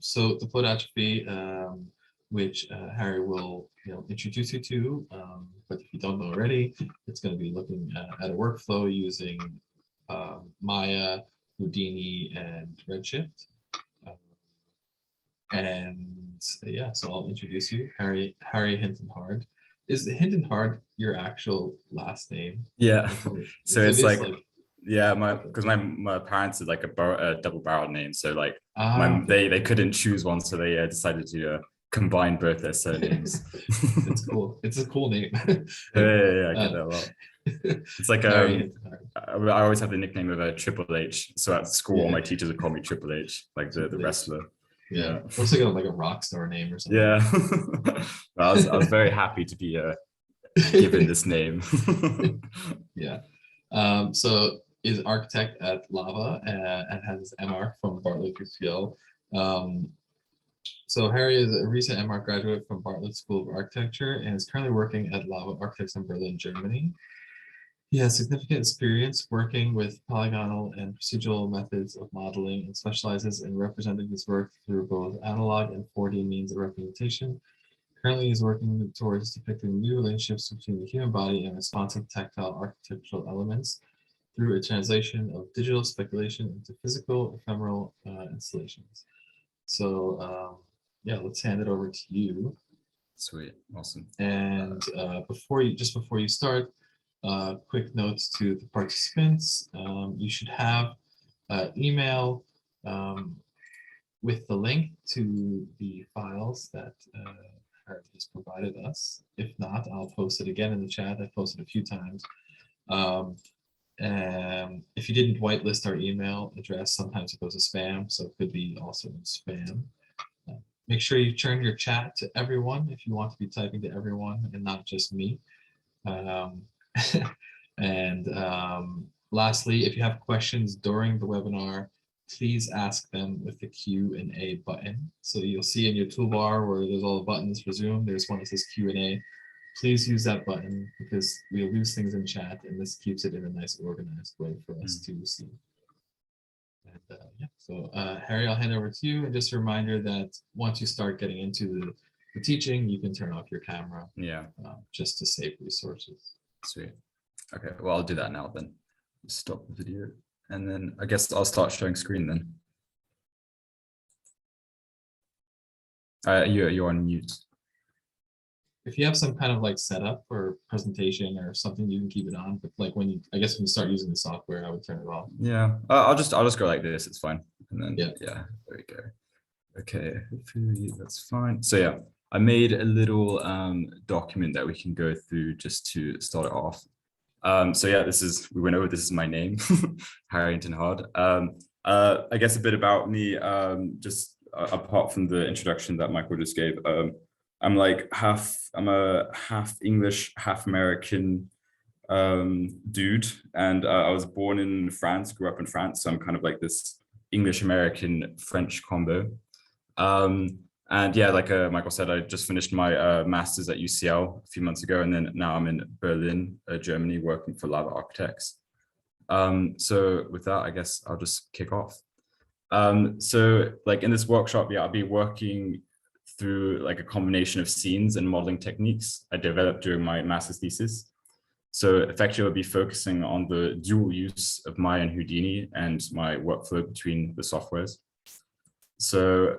So the float atrophy, which Harry will introduce you to, but if you don't know already, it's going to be looking at a workflow using Maya, Houdini, and Redshift. And yeah, so I'll introduce you, Harry Hinton-Hard. Is Hinton-Hard your actual last name? Yeah. So it's like, yeah, because okay. my parents had like a double-barreled name, so like Okay. they couldn't choose one, so they decided to combine both their surnames. It's cool. It's a cool name. Yeah, I get that a lot. It's like Harry I always have the nickname of Triple H. So at school, all my teachers would call me Triple H, like the wrestler. Yeah, looks like a rock star name or something. Yeah, I was very happy to be given this name. Yeah. So is architect at Lava and has his MArch from Bartlett UCL. So Harry is a recent MArch graduate from Bartlett School of Architecture and is currently working at Lava Architects in Berlin, Germany. He has significant experience working with polygonal and procedural methods of modeling and specializes in representing his work through both analog and 4D means of representation. Currently, he's working towards depicting new relationships between the human body and responsive tactile architectural elements through a translation of digital speculation into physical ephemeral installations. So yeah, let's hand it over to you. Sweet, awesome. And before you start, quick notes to the participants. You should have email with the link to the files that Harry has provided us. If not, I'll post it again in the chat. I've posted a few times. And if you didn't whitelist our email address, sometimes it goes to spam, so it could be also in spam. Make sure you turn your chat to everyone if you want to be typing to everyone and not just me. And lastly, if you have questions during the webinar, please ask them with the Q&A button. So you'll see in your toolbar where there's all the buttons for Zoom, there's one that says Q&A. Please use that button because we'll lose things in chat and this keeps it in a nice organized way for us to see. And yeah, so Harry, I'll hand over to you. And just a reminder that once you start getting into the teaching, you can turn off your camera. Yeah. Just to save resources. Sweet. Okay, well, I'll do that now then. Stop the video. And then I guess I'll start showing screen then. You're on mute. If you have some kind of like setup or presentation or something, you can keep it on. But like I guess when you start using the software, I would turn it off. Yeah, I'll just go like this. It's fine. And then yeah, there we go. Okay, hopefully that's fine. So yeah, I made a little document that we can go through just to start it off. So yeah, this is my name, Harry Hinton-Hard. I guess a bit about me, just apart from the introduction that Michael just gave. I'm a half English, half American dude, and I was born in France, grew up in France, so I'm kind of like this English-American French combo. And yeah, like Michael said, I just finished my master's at UCL a few months ago, and then now I'm in Berlin, Germany, working for Lava Architects. So with that, I guess I'll just kick off. So like in this workshop, yeah, I'll be working through like a combination of scenes and modeling techniques I developed during my master's thesis. So effectively, I'll be focusing on the dual use of Maya and Houdini and my workflow between the softwares. So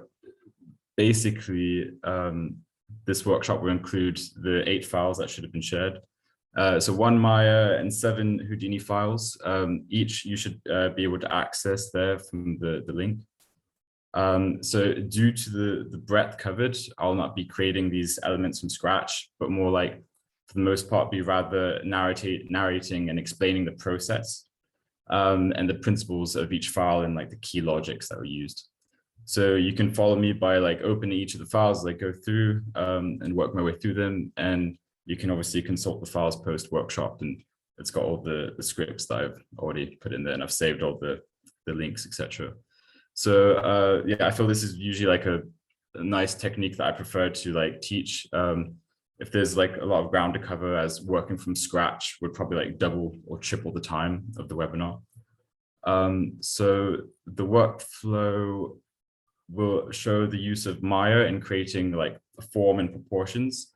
basically, this workshop will include the 8 files that should have been shared. So 1 Maya and 7 Houdini files, each you should be able to access there from the link. So due to the breadth covered, I'll not be creating these elements from scratch, but more like, for the most part, be rather narrating and explaining the process and the principles of each file and like the key logics that were used. So you can follow me by like opening each of the files as I go through and work my way through them. And you can obviously consult the files post-workshop, and it's got all the scripts that I've already put in there, and I've saved all the links, etc. So yeah, I feel this is usually like a nice technique that I prefer to like teach. If there's like a lot of ground to cover, as working from scratch would probably like double or triple the time of the webinar. So the workflow will show the use of Maya in creating like a form and proportions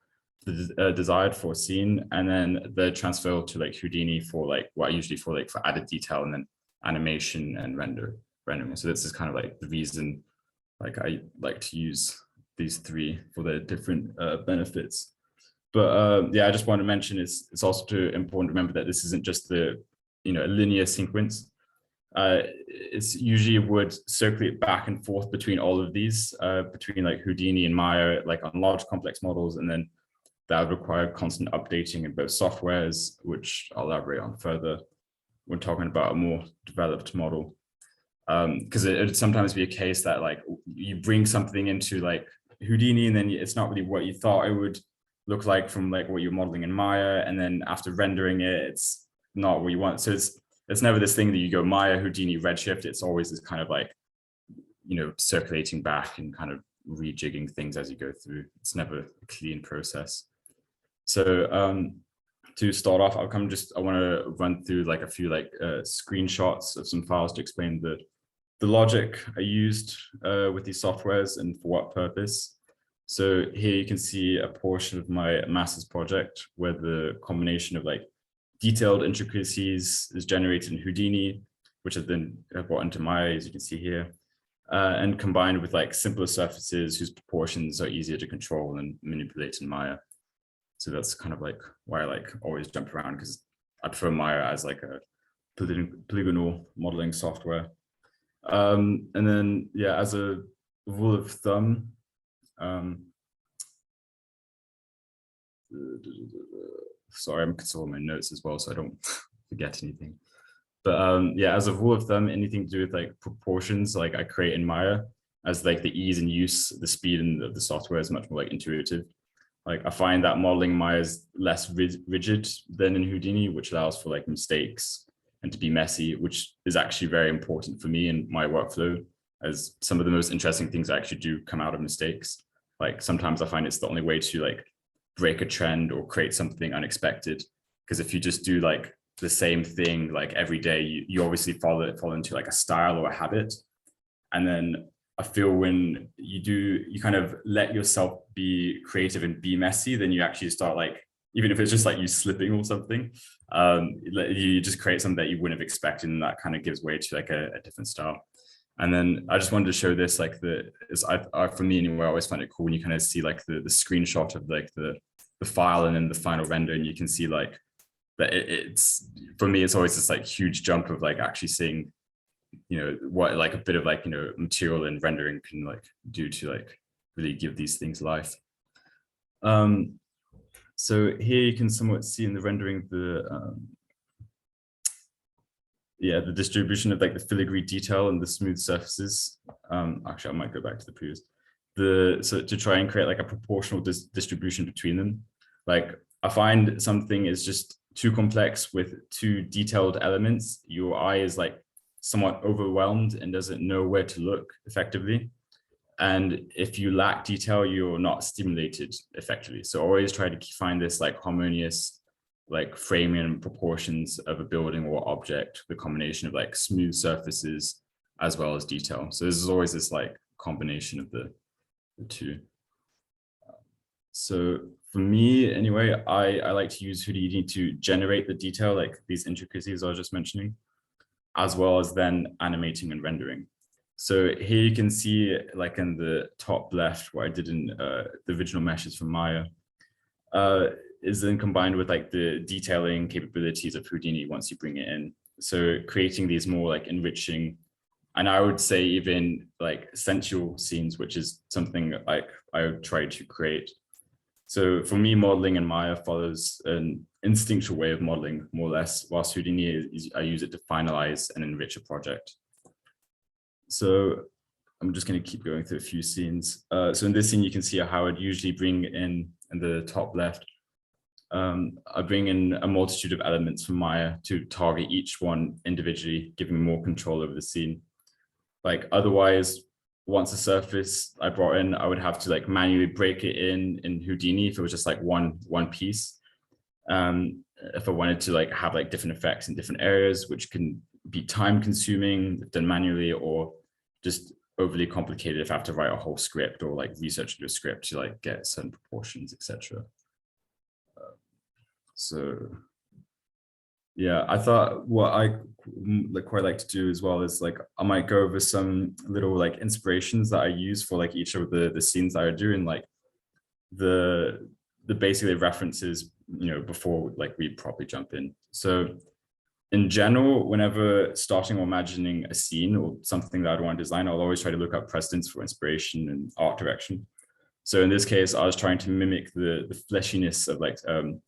desired for a scene, and then the transfer to like Houdini for like what I usually for added detail, and then animation and rendering. So this is kind of like the reason like I like to use these three for their different benefits. But yeah, I just want to mention it's also important to remember that this isn't just the a linear sequence. It's usually would circulate back and forth between all of these, between like Houdini and Maya, like on large complex models, and then that would require constant updating in both softwares, which I'll elaborate on further when talking about a more developed model. Because it would sometimes be a case that like you bring something into like Houdini and then it's not really what you thought it would look like from like what you're modeling in Maya, and then after rendering it, it's not what you want. So it's never this thing that you go Maya, Houdini, Redshift. It's always this kind of like, circulating back and kind of rejigging things as you go through. It's never a clean process. So to start off, I want to run through like a few like screenshots of some files to explain the logic I used with these softwares and for what purpose. So here you can see a portion of my master's project where the combination of like detailed intricacies is generated in Houdini, which has been brought into Maya, as you can see here, and combined with like simpler surfaces whose proportions are easier to control and manipulate in Maya. So that's kind of like why I like always jump around, because I prefer Maya as like a polygonal modeling software. And then, yeah, as a rule of thumb, sorry, I'm consulting my notes as well, so I don't forget anything. But yeah, as a rule of thumb, anything to do with like proportions, like I create in Maya, as like the ease and use, the speed and the software is much more like intuitive. Like I find that modeling Maya is less rigid than in Houdini, which allows for like mistakes and to be messy, which is actually very important for me in my workflow, as some of the most interesting things I actually do come out of mistakes. Like sometimes I find it's the only way to like break a trend or create something unexpected. Because if you just do like the same thing like every day, you obviously fall into like a style or a habit. And then I feel when you kind of let yourself be creative and be messy, then you actually start like, even if it's just like you slipping or something, you just create something that you wouldn't have expected, and that kind of gives way to like a different style. And then I just wanted to show this, like for me anyway, I always find it cool when you kind of see like the screenshot of like the file and then the final render, and you can see like that it's, for me, it's always this like huge jump of like actually seeing, what like a bit of like, material and rendering can like do to like really give these things life. So here you can somewhat see in the rendering the distribution of like the filigree detail and the smooth surfaces. Actually, I might go back to the previous. So to try and create like a proportional distribution between them. Like I find something is just too complex with too detailed elements. Your eye is like somewhat overwhelmed and doesn't know where to look effectively. And if you lack detail, you're not stimulated effectively. So always try to find this like harmonious, like framing and proportions of a building or object, the combination of like smooth surfaces as well as detail. So this is always this like combination of the two. So for me anyway, I like to use Houdini to generate the detail, like these intricacies I was just mentioning, as well as then animating and rendering. So here you can see like in the top left what I did in the original meshes from Maya, is then combined with like the detailing capabilities of Houdini once you bring it in. So creating these more like enriching, and I would say even like sensual scenes, which is something like I would try to create. So for me, modeling in Maya follows an instinctual way of modeling, more or less, whilst Houdini I use it to finalize and enrich a project. So I'm just going to keep going through a few scenes. So in this scene, you can see how I'd usually bring in the top left, I bring in a multitude of elements from Maya to target each one individually, giving more control over the scene. Like otherwise, once a surface I brought in, I would have to like manually break it in Houdini if it was just like one piece. If I wanted to like have like different effects in different areas, which can be time consuming, done manually, or just overly complicated if I have to write a whole script or like research into a script to like get certain proportions, etc. So yeah, I thought what I quite like to do as well is like I might go over some little like inspirations that I use for like each of the scenes that I do, and like the basically references, you know, before like we properly jump in. So in general, whenever starting or imagining a scene or something that I want to design, I'll always try to look up precedents for inspiration and art direction. So in this case, I was trying to mimic the fleshiness of like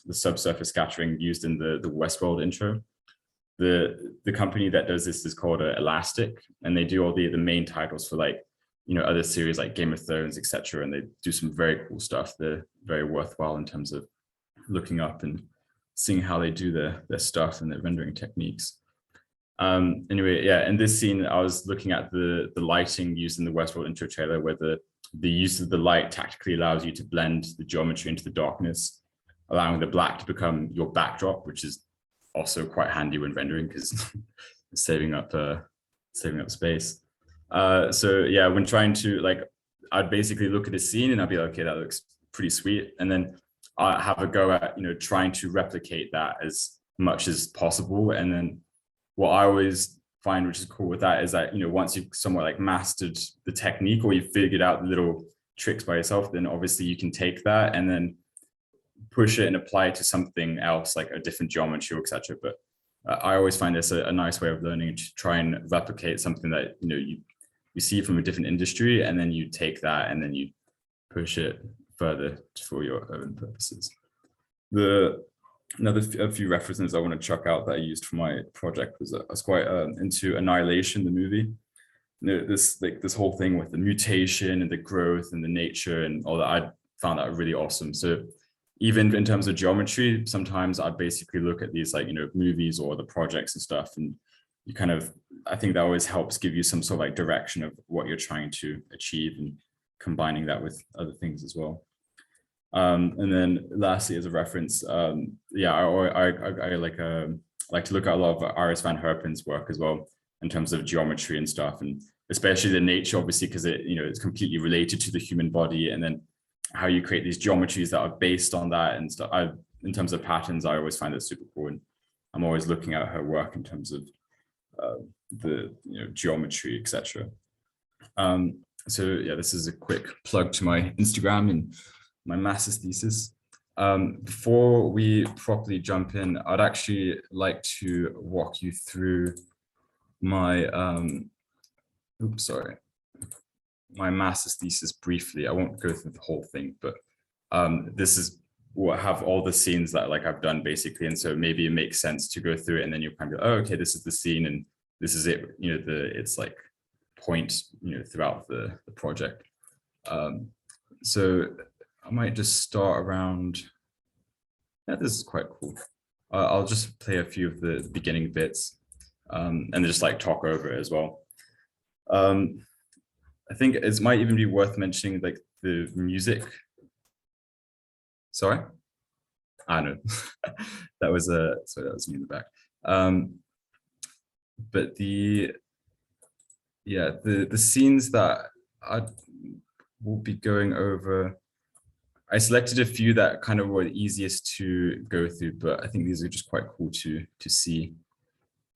the subsurface scattering used in the Westworld intro. The company that does this is called Elastic, and they do all the main titles for like, you know, other series like Game of Thrones, etc. And they do some very cool stuff. They're very worthwhile in terms of looking up and seeing how they do their stuff and their rendering techniques. Anyway, yeah, in this scene, I was looking at the lighting used in the Westworld intro trailer, where the use of the light tactically allows you to blend the geometry into the darkness, allowing the black to become your backdrop, which is also quite handy when rendering because it's saving up space. So yeah, when trying to like, I'd basically look at a scene and I'd be like, okay, that looks pretty sweet, and then I have a go at, you know, trying to replicate that as much as possible. And then what I always find, which is cool with that, is that, you know, once you've somewhat like mastered the technique or you've figured out the little tricks by yourself, then obviously you can take that and then push it and apply it to something else, like a different geometry, etc. But I always find this a nice way of learning, to try and replicate something that, you know, you see from a different industry, and then you take that and then you push it further for your own purposes. A few references I want to chuck out that I used for my project was I was quite into Annihilation, the movie. You know, this whole thing with the mutation and the growth and the nature and all that, I found that really awesome. So even in terms of geometry, sometimes I basically look at these like, you know, movies or the projects and stuff, and you kind of, I think that always helps give you some sort of like direction of what you're trying to achieve, and combining that with other things as well. And then lastly, as a reference, yeah, I like to look at a lot of Iris van Herpen's work as well, in terms of geometry and stuff, and especially the nature, obviously, because it, you know, it's completely related to the human body, and then how you create these geometries that are based on that and stuff. In terms of patterns, I always find it super cool, and I'm always looking at her work in terms of the, you know, geometry, etc. So yeah, this is a quick plug to my Instagram and my master's thesis. Before we properly jump in, I'd actually like to walk you through my my master's thesis briefly. I won't go through the whole thing, but this is what have all the scenes that like I've done basically, and so maybe it makes sense to go through it, and then you kind of go, oh, okay, this is the scene, and this is it. You know, it's like point, you know, throughout the project. So I might just start around. Yeah, this is quite cool. I'll just play a few of the beginning bits, and just like talk over it as well. I think it might even be worth mentioning like the music. Sorry, I know that was sorry, that was me in the back. But the scenes that I will be going over, I selected a few that kind of were the easiest to go through, but I think these are just quite cool to see.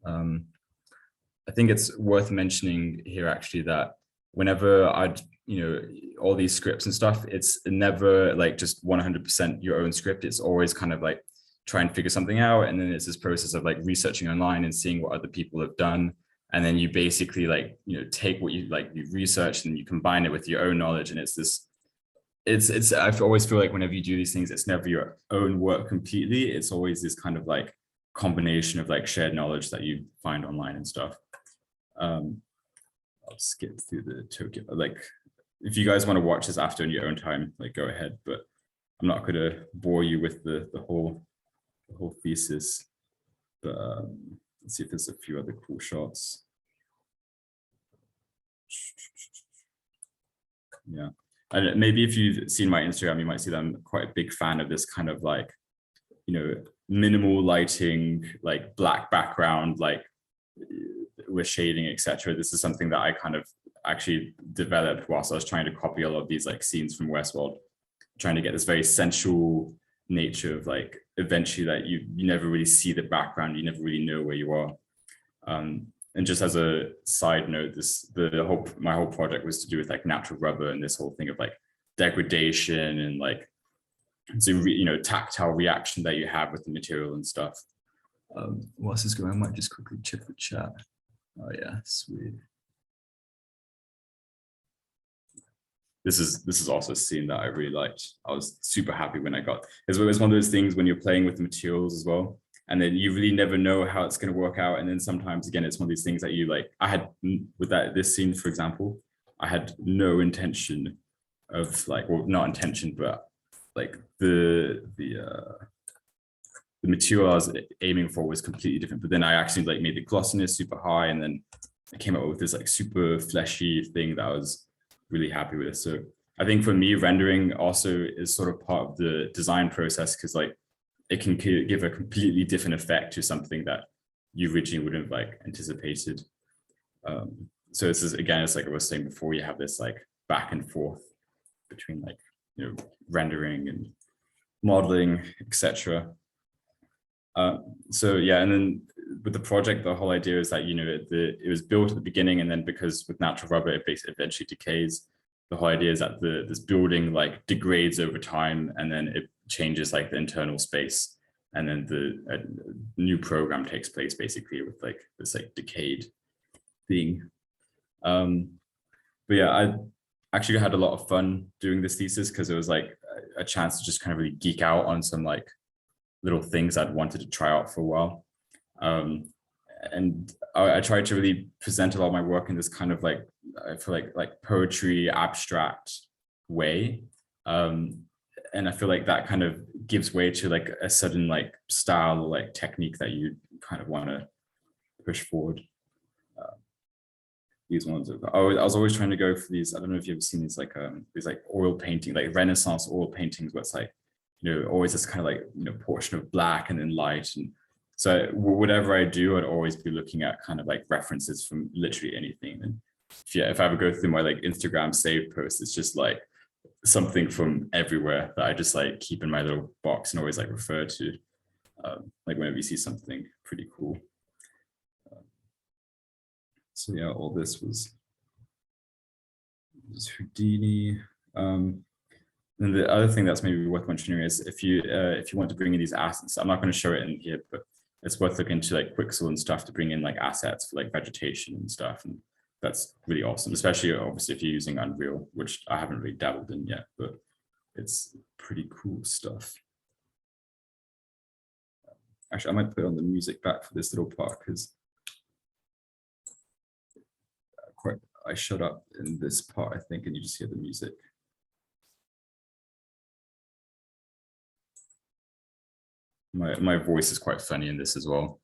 I think it's worth mentioning here actually that whenever I'd, you know, all these scripts and stuff, it's never like just 100% your own script. It's always kind of like try and figure something out. And then it's this process of like researching online and seeing what other people have done. And then you basically like, you know, take what you research and you combine it with your own knowledge. And it's this, I always feel like whenever you do these things, it's never your own work completely. It's always this kind of like combination of like shared knowledge that you find online and stuff. I'll skip through the Tokyo, like if you guys want to watch this after in your own time, like go ahead, but I'm not going to bore you with the whole thesis. But let's see if there's a few other cool shots. Yeah, and maybe if you've seen my Instagram, you might see that I'm quite a big fan of this kind of like, you know, minimal lighting, like black background, like with shading, etc. This is something that I kind of actually developed whilst I was trying to copy a lot of these like scenes from Westworld, trying to get this very sensual nature of like eventually that you never really see the background, you never really know where you are. And just as a side note, my whole project was to do with like natural rubber and this whole thing of like degradation and like, so tactile reaction that you have with the material and stuff. What else is going on? I might just quickly check the chat. Oh yeah, sweet. This is also a scene that I really liked. I was super happy when I got. It was one of those things when you're playing with the materials as well, and then you really never know how it's going to work out. And then sometimes again, it's one of these things that you like. I had with this scene, for example, I had no intention of like, well, not intention, but like the material I was aiming for was completely different. But then I actually like made the glossiness super high, and then I came up with this like super fleshy thing that I was really happy with. So I think for me, rendering also is sort of part of the design process, because like it can give a completely different effect to something that you originally wouldn't have like anticipated. So this is, again, it's like I was saying before, you have this like back and forth between like, rendering and modeling, etc. So yeah, and then with the project, the whole idea is that, it was built at the beginning, and then because with natural rubber, it basically eventually decays. The whole idea is that this building like degrades over time, and then it changes like the internal space, and then a new program takes place basically with like this like decayed thing. But yeah, I actually had a lot of fun doing this thesis, because it was like a chance to just kind of really geek out on some like little things I'd wanted to try out for a while. And I tried to really present a lot of my work in this kind of like, I feel like poetry, abstract way. And I feel like that kind of gives way to like a certain like style or like technique that you kind of want to push forward. These ones, I was always trying to go for these. I don't know if you've ever seen these like oil painting, like Renaissance oil paintings, where it's like, always this kind of like, portion of black and then light. And so whatever I do, I'd always be looking at kind of like references from literally anything. And if I ever go through my like Instagram save posts, it's just like something from everywhere that I just like keep in my little box and always like refer to, like whenever you see something pretty cool. So yeah, all this was Houdini. And the other thing that's maybe worth mentioning is if you want to bring in these assets, I'm not going to show it in here, but it's worth looking into like Quixel and stuff to bring in like assets for like vegetation and stuff. And that's really awesome, especially obviously if you're using Unreal, which I haven't really dabbled in yet, but it's pretty cool stuff. Actually, I might put on the music back for this little part, because I shut up in this part, I think, and you just hear the music. My voice is quite funny in this as well.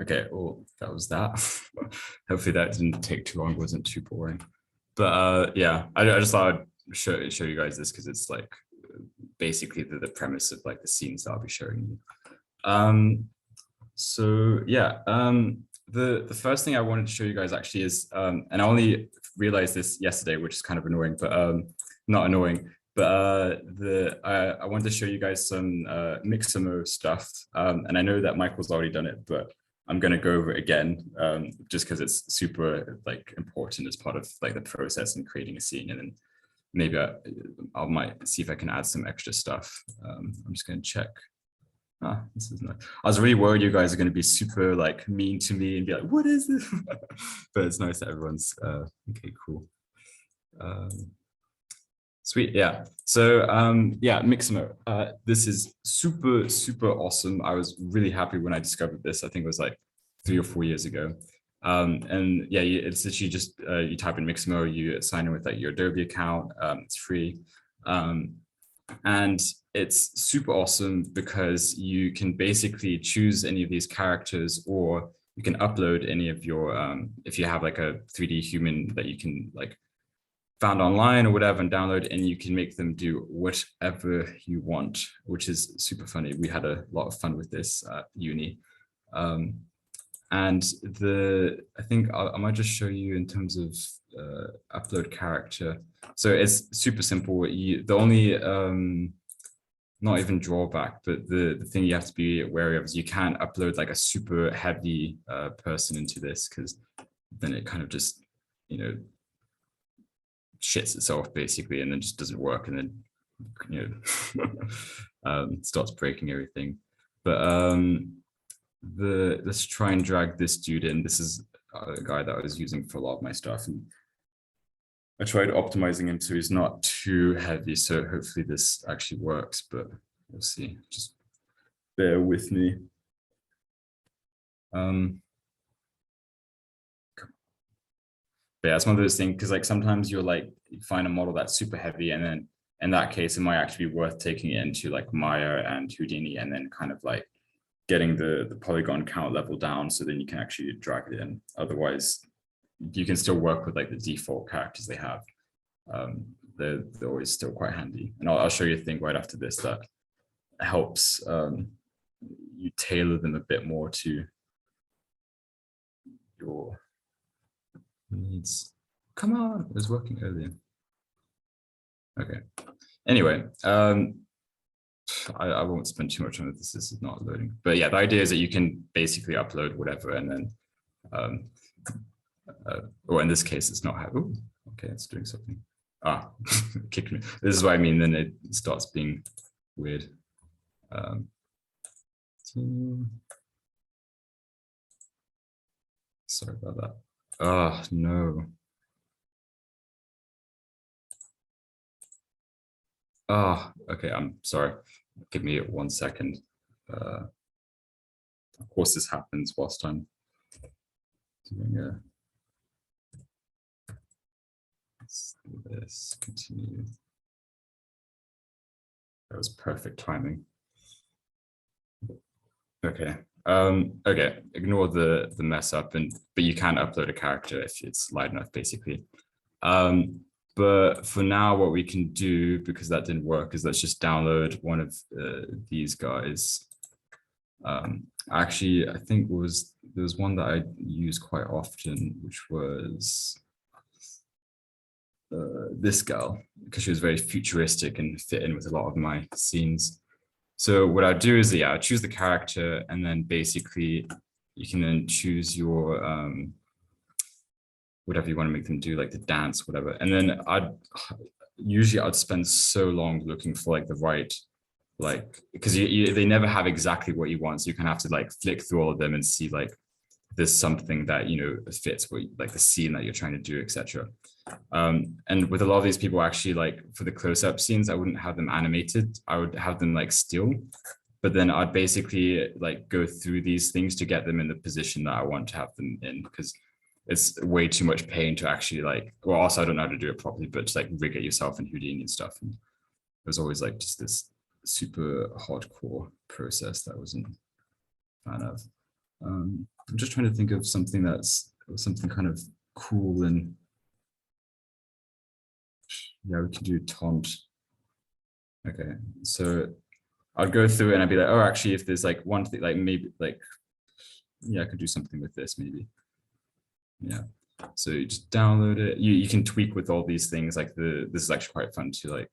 Okay, well, that was that. Hopefully that didn't take too long, wasn't too boring. But yeah, I just thought I'd show you guys this, because it's like basically the premise of like the scenes that I'll be showing you. So yeah, the first thing I wanted to show you guys actually is, and I only realized this yesterday, which is kind of annoying, but not annoying. But I wanted to show you guys some Mixamo stuff, and I know that Michael's already done it, but I'm going to go over it again, just because it's super like important as part of like the process and creating a scene, and then maybe I might see if I can add some extra stuff. I'm just going to check. Ah, this is nice. I was really worried you guys are going to be super like mean to me and be like, what is this? But it's nice that everyone's okay, cool. Sweet, yeah. So yeah, Mixamo. This is super, super awesome. I was really happy when I discovered this. I think it was like 3 or 4 years ago. And yeah, it's literally just you type in Mixamo, you sign in with like your Adobe account. It's free. And it's super awesome because you can basically choose any of these characters, or you can upload any of your, if you have like a 3D human that you can like found online or whatever and download, and you can make them do whatever you want, which is super funny. We had a lot of fun with this at uni. And I think I might just show you in terms of upload character. So it's super simple. The only, not even drawback, but the thing you have to be wary of is you can't upload like a super heavy person into this, because then it kind of just, you know, shits itself basically, and then just doesn't work, and then, you know, starts breaking everything. But let's try and drag this dude in. This is a guy that I was using for a lot of my stuff, and I tried optimizing him so he's not too heavy, so hopefully this actually works, but we'll see. Just bear with me. But yeah, it's one of those things, because like sometimes you're like, you find a model that's super heavy, and then in that case it might actually be worth taking it into like Maya and Houdini, and then kind of like getting the polygon count level down, so then you can actually drag it in. Otherwise you can still work with like the default characters they have. They're always still quite handy, and I'll show you a thing right after this that helps you tailor them a bit more to your needs. Come on, it was working earlier. Okay. Anyway, I won't spend too much on it. This is not loading, but yeah, the idea is that you can basically upload whatever, and then, or in this case, it's not. Ooh, okay, it's doing something. Ah, kicked me. This is what I mean. Then it starts being weird. Sorry about that. Oh no. Oh, okay. I'm sorry. Give me 1 second. Of course, this happens whilst I'm doing a. Let's do this. Continue. That was perfect timing. Okay. Okay. Ignore the mess up, but you can upload a character if it's light enough, basically. But for now, what we can do, because that didn't work, is let's just download one of these guys. Actually, I think there was one that I use quite often, which was this gal, because she was very futuristic and fit in with a lot of my scenes. So what I'd do is, yeah, I choose the character, and then basically you can then choose your whatever you want to make them do, like the dance, whatever. And then I'd spend so long looking for like the right, like, because they never have exactly what you want. So you kind of have to like flick through all of them and see like there's something that, you know, fits what, like the scene that you're trying to do, etc. And with a lot of these people, actually, like for the close-up scenes, I wouldn't have them animated. I would have them like still, but then I'd basically like go through these things to get them in the position that I want to have them in, because it's way too much pain to actually like, well, also I don't know how to do it properly, but just like rig it yourself in Houdini and stuff. And it was always like just this super hardcore process that I wasn't a fan of. I'm just trying to think of something that's something kind of cool, and yeah, we can do taunt. Okay, so I'd go through and I'd be like, oh, actually, if there's like one thing, like maybe like yeah, I could do something with this maybe. Yeah. So you just download it. You can tweak with all these things. Like this is actually quite fun to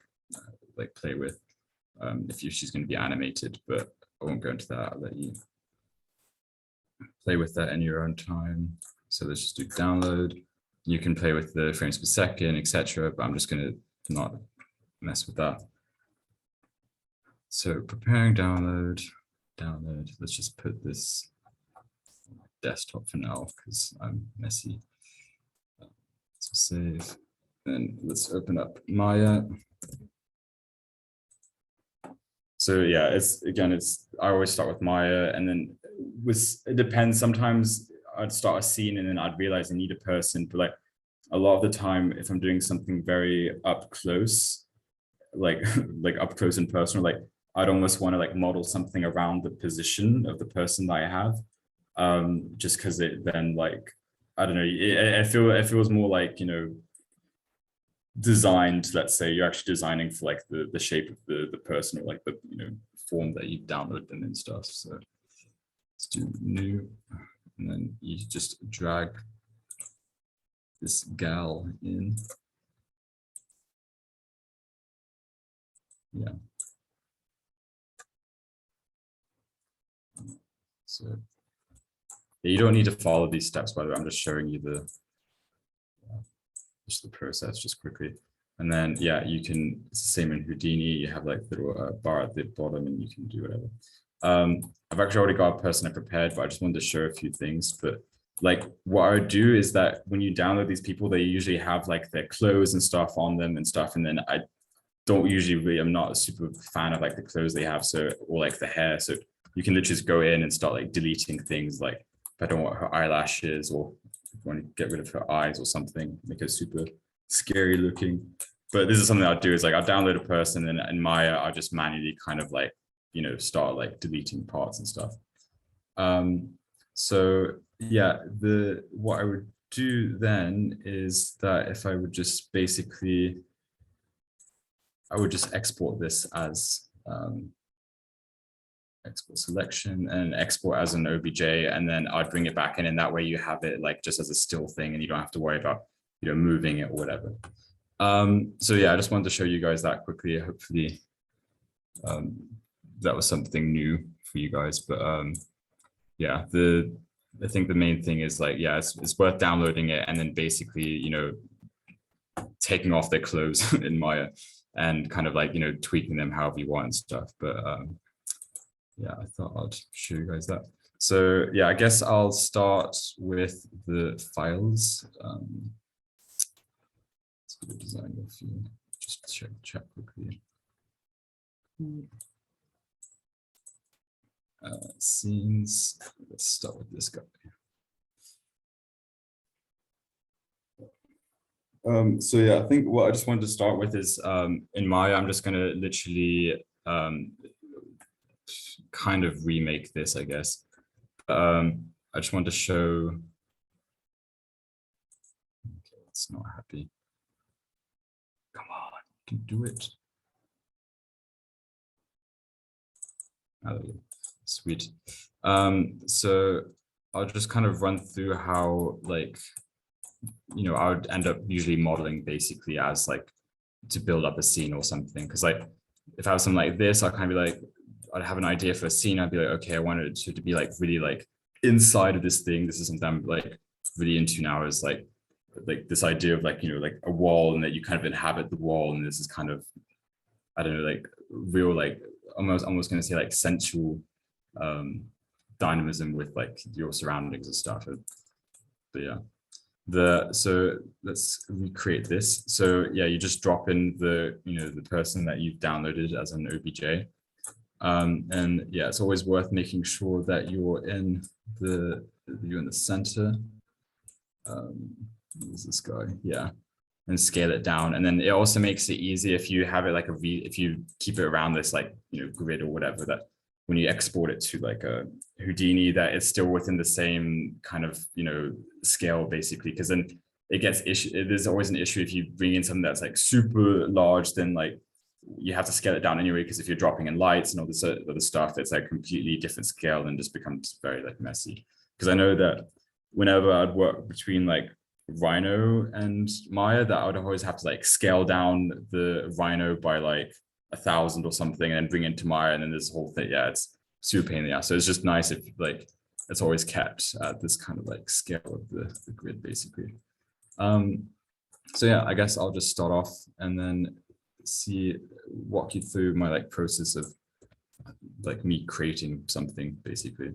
like play with if she's going to be animated, but I won't go into that. I'll let you play with that in your own time. So let's just do download. You can play with the frames per second, etc. But I'm just going to not mess with that. So preparing download. Let's just put this on my desktop for now because I'm messy. So save. Then let's open up Maya. So yeah, I always start with Maya, and then it depends. Sometimes I'd start a scene and then I'd realize I need a person, but like a lot of the time, if I'm doing something very up close, like up close and personal, like I'd almost want to like model something around the position of the person that I have, just because it then like, I don't know, it feels more like, you know, designed. Let's say you're actually designing for like the shape of the person, or like the, you know, form that you download them and stuff. So let's do new, and then you just drag this gal in. Yeah. So yeah, you don't need to follow these steps, by the way. I'm just showing you just the process just quickly. And then, yeah, you can, it's the same in Houdini. You have like the little bar at the bottom and you can do whatever. I've actually already got a person I prepared, but I just wanted to show a few things. But like what I would do is that when you download these people, they usually have like their clothes and stuff on them and stuff. And then I don't usually really, I'm not a super fan of like the clothes they have, so, or like the hair. So you can literally just go in and start like deleting things, like if I don't want her eyelashes, or if I want to get rid of her eyes or something, make her super scary looking. But this is something I'll do, is like I'll download a person, and in Maya I'll just manually kind of like, you know, start like deleting parts and stuff. So yeah, what I would do then is that if I would just basically, I would just export this as export selection and export as an OBJ, and then I'd bring it back in, and that way you have it like just as a still thing, and you don't have to worry about, you know, moving it or whatever. So yeah, I just wanted to show you guys that quickly. Hopefully that was something new for you guys, but yeah, I think the main thing is like, yeah, it's worth downloading it and then basically, you know, taking off their clothes in Maya and kind of like, you know, tweaking them however you want and stuff. But yeah, I thought I'd show you guys that. So yeah, I guess I'll start with the files. Let's do the design of you. Just check quickly. Scenes. Let's start with this guy. So yeah, I think what I just wanted to start with is in Maya, I'm just going to literally kind of remake this, I guess. I just want to show. Okay, it's not happy. Come on, you can do it. Oh, sweet. So I'll just kind of run through how, like, you know, I would end up usually modeling basically as like to build up a scene or something. Because like if I have something like this, I'll kind of be like, I'd have an idea for a scene. I'd be like, okay, I want it to be like really like inside of this thing. This is something I'm like really into now, is like this idea of like, you know, like a wall, and that you kind of inhabit the wall, and this is kind of, I don't know, like real, like almost going to say like sensual dynamism with like your surroundings and stuff. But yeah, so let's recreate this. So yeah, you just drop in the, you know, the person that you've downloaded as an OBJ. And yeah, it's always worth making sure that you're in the center. Who's this guy? Yeah, and scale it down. And then it also makes it easy if you have it like if you keep it around this like, you know, grid or whatever, that when you export it to like a Houdini, that it's still within the same kind of, you know, scale basically, because then it gets there's always an issue if you bring in something that's like super large, then like you have to scale it down anyway, because if you're dropping in lights and all this other stuff, it's like completely different scale and just becomes very like messy. because I know that whenever I'd work between like Rhino and Maya, that I would always have to like scale down the Rhino by like 1,000 or something and then bring it into Maya, and then this whole thing. Yeah, it's super pain in the ass. So it's just nice if like it's always kept at this kind of like scale of the grid basically. So yeah, I guess I'll just start off and then walk you through my like process of like me creating something basically.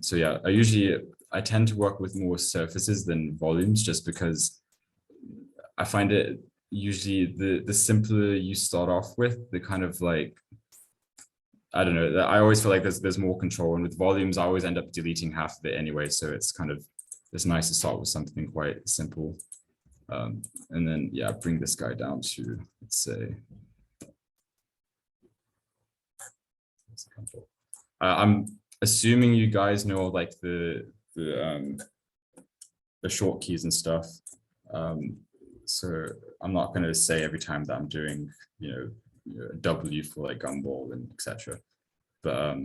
So yeah, I tend to work with more surfaces than volumes, just because I find it usually the simpler you start off with, the kind of like, I don't know, I always feel like there's more control, and with volumes I always end up deleting half of it anyway, so it's nice to start with something quite simple. And then yeah, bring this guy down to, let's say, I'm assuming you guys know like the short keys and stuff. So I'm not going to say every time that I'm doing, W for like gumball and etc. But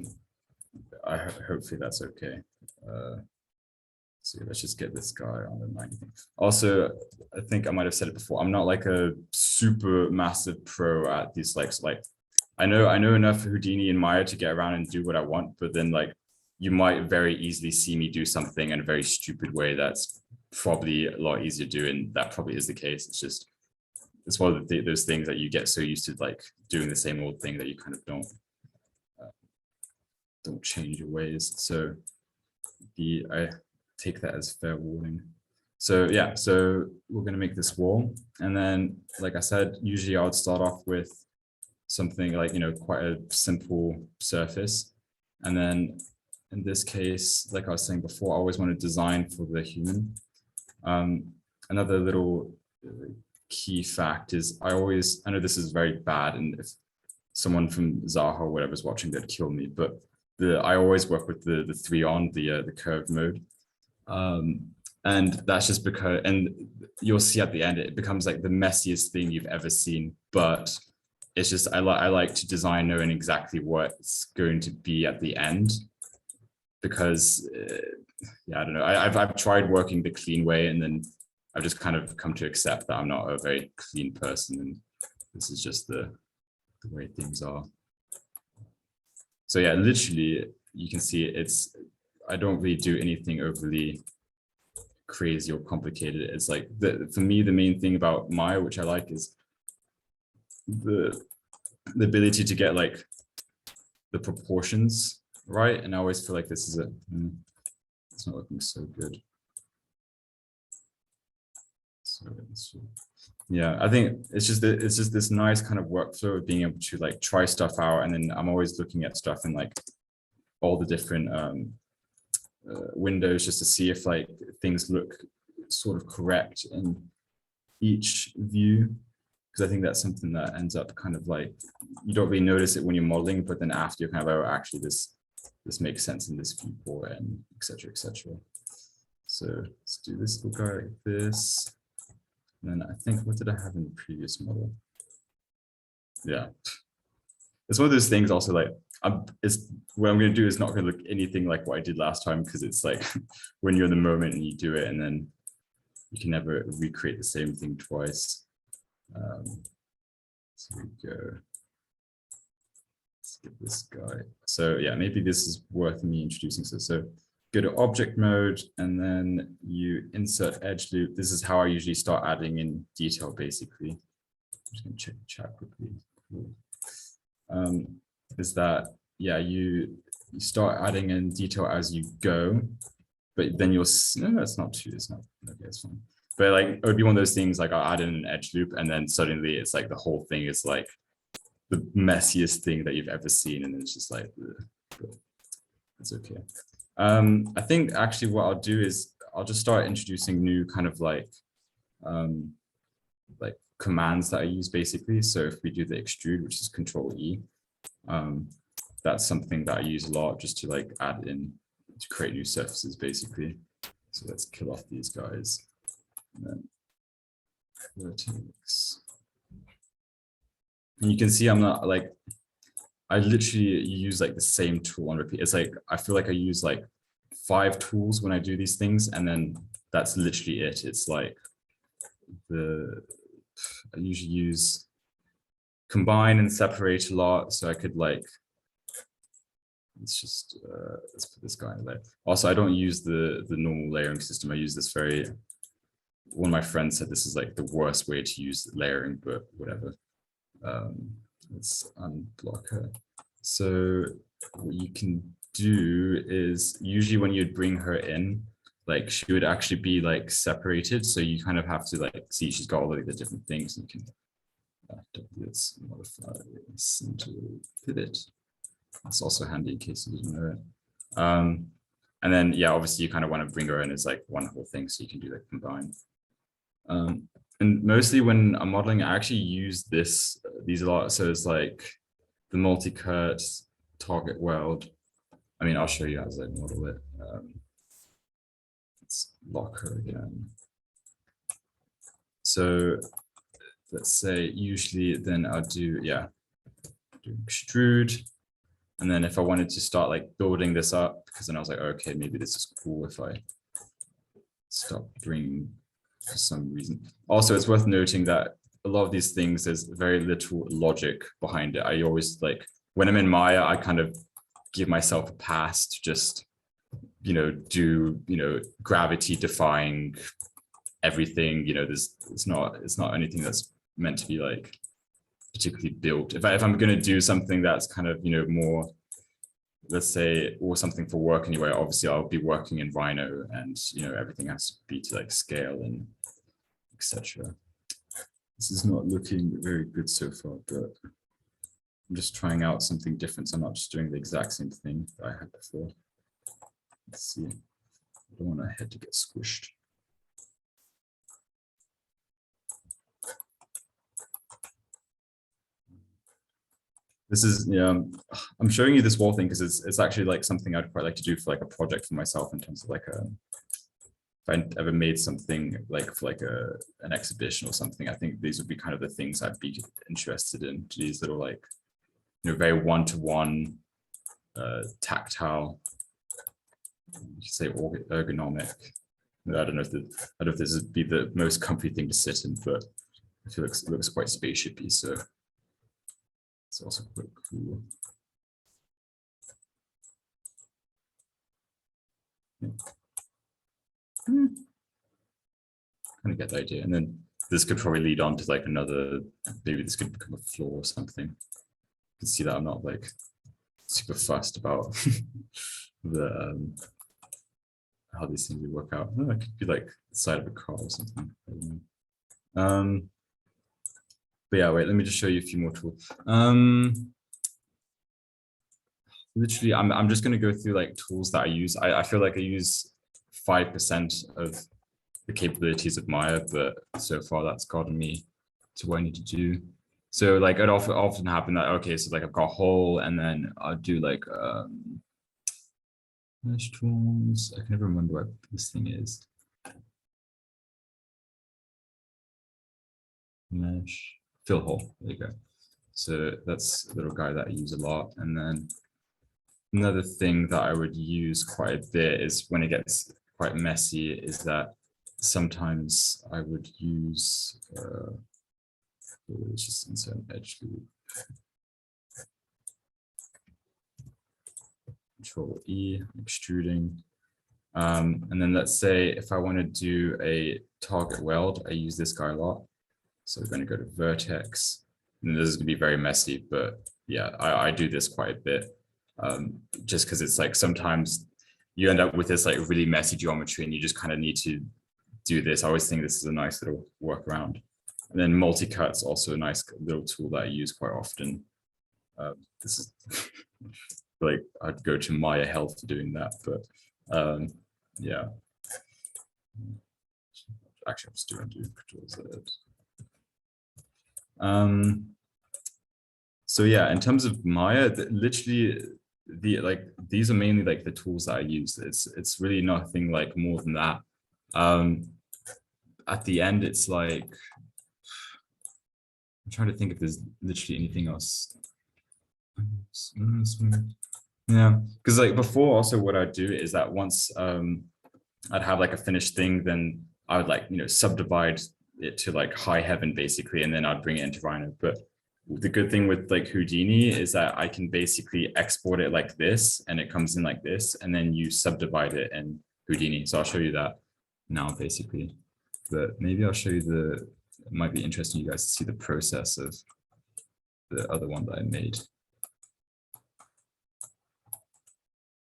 hopefully that's okay. So let's just get this guy on the 90. Also, I think I might have said it before, I'm not like a super massive pro at these like I know enough Houdini and Maya to get around and do what I want, but then like you might very easily see me do something in a very stupid way that's probably a lot easier to do, and that probably is the case. It's one of those things that you get so used to like doing the same old thing that you kind of don't change your ways. So I take that as fair warning. So yeah, so we're going to make this wall, and then like I said, usually I would start off with something like quite a simple surface, and then in this case, like I was saying before, I always want to design for the human. Another little key fact is I know this is very bad, and if someone from Zaha or whatever is watching, they'd kill me, but I always work with the 3 on the curve mode. And that's just because, and you'll see at the end, it becomes like the messiest thing you've ever seen, but it's just, I like to design knowing exactly what's going to be at the end, because yeah, I don't know, I've tried working the clean way, and then I've just kind of come to accept that I'm not a very clean person, and this is just the way things are. So yeah, literally you can see I don't really do anything overly crazy or complicated. It's like for me, the main thing about Maya, which I like, is the ability to get like the proportions right. And I always feel like this is it's not looking so good. So yeah, I think it's just this nice kind of workflow of being able to like try stuff out, and then I'm always looking at stuff in like all the different windows, just to see if like things look sort of correct in each view, because I think that's something that ends up kind of like, you don't really notice it when you're modeling, but then after you're kind of, oh, actually this makes sense in this viewport, and etc. etc. So let's do this little guy like this. And then I think, what did I have in the previous model? Yeah, it's one of those things also, like what I'm going to do is not going to look anything like what I did last time, because it's like when you're in the moment and you do it, and then you can never recreate the same thing twice. So we go, let's get this guy. So yeah, maybe this is worth me introducing. So go to object mode, and then you insert edge loop. This is how I usually start adding in detail, basically. I'm just going to check the chat quickly. Cool. Is that, yeah, you start adding in detail as you go, but then you'll, no, it's not okay, it's fine. But like, it would be one of those things, like I'll add in an edge loop, and then suddenly it's like the whole thing is like the messiest thing that you've ever seen, and it's just like, it's okay. I think actually what I'll do is I'll just start introducing new kind of like commands that I use, basically. So if we do the extrude, which is Control E, that's something that I use a lot, just to like add in to create new surfaces, basically. So let's kill off these guys. And then vertex. And you can see I'm not like, I literally use like the same tool on repeat. It's like, I feel like I use like 5 tools when I do these things, and then that's literally it. It's like I usually use combine and separate a lot, so I could like, let's put this guy in there. Also, I don't use the normal layering system. I use this one of my friends said this is like the worst way to use layering, but whatever. Let's unblock her. So what you can do is usually when you'd bring her in, like she would actually be like separated. So you kind of have to like see she's got all of the different things. You can let's modify center pivot. That's also handy in case you didn't know it. And then yeah, obviously you kind of want to bring her in as like one whole thing, so you can do like combine. And mostly when I'm modeling, I actually use these a lot. So it's like the multi-cut, target weld. I mean, I'll show you as I model it. Let's lock her again. So let's say usually then I'll do extrude. And then if I wanted to start like building this up, because then I was like, okay, maybe this is cool if I stop bringing for some reason. Also, it's worth noting that a lot of these things, there's very little logic behind it. I always like, when I'm in Maya, I kind of give myself a pass to just, do, gravity defying everything, it's not anything that's meant to be like particularly built. If I'm going to do something that's kind of, more, let's say, or something for work anyway, obviously I'll be working in Rhino and, everything has to be to like scale and etc. This is not looking very good so far, but I'm just trying out something different. So I'm not just doing the exact same thing that I had before. Let's see. I don't want my head to get squished. This is, I'm showing you this wall thing because it's actually like something I'd quite like to do for like a project for myself in terms of like if I ever made something like for like an exhibition or something. I think these would be kind of the things I'd be interested in. These little like, very one-to-one, tactile, you could say ergonomic. I don't know if this would be the most comfy thing to sit in, but I feel like it looks quite spaceshipy, so it's also quite cool. Yeah. Kind of get the idea, and then this could probably lead on to like another. Maybe this could become a floor or something. You can see that I'm not like super fussed about the how these things would work out. Oh, it could be like the side of a car or something. I don't know. But yeah, wait, let me just show you a few more tools. Literally, I'm just going to go through like tools that I use. I feel like I use 5% of the capabilities of Maya, but so far that's gotten me to what I need to do. So like it often happen that, okay, so like I've got a hole and then I'll do like mesh tools. I can never remember what this thing is. Mesh fill hole. There you go. So that's a little guy that I use a lot. And then another thing that I would use quite a bit is when it gets quite messy is that sometimes I would use just insert an edge loop. Control E, extruding. And then let's say if I want to do a target weld, I use this guy a lot. So we're going to go to vertex. And this is going to be very messy, but yeah, I do this quite a bit. Just because it's like sometimes you end up with this like really messy geometry and you just kind of need to do this. I always think this is a nice little workaround. And then multi-cut's also a nice little tool that I use quite often. This is like I'd go to Maya Health for doing that, but yeah. Actually, I'm still going to do Control Z. So yeah, in terms of Maya, literally these are mainly like the tools that I use. It's really nothing like more than that. At the end, it's like I'm trying to think if there's literally anything else. Yeah, because like before, also what I'd do is that once I'd have like a finished thing, then I would like, subdivide it to like high heaven basically, and then I'd bring it into Rhino. But the good thing with like Houdini is that I can basically export it like this, and it comes in like this, and then you subdivide it in Houdini. So I'll show you that now basically. But maybe I'll show you it might be interesting you guys to see the process of the other one that I made.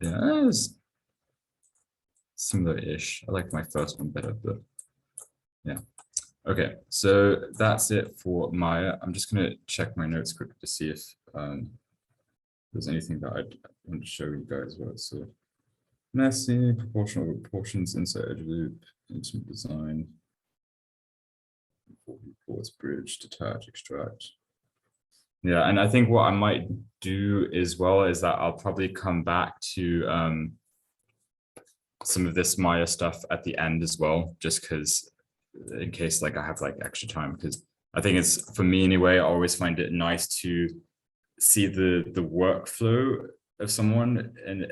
Yeah, it's similar-ish. I like my first one better, but yeah. Okay, so that's it for Maya. I'm just going to check my notes quickly to see if there's anything that I want to show you guys. Well, so messy, proportional proportions, insert edge loop, intimate design, reports, bridge, detach, extract. Yeah, and I think what I might do as well is that I'll probably come back to some of this Maya stuff at the end as well, just because in case like I have like extra time, because I think it's, for me anyway, I always find it nice to see the workflow of someone, and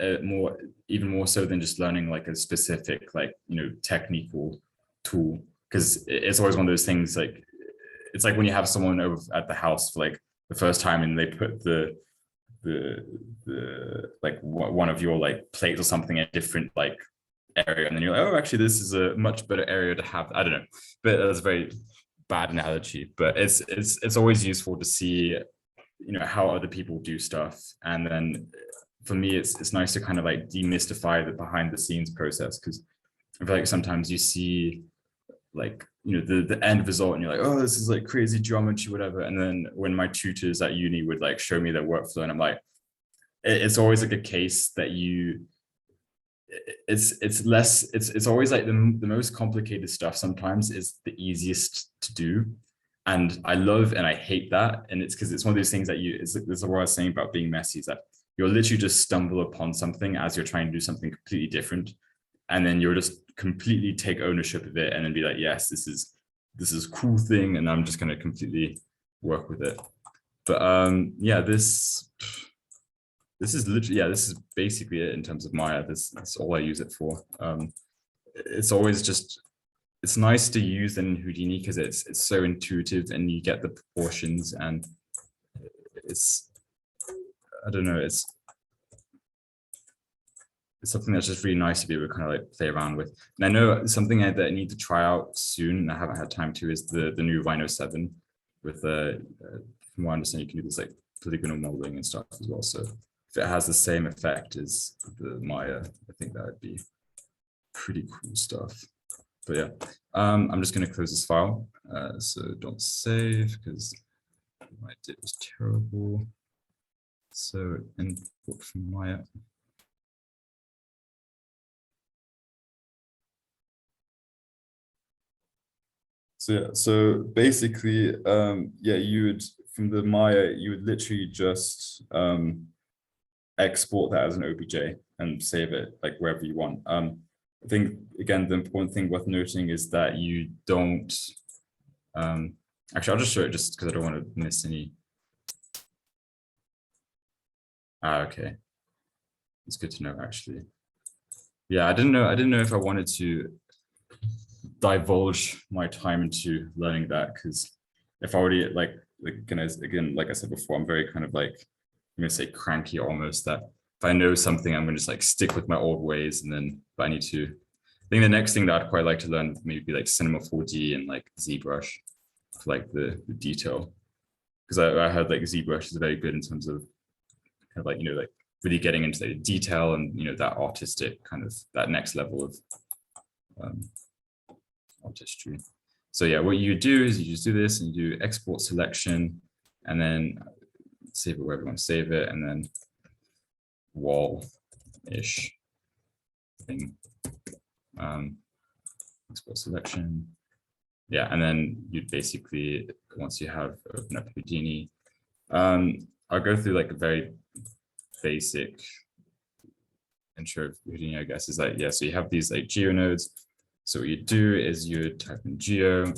even more so than just learning like a specific like technical tool, because it's always one of those things, like it's like when you have someone over at the house for like the first time and they put the like one of your like plates or something in a different like area, and then you're like, oh, actually this is a much better area to have. I don't know, but that's a very bad analogy, but it's always useful to see how other people do stuff. And then for me it's nice to kind of like demystify the behind the scenes process, because I feel like sometimes you see like the end result and you're like, oh, this is like crazy geometry, whatever. And then when my tutors at uni would like show me their workflow, and I'm like, it's always like a case that it's always like the most complicated stuff sometimes is the easiest to do. And I love and I hate that. And it's because it's one of those things that this is what I was saying about being messy, is that you'll literally just stumble upon something as you're trying to do something completely different, and then you'll just completely take ownership of it and then be like, yes, this is a cool thing, and I'm just going to completely work with it. But yeah, this is literally, yeah, this is basically it in terms of Maya. That's all I use it for. It's always just, it's nice to use in Houdini because it's so intuitive, and you get the proportions, and it's, I don't know, it's something that's just really nice to be able to kind of like play around with. And I know something that I need to try out soon, and I haven't had time to, is the new Rhino 7 with from what I understand, you can do this like polygonal modeling and stuff as well. So if it has the same effect as the Maya, I think that would be pretty cool stuff. But yeah, I'm just going to close this file. So don't save, because what I did was terrible. So import from Maya. So yeah, so basically, yeah, you would, from the Maya, you would literally just export that as an OBJ and save it like wherever you want. I think, again, the important thing worth noting is that you don't, actually, I'll just show it just because I don't want to miss any. Okay. It's good to know, actually. Yeah, I didn't know if I wanted to divulge my time into learning that, because if I already again, like I said before, I'm very kind of like, I'm gonna say cranky almost, that if I know something, I'm gonna just like stick with my old ways, and then but I need to, I think the next thing that I'd quite like to learn maybe like Cinema 4D and like ZBrush for like the detail, because I heard like ZBrush is very good in terms of kind of like like really getting into the detail and that artistic kind of, that next level of artistry. So yeah, what you do is you just do this, and you do export selection, and then save it wherever you want to save it, and then wall-ish thing. Export selection. Yeah, and then you basically, once you have open up Houdini, I'll go through like a very basic intro of Houdini, I guess, is like, yeah, so you have these like geo nodes. So what you do is you type in geo, and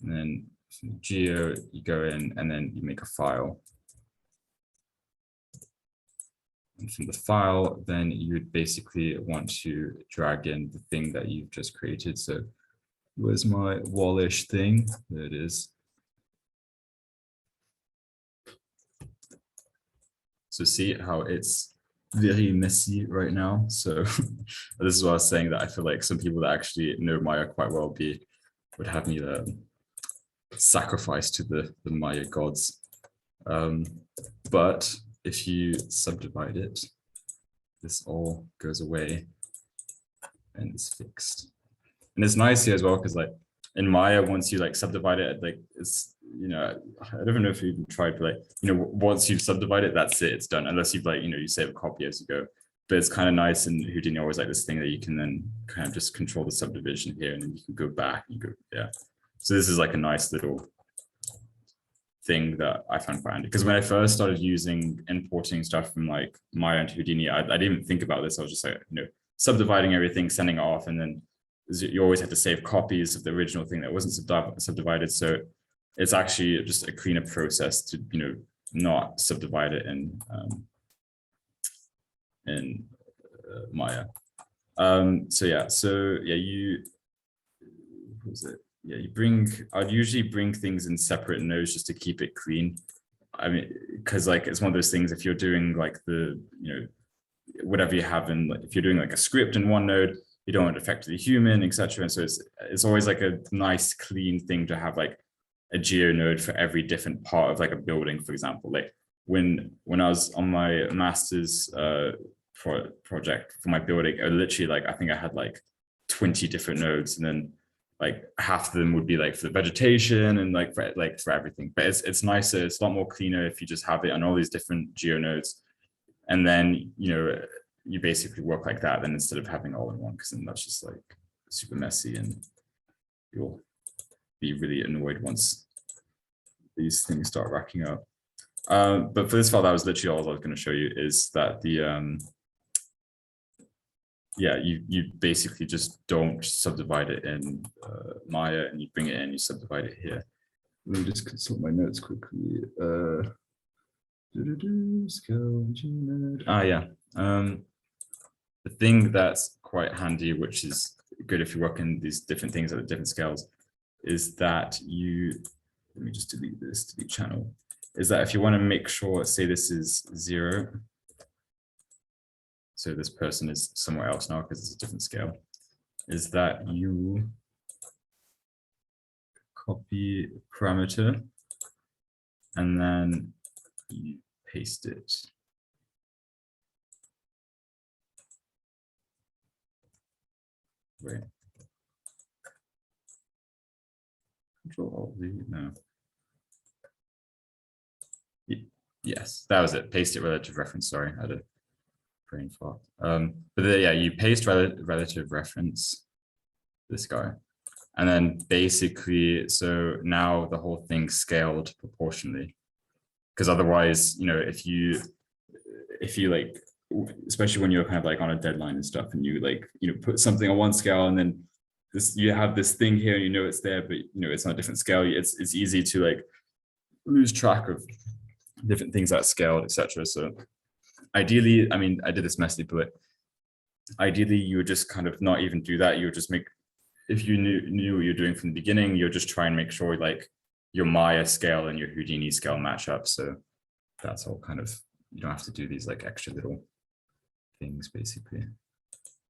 then from geo, you go in and then you make a file. And from the file, then you'd basically want to drag in the thing that you've just created. So where's my wallish thing? There it is. So see how it's very messy right now. So this is what I was saying, that I feel like some people that actually know Maya quite well would have me sacrifice to the Maya gods. But if you subdivide it, this all goes away and it's fixed. And it's nice here as well, because like in Maya, once you like subdivide it, like it's, you know, I don't know if you've even tried, but like, you know, once you've subdivided it, that's it, it's done. Unless you've like, you know, you save a copy as you go. But it's kind of nice, and Houdini always like this thing that you can then kind of just control the subdivision here, and then you can go back and go, yeah. So this is like a nice little thing that I found quite handy, because when I first started importing stuff from like Maya into Houdini, I didn't even think about this. I was just like, you know, subdividing everything, sending it off, and then you always had to save copies of the original thing that wasn't subdivided. So it's actually just a cleaner process to, you know, not subdivide it in Maya. So yeah, you, what was it? Yeah, I'd usually bring things in separate nodes just to keep it clean. I mean, because like it's one of those things, if you're doing like the, you know, whatever you have in, like, if you're doing like a script in one node, you don't want to affect the human, etc. And so it's always like a nice clean thing to have like a geo node for every different part of like a building, for example. Like when I was on my master's project for my building, I literally like, I think I had like 20 different nodes, and then like half of them would be like for the vegetation and like for everything. But it's nicer, it's a lot more cleaner if you just have it on all these different geo nodes. And then, you know, you basically work like that, then instead of having all in one, because then that's just like super messy and you'll be really annoyed once these things start racking up. But for this file, that was literally all I was going to show you, is that the yeah, you basically just don't subdivide it in Maya, and you bring it in, you subdivide it here. Let me just consult my notes quickly. Scale node. Yeah. The thing that's quite handy, which is good if you work in these different things at different scales, is that let me just delete this, delete channel, is that if you want to make sure, say this is 0, so this person is somewhere else now because it's a different scale, is that you copy parameter and then you paste it. Wait. Control-Alt-V, no. Yes, that was it. Paste it relative reference. Sorry, I had a brain fart. But yeah, you paste relative reference, this guy. And then basically, so now the whole thing scaled proportionally. Because otherwise, you know, if you like, especially when you're kind of like on a deadline and stuff, and you like, you know, put something on one scale and then you have this thing here, and you know it's there, but you know it's on a different scale. It's easy to like lose track of different things that scaled, etc. So ideally, I mean, I did this messy, but ideally you would just kind of not even do that. You would just make, if you knew what you're doing from the beginning, you'll just try and make sure like your Maya scale and your Houdini scale match up. So that's all kind of, you don't have to do these like extra little things basically.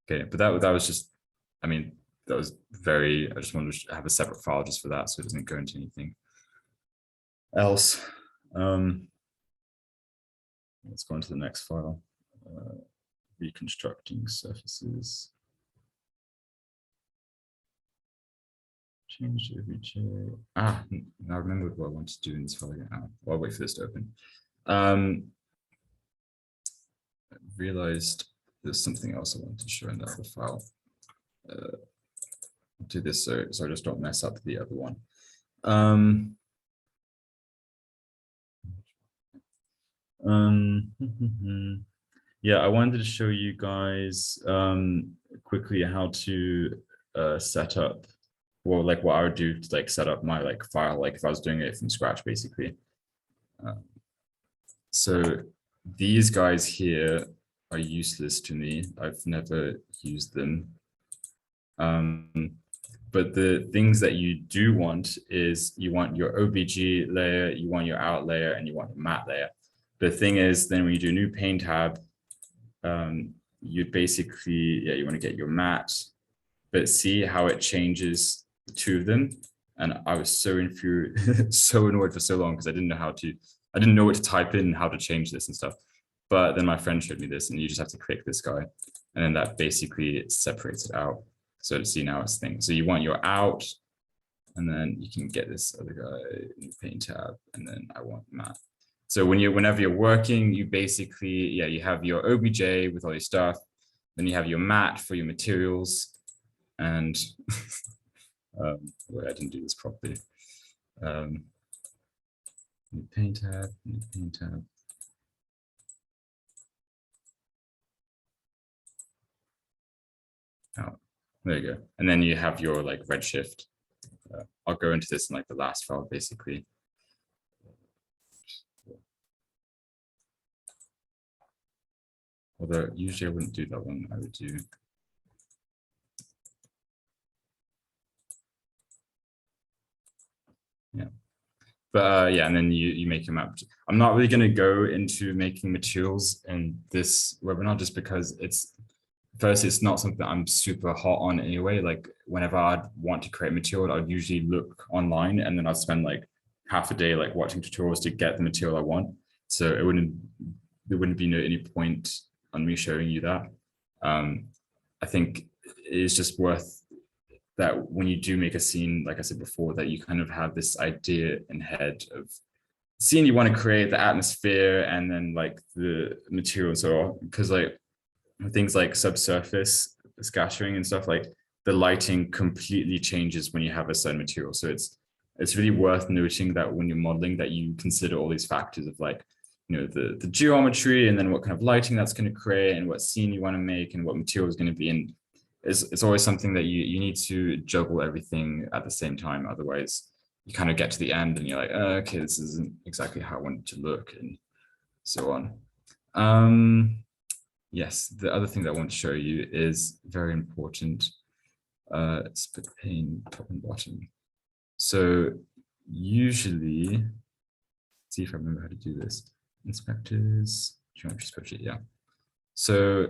Okay, but that was just, I mean, that was very, I just wanted to have a separate file just for that, so it doesn't go into anything else. Let's go on to the next file. Reconstructing surfaces. Change OBJ. Now I remember what I want to do in this file again. Well, I'll wait for this to open. I realized there's something else I want to show in the other file. Do this so I just don't mess up the other one. Yeah, I wanted to show you guys quickly how to set up, well, like what I would do to like set up my like file, like if I was doing it from scratch, basically. So these guys here are useless to me. I've never used them. But the things that you do want is you want your OBJ layer, you want your out layer, and you want your matte layer. The thing is, then when you do a new pane tab, you'd basically, you want to get your matte, but see how it changes the two of them. And I was so infuriated, so annoyed for so long because I didn't know what to type in and how to change this and stuff. But then my friend showed me this, and you just have to click this guy, and then that basically separates it out. So to see now it's thing. So you want your out, and then you can get this other guy in the paint tab, and then I want matte. So whenever you're working, you basically, you have your OBJ with all your stuff, then you have your matte for your materials, and wait, I didn't do this properly. New paint tab, new paint tab. Oh, there you go. And then you have your like Redshift. I'll go into this in like the last file, basically. Although usually I wouldn't do that one, I would do. Yeah. But and then you make your map. I'm not really going to go into making materials in this webinar just because it's not something that I'm super hot on anyway. Like whenever I'd want to create material, I'd usually look online and then I'd spend like half a day like watching tutorials to get the material I want. So there wouldn't be any point on me showing you that. I think it's just worth that when you do make a scene, like I said before, that you kind of have this idea in head of scene you want to create, the atmosphere, and then like the material and so on. Because like things like subsurface scattering and stuff, like the lighting completely changes when you have a certain material. So it's really worth noting that when you're modeling that you consider all these factors of like, the geometry and then what kind of lighting that's going to create and what scene you want to make and what material is going to be in. It's always something that you need to juggle everything at the same time. Otherwise, you kind of get to the end and you're like, oh, okay, this isn't exactly how I want it to look and so on. Yes, the other thing that I want to show you is very important. Split pane, top and bottom. So usually, let's see if I remember how to do this. Inspectors, geometry spreadsheet, yeah. So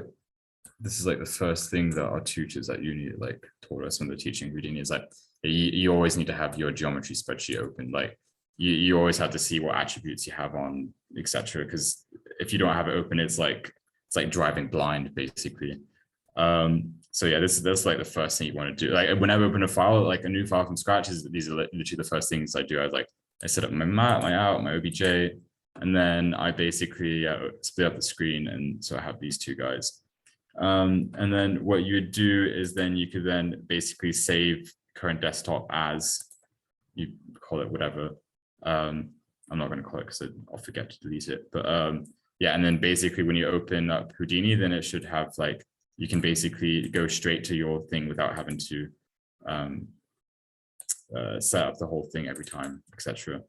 this is like the first thing that our tutors at uni like taught us when they're teaching Houdini is like you always need to have your geometry spreadsheet open. Like you always have to see what attributes you have on, etc. Because if you don't have it open, it's like driving blind basically. So yeah, that's like the first thing you want to do. Like when I open a file, like a new file from scratch, these are literally the first things I do. I set up my matte, my out, my OBJ, and then I basically split up the screen, and so I have these two guys. And then what you would do is then you could then basically save current desktop as, you call it whatever. I'm not going to call it because I'll forget to delete it. But yeah, and then basically when you open up Houdini, then it should have like, you can basically go straight to your thing without having to set up the whole thing every time, etc.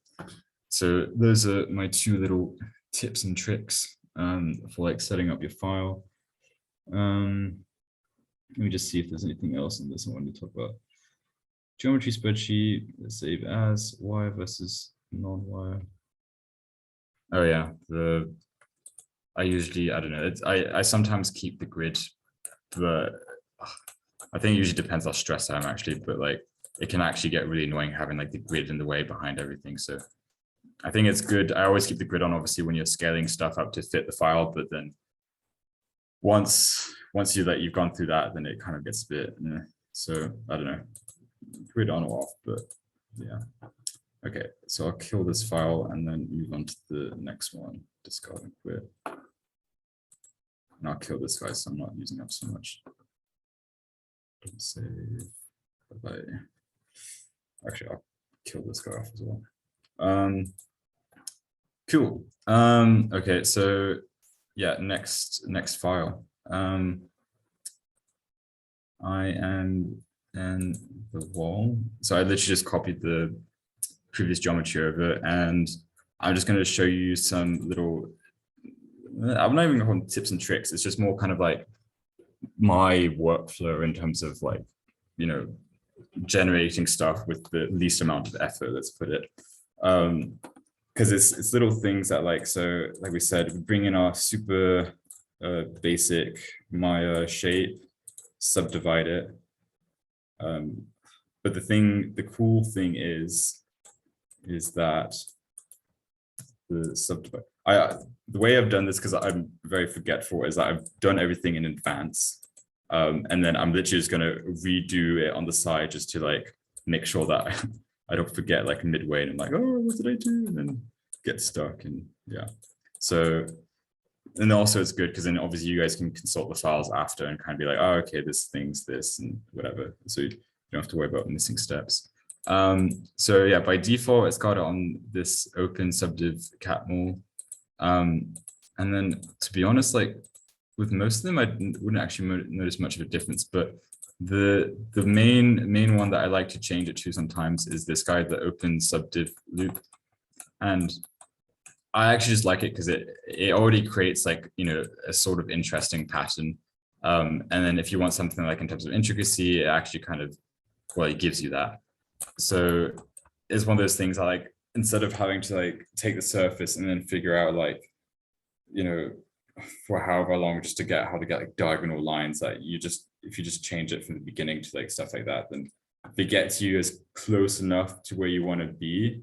So those are my two little tips and tricks for like setting up your file. Let me just see if there's anything else in this I wanted to talk about. Geometry spreadsheet, let's save as wire versus non-wire. Oh yeah, I don't know, I sometimes keep the grid, but I think it usually depends how stressed I am actually, but like it can actually get really annoying having like the grid in the way behind everything. So I think it's good. I always keep the grid on obviously when you're scaling stuff up to fit the file, but then once you've gone through that, then it kind of gets a bit, so I don't know, grid on or off, but yeah. Okay, so I'll kill this file and then move on to the next one, discard and quit. And I'll kill this guy so I'm not using up so much. Save, bye-bye. Actually, I'll kill this guy off as well. Cool. Okay, so yeah, next file. I am in the wall. So I literally just copied the previous geometry over, and I'm just going to show you some little I'm not even on tips and tricks. It's just more kind of like my workflow in terms of like, you know, generating stuff with the least amount of effort, let's put it. Because it's little things that like, so like we said, we bring in our super basic Maya shape, subdivide it. But the cool thing is that the subdivide, the way I've done this, because I'm very forgetful, is that I've done everything in advance. And then I'm literally just going to redo it on the side just to like make sure that I don't forget like midway and I'm like, oh, what did I do? And then get stuck. And yeah. So, and also it's good because then obviously you guys can consult the files after and kind of be like, oh, okay, this thing's this and whatever. So you don't have to worry about missing steps. So yeah, by default, it's got it on this open subdiv catmull. And then to be honest, like with most of them, I wouldn't actually notice much of a difference, but the main one that I like to change it to sometimes is this guy, the open subdiv loop. And I actually just like it because it already creates like, you know, a sort of interesting pattern. And then if you want something like in terms of intricacy, it actually kind of, well, it gives you that. So it's one of those things I like, instead of having to like take the surface and then figure out like, you know, for however long just to get how to get like diagonal lines, that you just, if you just change it from the beginning to like stuff like that, then if it gets you as close enough to where you want to be,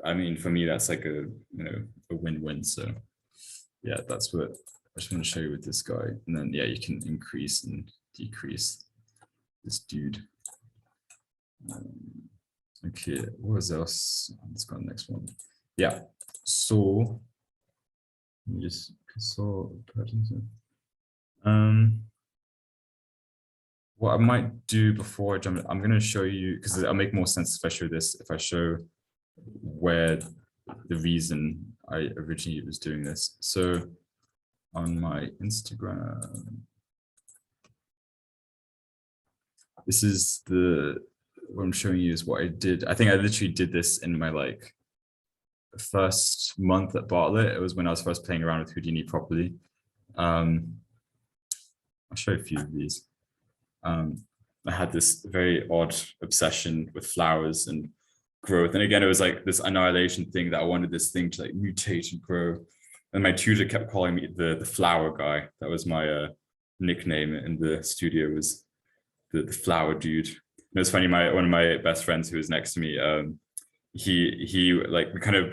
I mean, for me, that's like a, you know, a win-win. So yeah, that's what I just want to show you with this guy. And then, yeah, you can increase and decrease this dude. Okay, what was else? Let's go to the next one. Yeah, so just console patterns. What I might do before I jump, I'm going to show you, because it'll make more sense if I show this, if I show where the reason I originally was doing this. So on my Instagram, this is what I'm showing you is what I did. I think I literally did this in my like first month at Bartlett. It was when I was first playing around with Houdini properly. I'll show you a few of these. I had this very odd obsession with flowers and growth. And again, it was like this annihilation thing that I wanted this thing to like mutate and grow. And my tutor kept calling me the flower guy. That was my nickname in the studio, was the flower dude. And it was funny, one of my best friends who was next to me, he like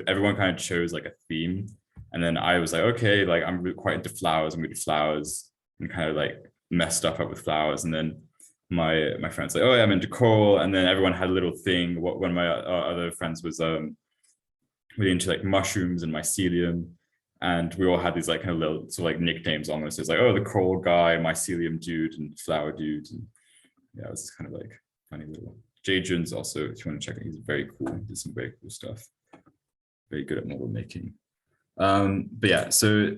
everyone kind of chose like a theme. And then I was like, okay, like I'm quite into flowers, I'm into flowers, and kind of like mess stuff up with flowers. And then my friends like, oh yeah, I'm into coral. And then everyone had a little thing. One of my other friends was really into like mushrooms and mycelium. And we all had these like kind of little sort of like nicknames almost. It's like, oh, the coral guy, mycelium dude, and flower dude. And yeah, it was kind of like funny little. Jay Jones also, if you want to check it, he's very cool. He did some very cool stuff. Very good at model making. But yeah, so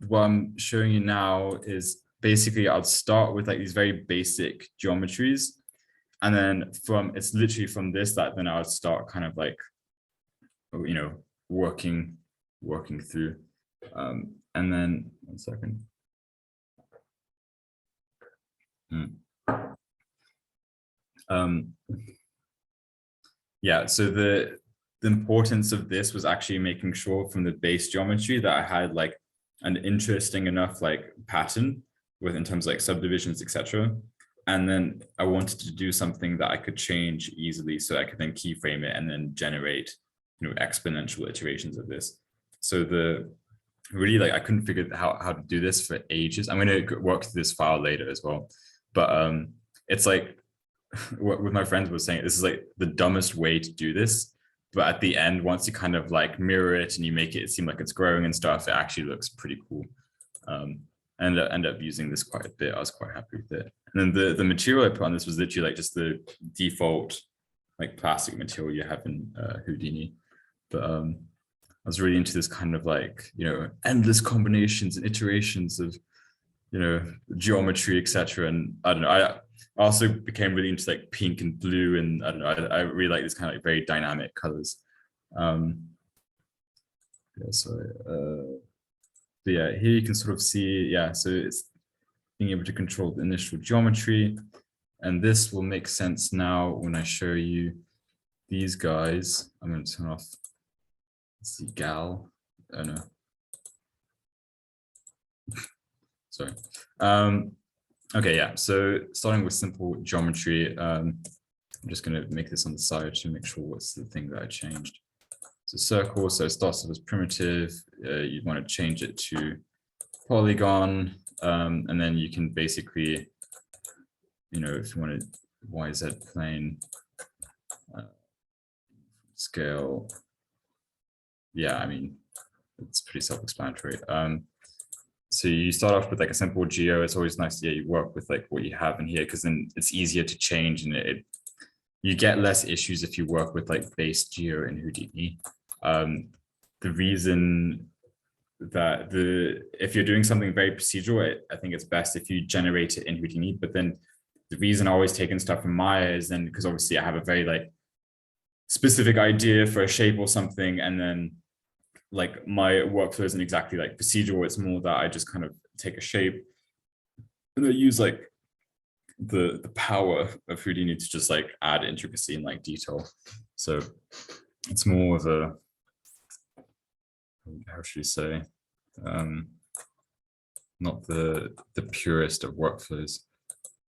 what I'm showing you now is basically I'll start with like these very basic geometries. And then it's literally from this that then I'll start kind of like, you know, working through. And then 1 second. Yeah, so the importance of this was actually making sure from the base geometry that I had like an interesting enough like pattern in terms of like subdivisions, etc. And then I wanted to do something that I could change easily, so I could then keyframe it and then generate, you know, exponential iterations of this. So really like I couldn't figure out how to do this for ages. I'm going to work through this file later as well, but it's like what my friends were saying, this is like the dumbest way to do this, but at the end, once you kind of like mirror it and you make it seem like it's growing and stuff, it actually looks pretty cool. And I ended up using this quite a bit. I was quite happy with it. And then the material I put on this was literally like just the default like plastic material you have in Houdini. But I was really into this kind of like, you know, endless combinations and iterations of, you know, geometry, etc. And I don't know, I also became really into like pink and blue, and I don't know, I really like this kind of like very dynamic colors. Yeah, sorry. But yeah, here you can sort of see, yeah, so it's being able to control the initial geometry. And this will make sense now when I show you these guys. I'm going to turn off the gal. Oh no. Sorry. Okay, yeah. So starting with simple geometry, I'm just going to make this on the side to make sure what's the thing that I changed. So circle, so it starts off as primitive. You want to change it to polygon, and then you can basically, you know, if you want to YZ plane, scale. Yeah, I mean, it's pretty self-explanatory. So you start off with like a simple geo. It's always nice to, yeah, you work with like what you have in here, because then it's easier to change, and you get less issues if you work with like base geo in Houdini. The reason that if you're doing something very procedural, I think it's best if you generate it in Houdini. But then the reason I always taking stuff from Maya is then because obviously I have a very like specific idea for a shape or something, and then like my workflow isn't exactly like procedural. It's more that I just kind of take a shape and I use like the power of Houdini to just like add intricacy and like detail. So it's more of a, how should you say, not the purest of workflows,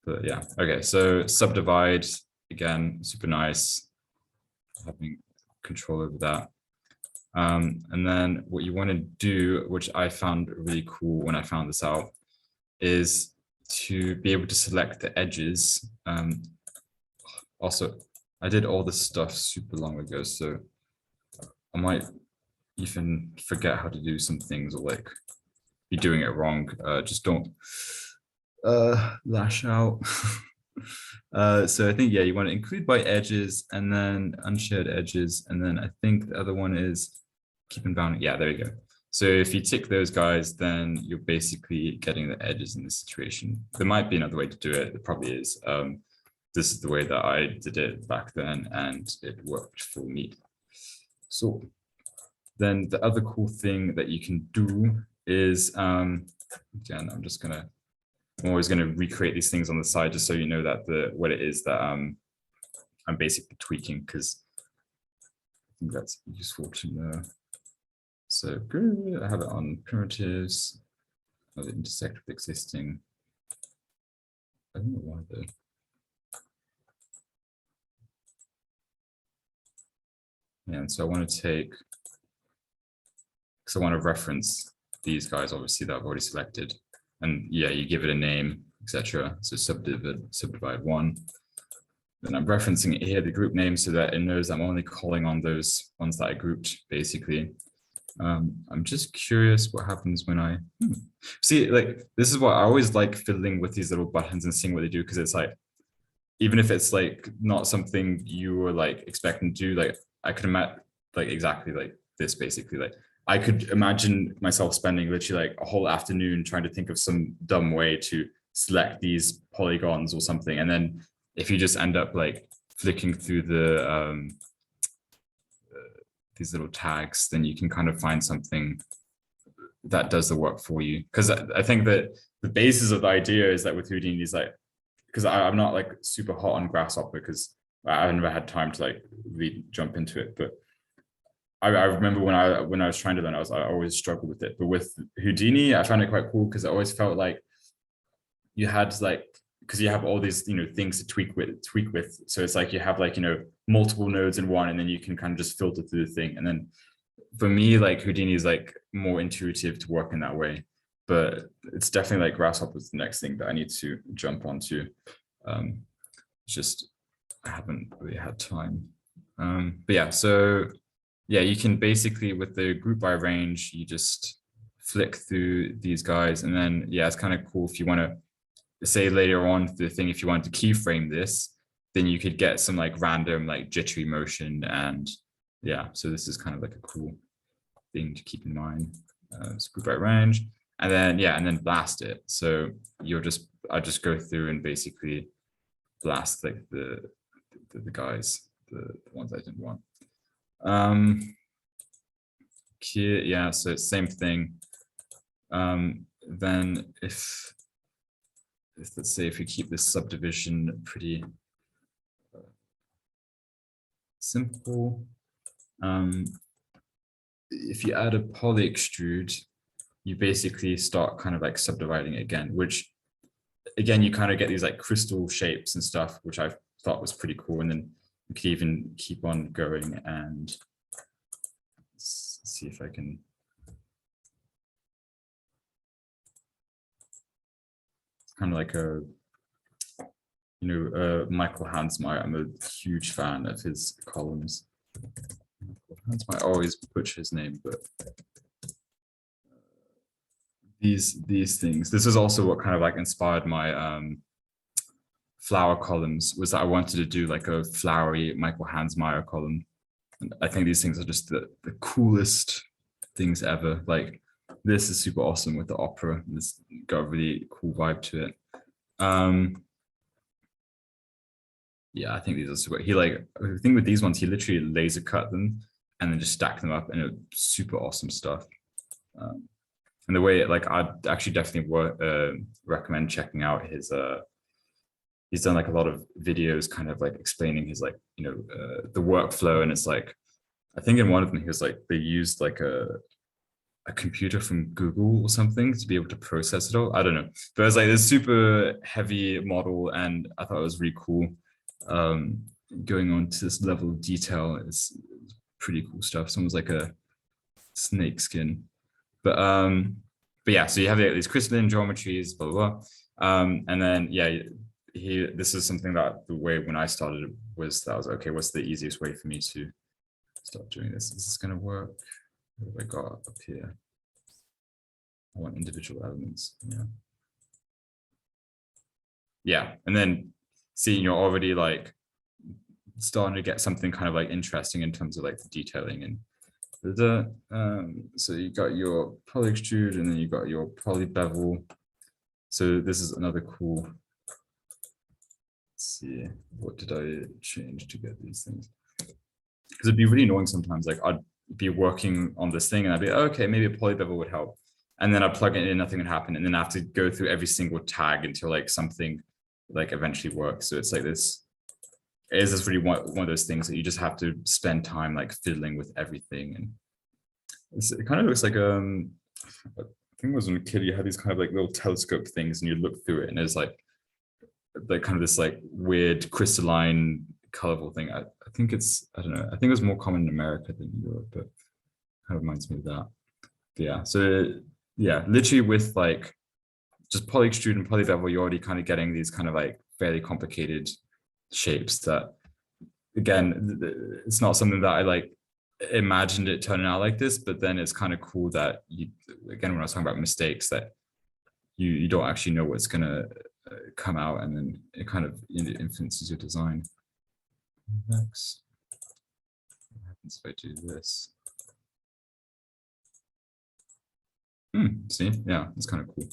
but yeah. Okay, so subdivide, again, super nice, having control over that. And then what you want to do, which I found really cool when I found this out, is to be able to select the edges. Also, I did all this stuff super long ago, so I might even forget how to do some things, or like be doing it wrong. Just don't lash out. So I think, yeah, you want to include by edges and then unshared edges. And then I think the other one is keep and bound. Yeah, there you go. So if you tick those guys, then you're basically getting the edges in this situation. There might be another way to do it. It probably is. This is the way that I did it back then, and it worked for me. So then the other cool thing that you can do is, again, I'm always going to recreate these things on the side just so you know that what it is that I'm basically tweaking, because I think that's useful to know. So good, I have it on primitives, I'll intersect with existing. I don't know why though. Yeah, and so I want to take, because I want to reference these guys, obviously, that I've already selected. And yeah, you give it a name, etc. So subdivide one. Then I'm referencing it here, the group name, so that it knows I'm only calling on those ones that I grouped, basically. I'm just curious what happens when I see, like, this is what I always like fiddling with these little buttons and seeing what they do, because it's like, even if it's like not something you were like expecting to do, like I could imagine like exactly like this, basically. Like I could imagine myself spending literally like a whole afternoon trying to think of some dumb way to select these polygons or something. And then if you just end up like flicking through the these little tags, then you can kind of find something that does the work for you. Because I think that the basis of the idea is that with Houdini is like, because I'm not like super hot on Grasshopper because I've never had time to like really jump into it. But I remember when I was trying to learn, I always struggled with it. But with Houdini, I found it quite cool because I always felt like you had like, because you have all these, you know, things to tweak with. So it's like you have like, you know, multiple nodes in one, and then you can kind of just filter through the thing. And then for me, like Houdini is like more intuitive to work in that way. But it's definitely like Grasshopper is the next thing that I need to jump onto. Just I haven't really had time. But yeah, so yeah, you can basically, with the group by range, you just flick through these guys, and then yeah, it's kind of cool if you want to say later on the thing, if you want to keyframe this, then you could get some like random like jittery motion. And yeah, so this is kind of like a cool thing to keep in mind. So group by range, and then yeah, and then blast it. So I just go through and basically blast like the guys, the ones I didn't want. Yeah, so same thing. then if let's say if we keep this subdivision pretty simple, if you add a poly extrude, you basically start kind of like subdividing it again, which again, you kind of get these like crystal shapes and stuff, which I thought was pretty cool. And then you could even keep on going and see if I can. It's kind of like a, Michael Hansmeyer. I'm a huge fan of his columns. Hansmeyer, I always butcher his name, but these things. This is also what kind of like inspired my flower columns, was that I wanted to do like a flowery Michael Hansmeyer column. And I think these things are just the coolest things ever. Like this is super awesome with the opera. It's got a really cool vibe to it. Yeah, I think these are super. The thing with these ones, he literally laser cut them and then just stack them up, and it's super awesome stuff. And the way, like, I'd actually definitely recommend checking out his. He's done like a lot of videos, kind of like explaining his the workflow, and it's like, I think in one of them he was like, they used like a computer from Google or something to be able to process it all. I don't know, but it was like this super heavy model, and I thought it was really cool. Going on to this level of detail is pretty cool stuff. Someone's like a snake skin, but yeah. So you have these crystalline geometries, blah blah, blah. And then yeah, this is something that the way when I started was that I was okay. What's the easiest way for me to start doing this? Is this going to work? What have I got up here? I want individual elements. Yeah, and then seeing you're already like starting to get something kind of like interesting in terms of like the detailing and so you got your poly extrude, and then you got your poly bevel. So this is another cool. Let's see, what did I change to get these things? Because it'd be really annoying sometimes. Like I'd be working on this thing and I'd be okay, maybe a poly bevel would help, and then I'd plug it in and nothing would happen, and then I have to go through every single tag until like something like eventually works. So it's like this. It is just really one of those things that you just have to spend time like fiddling with everything, and it kind of looks like I think it was when a kid you had these kind of like little telescope things, and you look through it, and it's like kind of this like weird crystalline colorful thing. I think it's, I don't know, I think it was more common in America than Europe, but kind of reminds me of that. But yeah, so yeah, literally with like just poly extrude and poly bevel, you're already kind of getting these kind of like fairly complicated shapes that, again, it's not something that I like imagined it turning out like this, but then it's kind of cool that you, again, when I was talking about mistakes, that you don't actually know what's going to come out, and then it kind of influences your design. Next, what happens if I do this? See, yeah, it's kind of cool.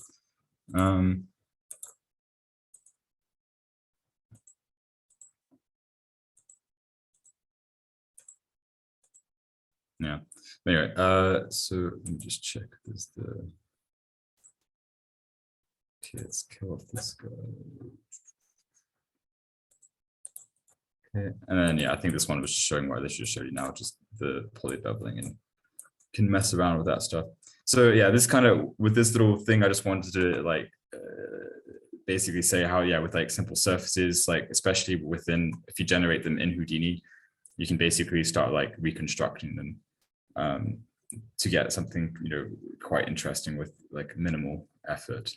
Yeah. Anyway, so let me just check. There's the. Okay, let's kill off this guy. Okay, and then yeah, I think this one was just showing what I should show you now, just the poly beveling, and can mess around with that stuff. So yeah, this kind of, with this little thing, I just wanted to like basically say how, yeah, with like simple surfaces, like especially within, if you generate them in Houdini, you can basically start like reconstructing them to get something, quite interesting with like minimal effort.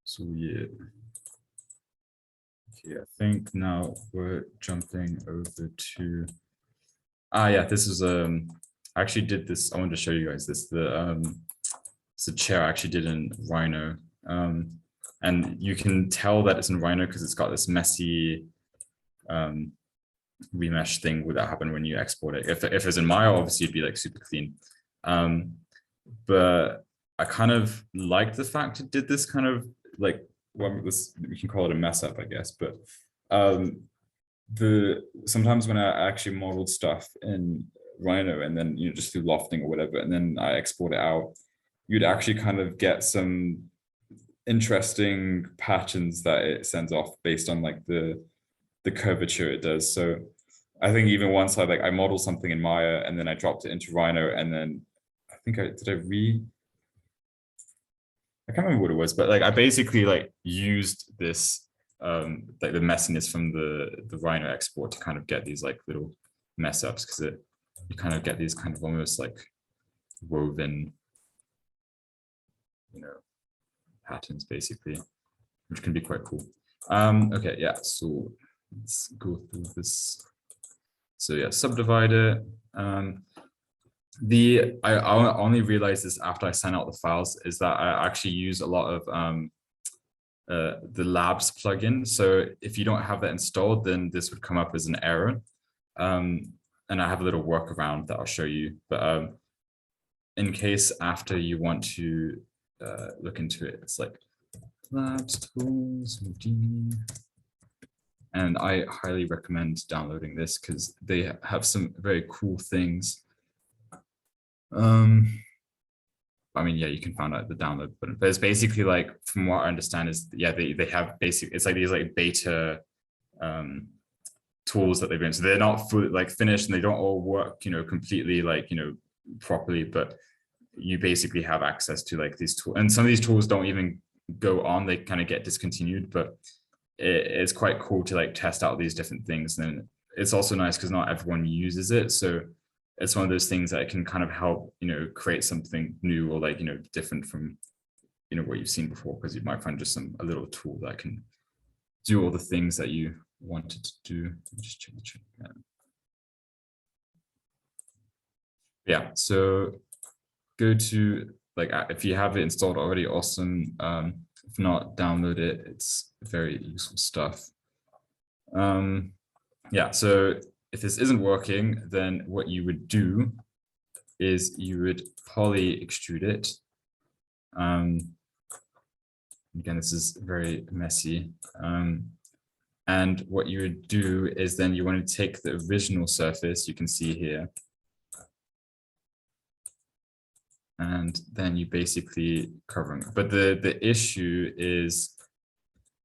So yeah. Okay, I think now we're jumping over to, yeah, this is I actually did this. I wanted to show you guys this. It's a chair I actually did in Rhino, and you can tell that it's in Rhino because it's got this messy remesh thing that happen when you export it. If it's in Maya, obviously it'd be like super clean. But I kind of like the fact it did this kind of like, well, this, we can call it a mess up, I guess. But sometimes when I actually modeled stuff in Rhino, and then just through lofting or whatever, and then I export it out, you'd actually kind of get some interesting patterns that it sends off based on like the curvature it does. So I think even once I modeled something in Maya and then I dropped it into Rhino, and then I think I can't remember what it was, but like I basically like used this like the messiness from the Rhino export to kind of get these like little mess ups, because you kind of get these kind of almost like woven, you know, patterns basically, which can be quite cool. Okay, yeah, so let's go through this. So yeah, subdivide it. I only realized this after I sent out the files, is that I actually use a lot of the labs plugin. So if you don't have that installed, then this would come up as an error. And I have a little workaround that I'll show you. But in case after you want to look into it, it's like labs tools, Houdini. And I highly recommend downloading this because they have some very cool things. I mean, yeah, you can find out the download button, but it's basically like, from what I understand, is yeah, they have basically, it's like these like beta tools that they've been, so they're not fully like finished and they don't all work, you know, completely like, you know, properly, but you basically have access to like these tools, and some of these tools don't even go on, they kind of get discontinued, but it's quite cool to like test out these different things. And it's also nice because not everyone uses it, so it's one of those things that can kind of help, you know, create something new or like, you know, different from, you know, what you've seen before, because you might find just a little tool that can do all the things that you wanted to do. Just check. Yeah, so go to like, if you have it installed already, awesome. If not, download it. It's very useful stuff. Yeah, so if this isn't working, then what you would do is you would poly extrude it. Again, this is very messy. And what you would do is then you want to take the original surface you can see here. And then you basically cover them. But the issue is,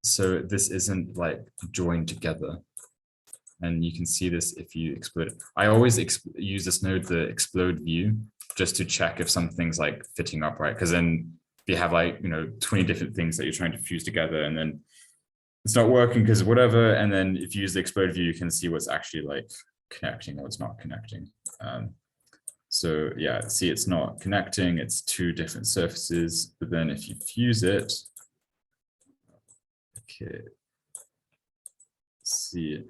so this isn't like joined together. And you can see this if you explode it. I always use this node, the explode view, just to check if something's like fitting up right. Because then you have like, you know, 20 different things that you're trying to fuse together, and then it's not working because whatever. And then if you use the explode view, you can see what's actually like connecting or what's not connecting. So yeah, see, it's not connecting. It's two different surfaces. But then if you fuse it, okay, see,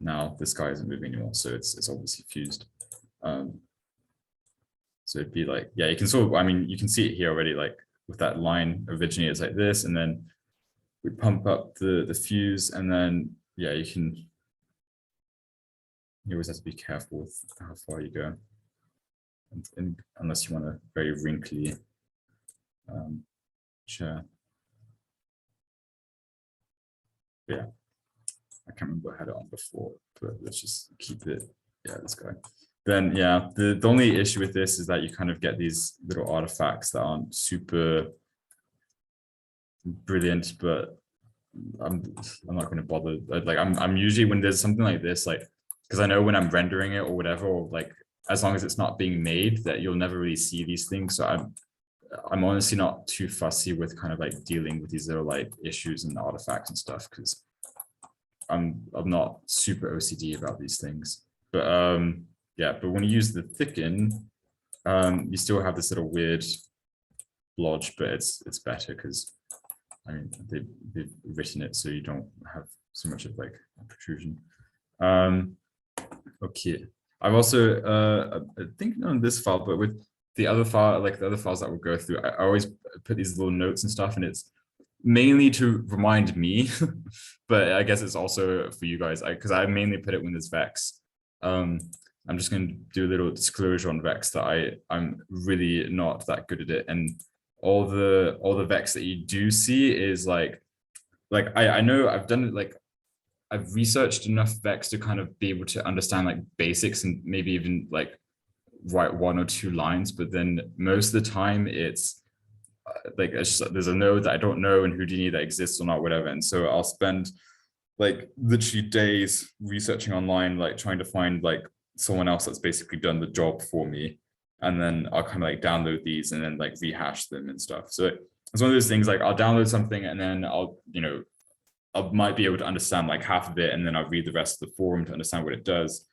now this guy isn't moving anymore, so it's obviously fused. So it'd be like, yeah, you can sort of, I mean, you can see it here already, like with that line originally it's like this, and then we pump up the fuse, and then yeah, you always have to be careful with how far you go, and unless you want a very wrinkly chair. Yeah, I can't remember what I had it on before, but let's just keep it. Yeah, this guy. Then yeah, the only issue with this is that you kind of get these little artifacts that aren't super brilliant, but I'm not going to bother. Like I'm usually, when there's something like this, like, because I know when I'm rendering it or whatever, or like as long as it's not being made, that you'll never really see these things. So I'm honestly not too fussy with kind of like dealing with these little like issues and artifacts and stuff, because I'm not super OCD about these things. But yeah, but when you use the thicken, you still have this little weird blodge, but it's better because I mean they've written it so you don't have so much of like a protrusion. Okay, I've also I think on this file, but with the other file, like the other files that we'll go through, I always put these little notes and stuff, and it's mainly to remind me, but I guess it's also for you guys, because I mainly put it when there's Vex. I'm just going to do a little disclosure on Vex that I'm really not that good at it, and all the Vex that you do see is like I know I've done it, like I've researched enough Vex to kind of be able to understand like basics and maybe even like write 1 or 2 lines, but then most of the time it's like there's a node that I don't know in Houdini that exists or not, whatever. And so I'll spend like literally days researching online, like trying to find like someone else that's basically done the job for me. And then I'll kind of like download these and then like rehash them and stuff. So it's one of those things, like I'll download something and then I'll, I might be able to understand like half of it, and then I'll read the rest of the forum to understand what it does.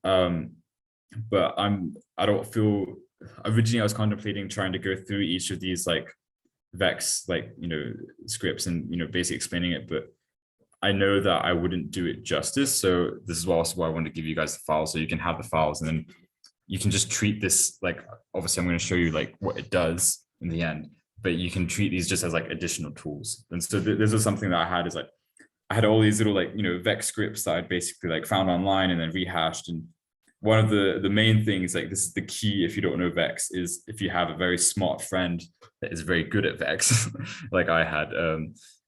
But I don't feel, originally I was contemplating trying to go through each of these like Vex, like, scripts and, basically explaining it, but I know that I wouldn't do it justice. So this is also why I want to give you guys the files, so you can have the files and then you can just treat this, like, obviously I'm going to show you like what it does in the end, but you can treat these just as like additional tools. And so this is something that I had, is like, I had all these little like, Vex scripts that I basically like found online and then rehashed. And one of the main things, like this is the key if you don't know Vex, is if you have a very smart friend that is very good at Vex, like I had,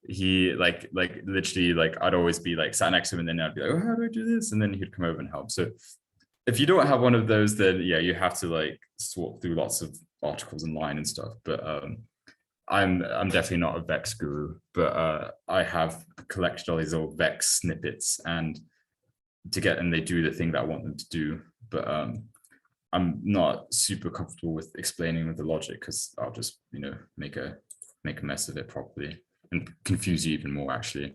he like literally, like I'd always be like sat next to him and then I'd be like, oh, how do I do this? And then he'd come over and help. So if you don't have one of those, then yeah, you have to like swap through lots of articles online and stuff. But I'm definitely not a Vex guru, but I have collected all these old Vex snippets and they do the thing that I want them to do. But I'm not super comfortable with explaining with the logic, because I'll just make a mess of it properly and confuse you even more, actually.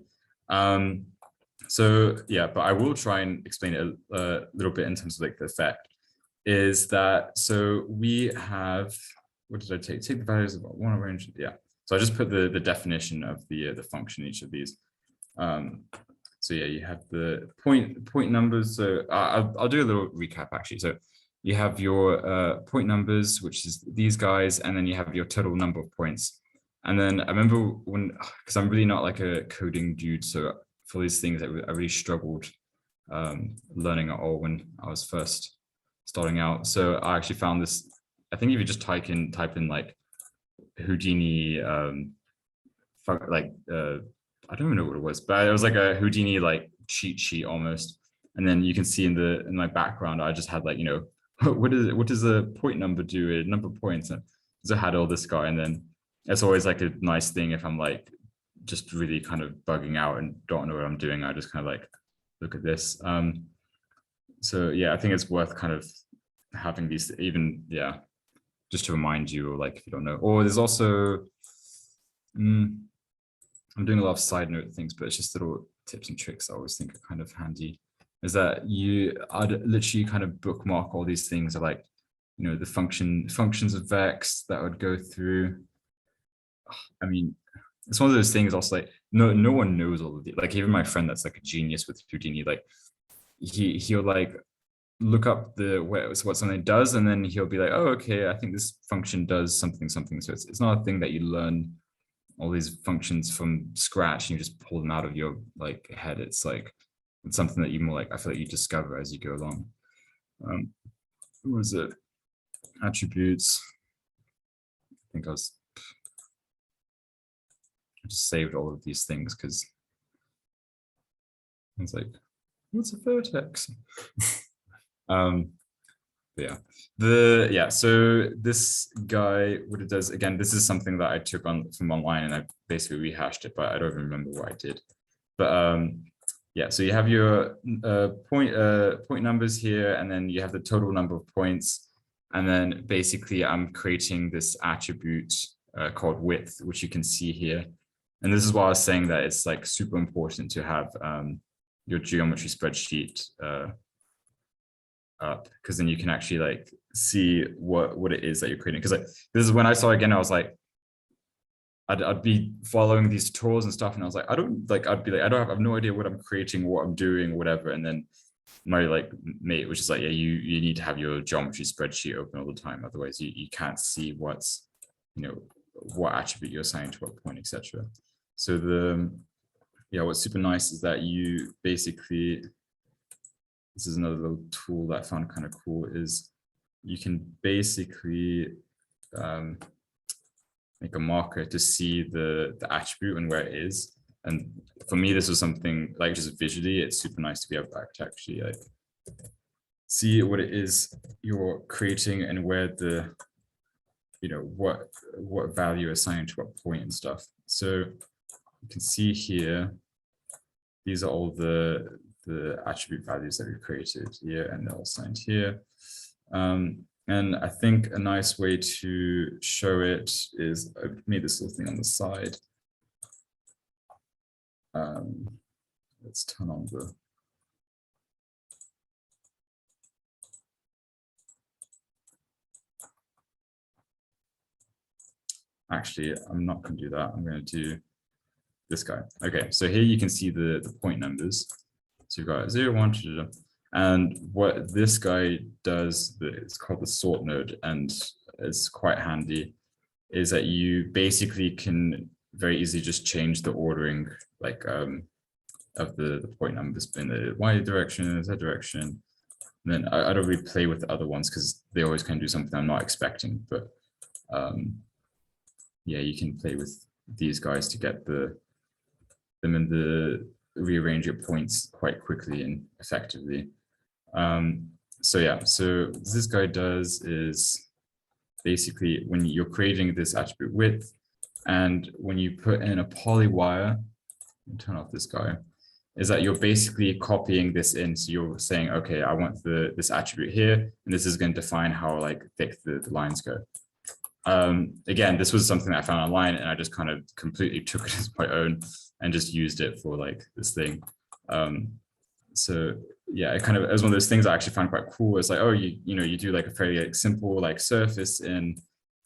So yeah, but I will try and explain it a little bit in terms of like the effect. Is that, so we have, what did I take? Take the values of one range. Yeah. So I just put the definition of the function in each of these. So yeah, you have the point numbers. So I'll do a little recap actually. So you have your point numbers, which is these guys, and then you have your total number of points. And then I remember when, because I'm really not like a coding dude, so for these things I really struggled learning at all when I was first starting out. So I actually found this. I think if you just type in like Houdini, I don't even know what it was, but it was like a Houdini like cheat sheet almost. And then you can see in my background, I just had like, what does a point number do? A number of points. And so I had all this guy, and then it's always like a nice thing if I'm like just really kind of bugging out and don't know what I'm doing. I just kind of like look at this. So yeah, I think it's worth kind of having these, even, yeah, just to remind you, or like if you don't know. Or there's also, I'm doing a lot of side note things, but it's just little tips and tricks I always think are kind of handy. Is that I'd literally kind of bookmark all these things, are like, the functions of Vex that I would go through. I mean, it's one of those things also, like no one knows all of it. Like even my friend that's like a genius with Houdini, like he'll like look up what something does, and then he'll be like, oh, okay, I think this function does something. So it's not a thing that you learn all these functions from scratch and you just pull them out of your like head. It's like, it's something that you more like, I feel like you discover as you go along. What was it? Attributes. I think I just saved all of these things because it's like, what's a vertex? So this guy, what it does, again, this is something that I took on from online and I basically rehashed it, but I don't even remember what I did. But yeah, so you have your point numbers here, and then you have the total number of points, and then basically I'm creating this attribute called width, which you can see here. And this is why I was saying that it's like super important to have your geometry spreadsheet up, because then you can actually like see what it is that you're creating. Because like this is when I saw again, I was like, I'd be following these tutorials and stuff, and I was like, I have no idea what I'm creating, what I'm doing, whatever. And then my like mate was just like, yeah, you need to have your geometry spreadsheet open all the time, otherwise you can't see what's, what attribute you're assigning to what point, etc. So what's super nice is that you basically, this is another little tool that I found kind of cool, is you can basically make a marker to see the attribute and where it is. And for me, this was something like just visually, it's super nice to be able to actually like see what it is you're creating and where the, what value assigned to what point and stuff. So you can see here, these are all the attribute values that we created here, and they're all assigned here. And I think a nice way to show it is I made this little thing on the side. Let's turn on the actually, I'm not going to do that. I'm going to do this guy. Okay, so here you can see the point numbers. So you've got 0, 1, 2, and what this guy does, it's called the sort node, and it's quite handy, is that you basically can very easily just change the ordering, like of the point numbers in the Y direction and Z direction. And then I don't really play with the other ones because they always kind of do something I'm not expecting, but yeah, you can play with these guys to get them in the rearrange your points quite quickly and effectively. So yeah, so what this guy does is basically when you're creating this attribute width, and when you put in a poly wire, turn off this guy, is that you're basically copying this in. So you're saying, okay, I want this attribute here, and this is going to define how like thick the lines go. Again, this was something that I found online, and I just kind of completely took it as my own and just used it for like this thing. So yeah, it kind of as one of those things I actually found quite cool. It's like, oh, you do like a fairly like simple like surface in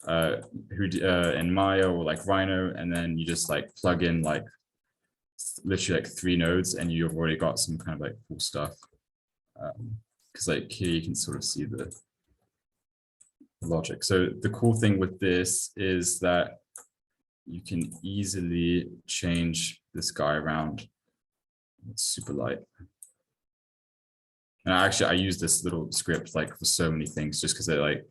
Maya or like Rhino, and then you just like plug in like literally like 3 nodes, and you've already got some kind of like cool stuff. Because like here you can sort of see the logic. So the cool thing with this is that you can easily change this guy around. It's super light. And I use this little script like for so many things, just because I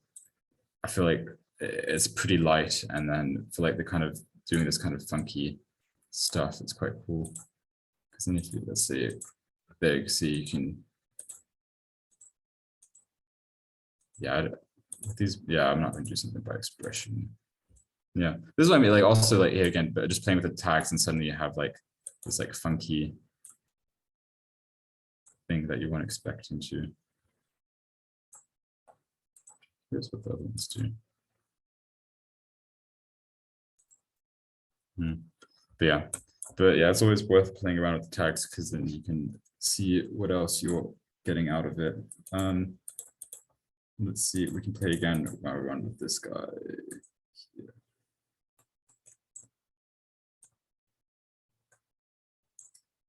feel like it's pretty light, and then for like the kind of doing this kind of funky stuff, it's quite cool. Because then if you, let's say, there you see you can, yeah, I'm not going to do something by expression. Yeah, this is what I mean. Like also like here again, but just playing with the tags, and suddenly you have like this like funky thing that you weren't expecting to. Here's what the other ones do. But yeah, it's always worth playing around with the tags, because then you can see what else you're getting out of it. Let's see, we can play again. I'll run with this guy here.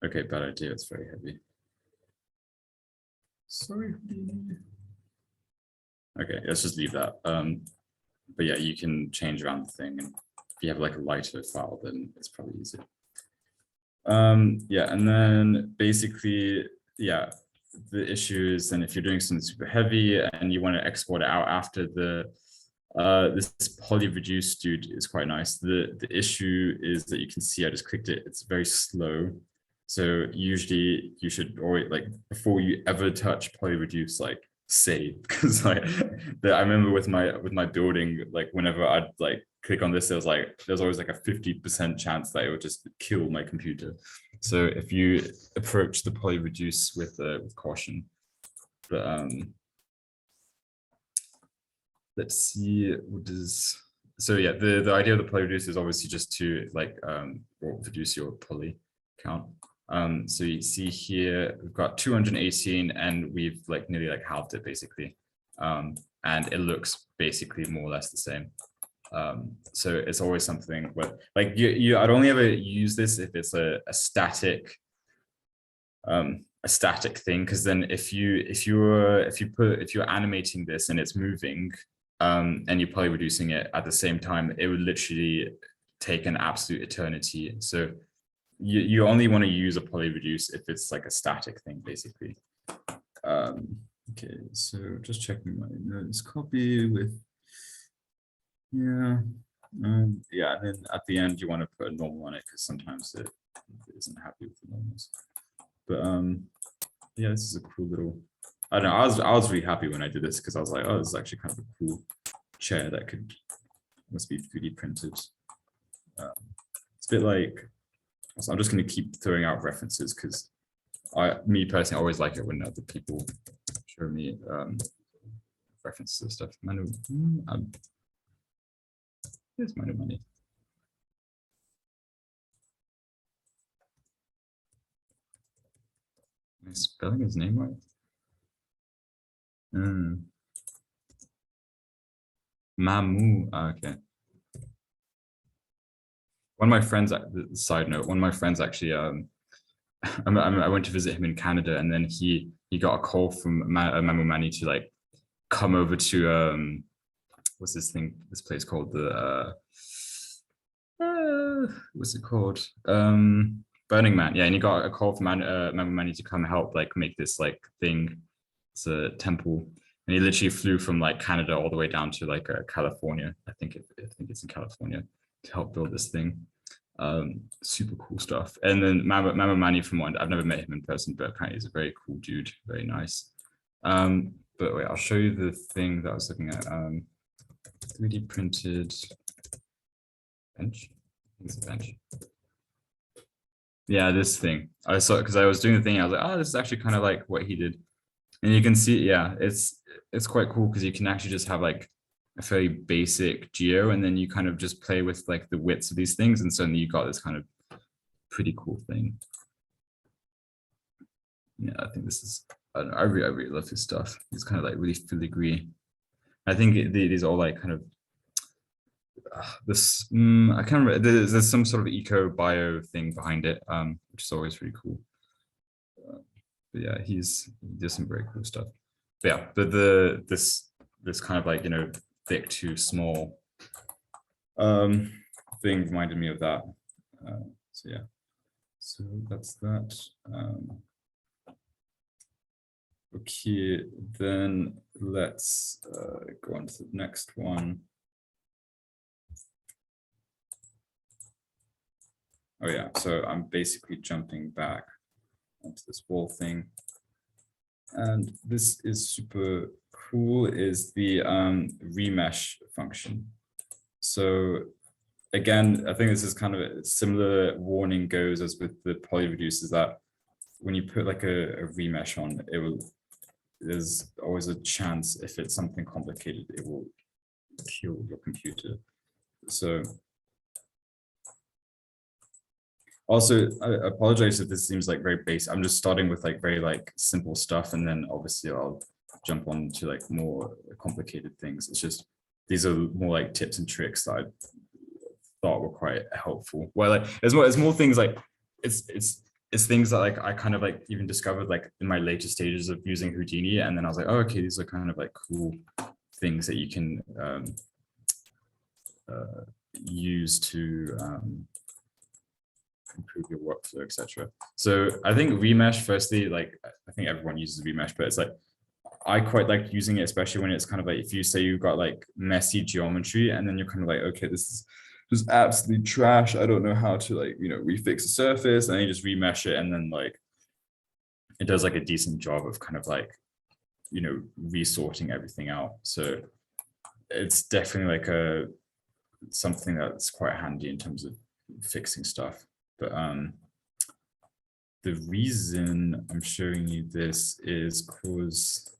Okay, bad idea. It's very heavy. Sorry. Okay, let's just leave that. But yeah, you can change around the thing, and if you have like a lighter file, then it's probably easier. Yeah, and then basically, yeah, the issue is then if you're doing something super heavy and you want to export it out after this poly reduce dude is quite nice. The issue is that you can see I just clicked it, it's very slow. So usually you should always, like, before you ever touch poly reduce, like save, because like I remember with my building, like whenever I'd like click on this, there's always like a 50% chance that it would just kill my computer. So if you approach the poly reduce with caution. But let's see what is. So yeah, the idea of the poly reduce is obviously just to like reduce your poly count. So you see here we've got 218, and we've like nearly like halved it basically, and it looks basically more or less the same. So it's always something where like I'd only ever use this if it's a static thing, because then if you're animating this and it's moving, and you're poly reducing it at the same time, it would literally take an absolute eternity. So you only want to use a poly reduce if it's like a static thing, basically. Okay, so just checking my notes copy with, yeah, yeah, and then at the end you want to put a normal on it, because sometimes it isn't happy with the normals. But yeah, this is a cool little I don't know, I was really happy when I did this because I was like, oh, this is actually kind of a cool chair that could must be 3D printed. It's a bit like, so I'm just going to keep throwing out references because me personally, I always like it when other people show me references and stuff. Here's Manu Money. Am I spelling his name right? Mamu. Okay. One of my friends, side note, one of my friends actually, I went to visit him in Canada, and then he got a call from Mamu Mani to like come over to what's this place called, the what's it called, Burning Man. Yeah, and he got a call from Mamu Mani to come help like make this like thing. It's a temple, and he literally flew from like Canada all the way down to like California. I think it's in California to help build this thing. Super cool stuff. And then Mamu Mani, from one, I've never met him in person, but apparently he's a very cool dude, very nice. But wait, I'll show you the thing that I was looking at. 3D printed bench. It's a bench. Yeah, this thing. I saw it because I was doing the thing. I was like, oh, this is actually kind of like what he did. And you can see, yeah, it's quite cool because you can actually just have like a very basic geo, and then you kind of just play with like the widths of these things, and suddenly you got this kind of pretty cool thing. Yeah, I think this is, I don't know, I really love his stuff. It's kind of like really filigree. I think these are all like kind of this. I can't remember. There's some sort of eco bio thing behind it, which is always really cool. But yeah, he does some very cool stuff. But yeah, but this kind of like, you know, thick to small thing reminded me of that. So yeah, so that's that. Okay, then let's go on to the next one. Oh yeah, so I'm basically jumping back onto this wall thing. And this is super cool, is the remesh function. So again, I think this is kind of a similar warning goes as with the poly reduce, is that when you put like a remesh on, there's always a chance, if it's something complicated, it will kill your computer. So also, I apologize if this seems like very basic. I'm just starting with like very like simple stuff, and then obviously I'll jump on to like more complicated things. It's just, these are more like tips and tricks that I thought were quite helpful. Well, like there's more things like it's things that like I kind of like even discovered like in my later stages of using Houdini, and then I was like, oh, okay, these are kind of like cool things that you can use to improve your workflow, etc. So I think remesh, firstly, like I think everyone uses remesh, but it's like I quite like using it, especially when it's kind of like, if you say you've got like messy geometry, and then you're kind of like, okay, this is just absolutely trash, I don't know how to like, you know, refix the surface, and you just remesh it, and then like it does like a decent job of kind of like, you know, resorting everything out. So it's definitely like something that's quite handy in terms of fixing stuff. But the reason I'm showing you this is because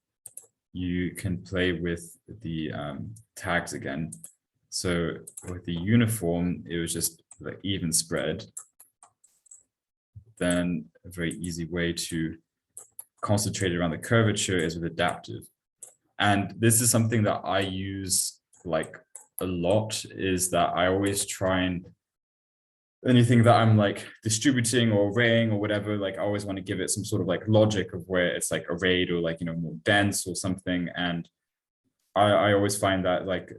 you can play with the tags again. So with the uniform, it was just like even spread. Then a very easy way to concentrate around the curvature is with adaptive. And this is something that I use like a lot, is that I always try and anything that I'm like distributing or arraying or whatever, like I always want to give it some sort of like logic of where it's like arrayed or like, you know, more dense or something. And I always find that like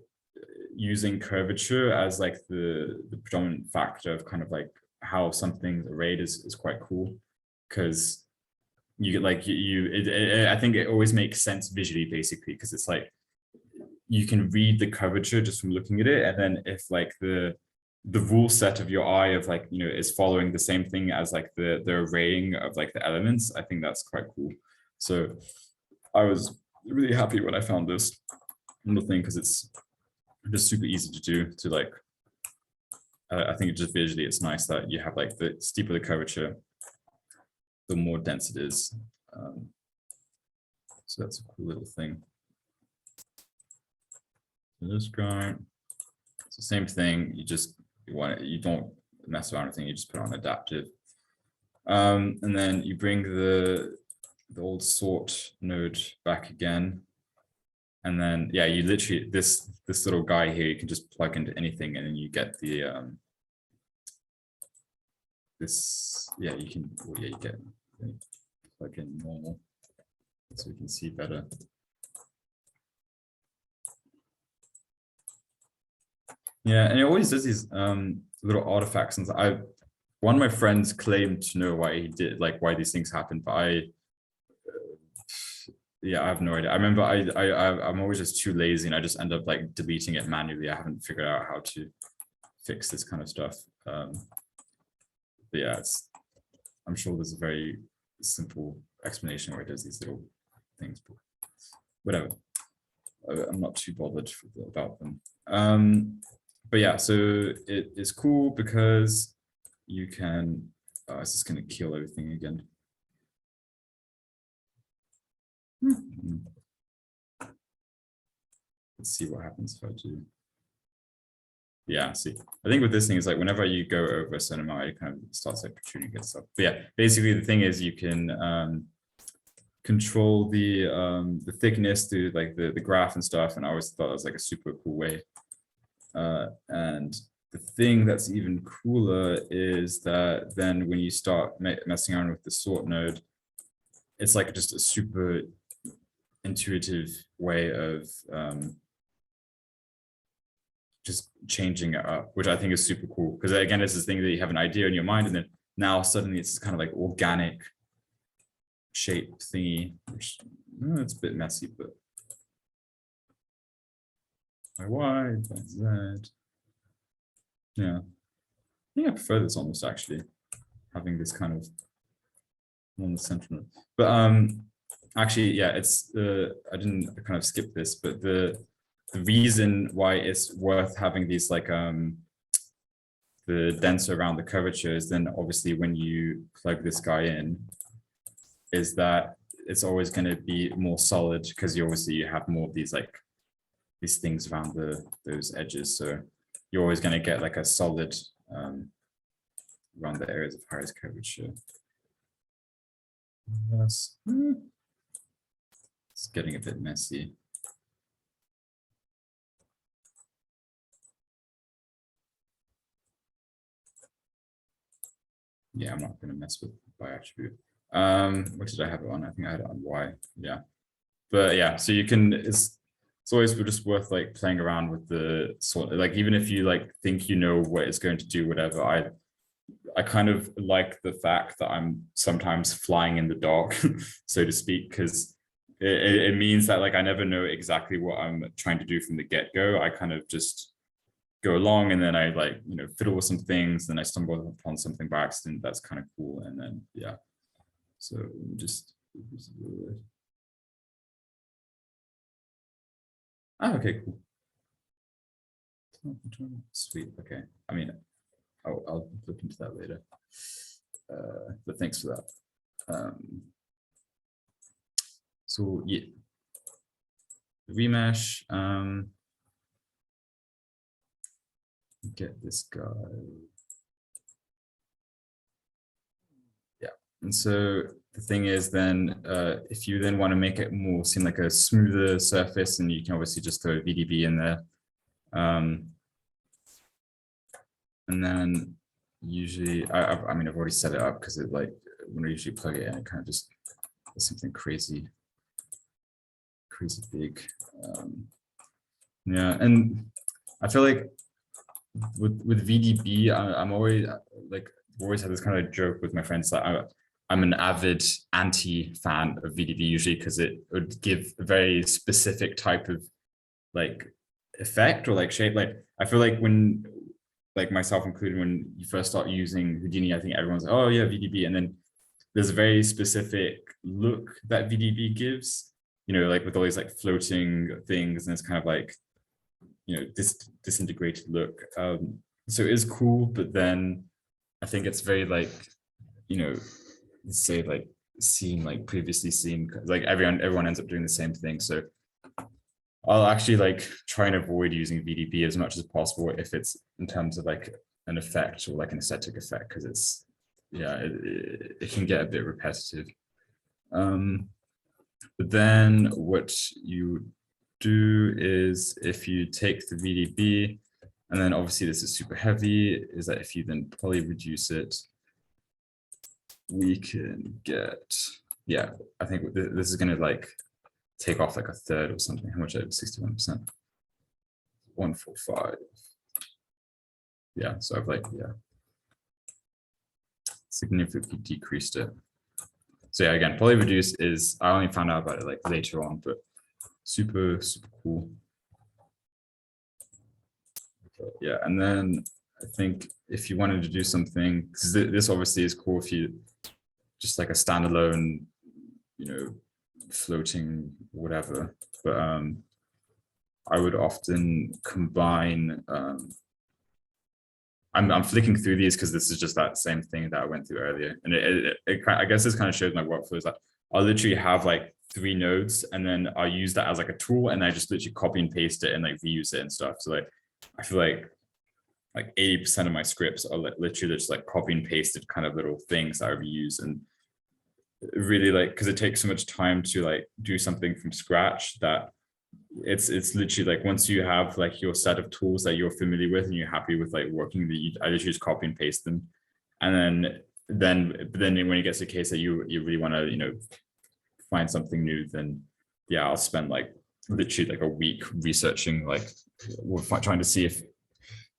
using curvature as like the predominant factor of kind of like how something's arrayed is quite cool, because you get like I think it always makes sense visually, basically, because it's like you can read the curvature just from looking at it, and then if like the rule set of your eye of like, you know, is following the same thing as like the arraying of like the elements, I think that's quite cool. So I was really happy when I found this little thing because it's just super easy to do. To like, I think just visually it's nice that you have like the steeper the curvature, the more dense it is. So that's a cool little thing. This guy, it's the same thing. You don't mess around with anything. You just put on adaptive, and then you bring the old sort node back again, and then yeah, you literally this little guy here you can just plug into anything, and then you get the you get plug in normal, so we can see better. Yeah, and it always does these little artifacts, and one of my friends claimed to know why he did, like why these things happen, but I have no idea. I remember I'm always just too lazy, and I just end up like deleting it manually. I haven't figured out how to fix this kind of stuff. But yeah, I'm sure there's a very simple explanation where it does these little things, but whatever. I'm not too bothered about them. But yeah, so it is cool because you can, it's just going to kill everything again. Let's see what happens if I do. Yeah, see, I think with this thing is like whenever you go over a certain amount, it kind of starts like protruding and stuff. But yeah, basically the thing is you can control the thickness through like the graph and stuff, and I always thought it was like a super cool way. And the thing that's even cooler is that then when you start messing around with the sort node, it's like just a super intuitive way of just changing it up, which I think is super cool. Because again, it's this thing that you have an idea in your mind, and then now suddenly it's kind of like organic shape thingy, which it's a bit messy, but by Y, by Z. Yeah, I think I prefer this almost actually, having this kind of on the central node. But actually, yeah, it's I didn't kind of skip this, but the reason why it's worth having these like the denser around the curvature is then obviously when you plug this guy in, is that it's always going to be more solid because you have more of these like these things around those edges, so you're always going to get like a solid around the areas of highest curvature. It's getting a bit messy. Yeah, I'm not going to mess with by attribute. What did I have it on? I think I had it on Y. Yeah, but yeah, so you can. It's always just worth like playing around with the sort. Like even if you like think you know what it's going to do, whatever. I kind of like the fact that I'm sometimes flying in the dark, so to speak, because it means that like I never know exactly what I'm trying to do from the get-go. I kind of just go along, and then I like, you know, fiddle with some things, then I stumble upon something by accident that's kind of cool, and then yeah, so just okay, cool, sweet. Okay, I mean, I'll look into that later, but thanks for that. So yeah, remesh, get this guy. Yeah, and so the thing is then, if you then want to make it more seem like a smoother surface, and you can obviously just throw VDB in there. And then usually, I mean, I've already set it up because it like, when I usually plug it in, it kind of just does something crazy big. Yeah, and I feel like with VDB, I'm always like, always have this kind of joke with my friends that I'm an avid anti-fan of VDB usually, because it would give a very specific type of like effect or like shape. Like I feel like when, like myself included, when you first start using Houdini, I think everyone's like, oh yeah, VDB, and then there's a very specific look that VDB gives. you know, like with all these like floating things, and it's kind of like, you know, this disintegrated look. So it is cool, but then I think it's very like, you know, say like previously seen, like everyone ends up doing the same thing. So I'll actually like try and avoid using VDB as much as possible if it's in terms of like an effect or like an aesthetic effect, because it's, yeah, it can get a bit repetitive. But then what you do is, if you take the VDB, and then obviously this is super heavy, is that if you then poly reduce it, we can get, yeah, I think this is going to like take off like a third or something. How much? 61%. 145. Yeah, so I've like, yeah, significantly decreased it. So yeah, again, poly reduce is, I only found out about it like later on, but super cool. Okay, yeah, and then I think if you wanted to do something, because this obviously is cool if you just like a standalone, you know, floating whatever, but I would often combine, I'm flicking through these because this is just that same thing that I went through earlier, and I guess this kind of shows my workflow is that I'll literally have like 3 nodes, and then I'll use that as like a tool, and I just literally copy and paste it and like reuse it and stuff. So like I feel like 80% of my scripts are like literally just like copy and pasted kind of little things that I reuse, and really like, because it takes so much time to like do something from scratch that it's literally like, once you have like your set of tools that you're familiar with and you're happy with like working, I literally just copy and paste them, and then when it gets to the case that you really want to, you know, find something new, then yeah, I'll spend like literally like a week researching, like trying to see if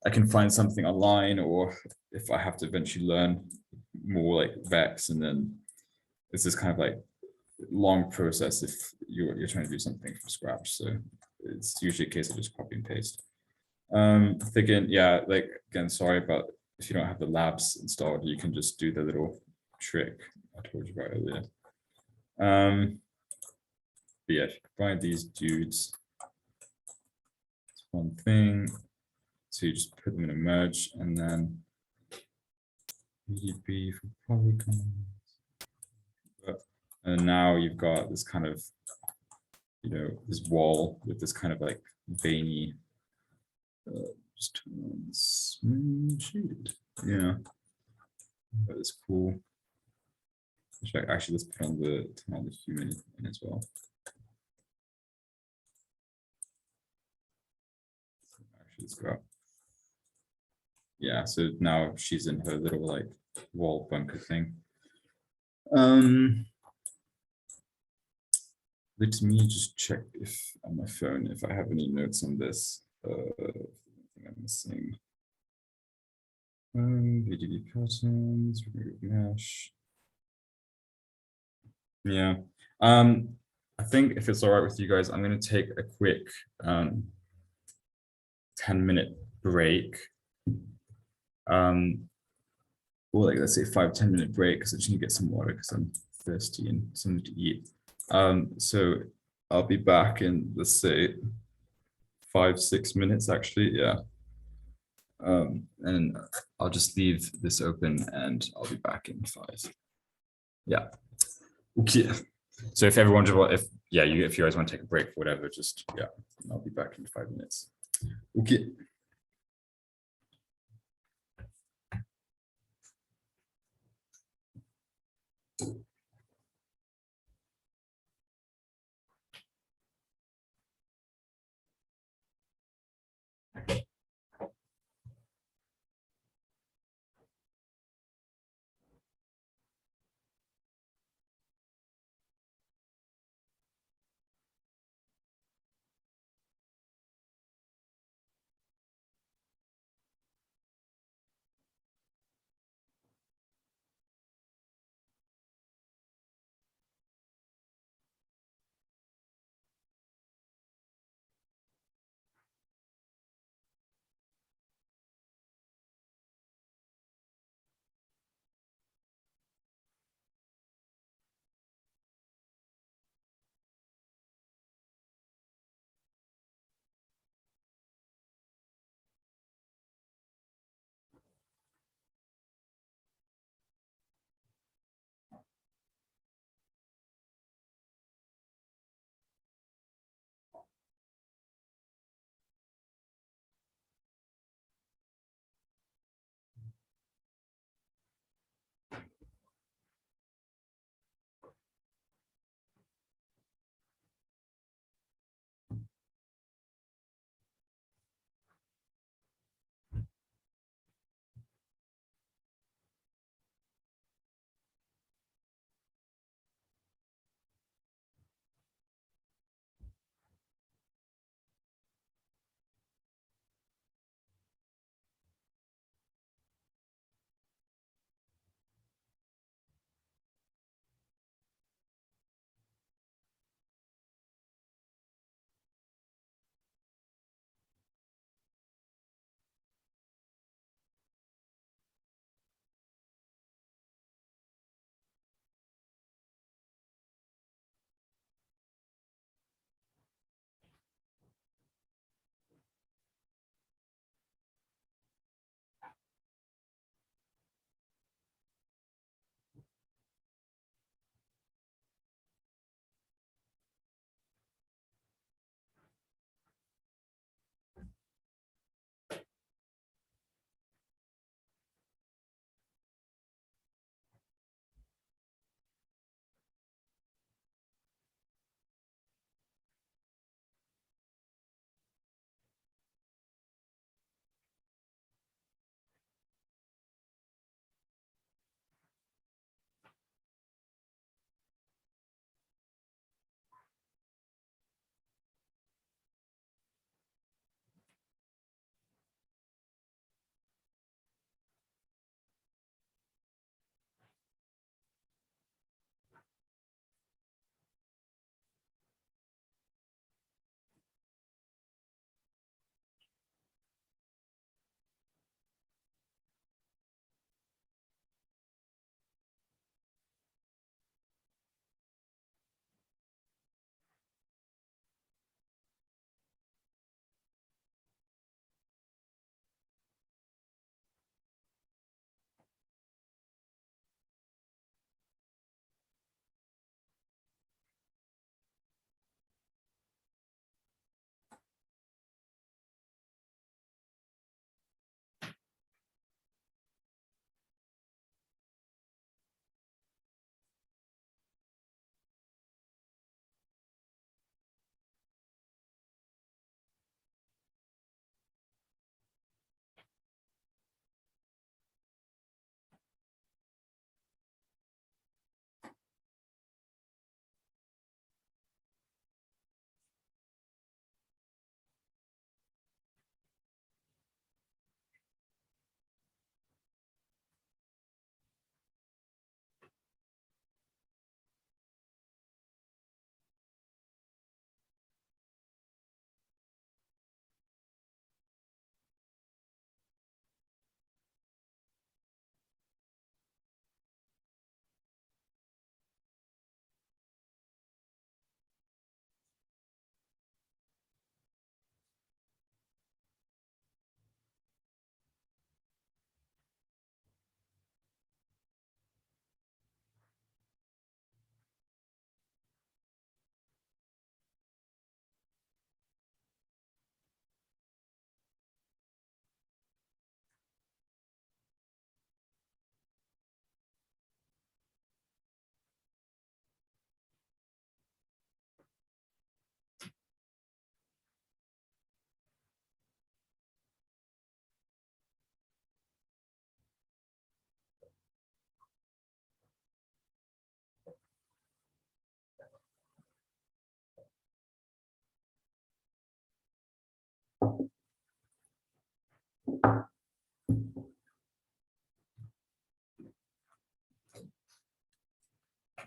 I can find something online, or if I have to eventually learn more like Vex, and then it's this kind of like long process if you're trying to do something from scratch. So it's usually a case of just copy and paste. Again, yeah, like again, sorry, but if you don't have the labs installed, you can just do the little trick I told you about earlier. But yeah, if you combine these dudes, it's one thing. So you just put them in a merge, and then VDB for polygons. And now you've got this kind of, you know, this wall with this kind of like veiny, just smooth shade. Yeah, that is cool. Actually, let's put on the human in as well. Actually, let's go. Yeah, so now she's in her little like wall bunker thing. Let me just check if on my phone if I have any notes on this. I think I'm missing. VDB patterns, remove mesh. Yeah. I think if it's all right with you guys, I'm going to take a quick 10-minute break. Or like, let's say 5-10 minute break, because I just need to get some water because I'm thirsty and something to eat. So I'll be back in, let's say 5-6 minutes actually. Yeah. And I'll just leave this open and I'll be back in 5. Yeah. Okay. So if everyone, if you guys want to take a break, whatever, just, yeah, I'll be back in 5 minutes. Okay.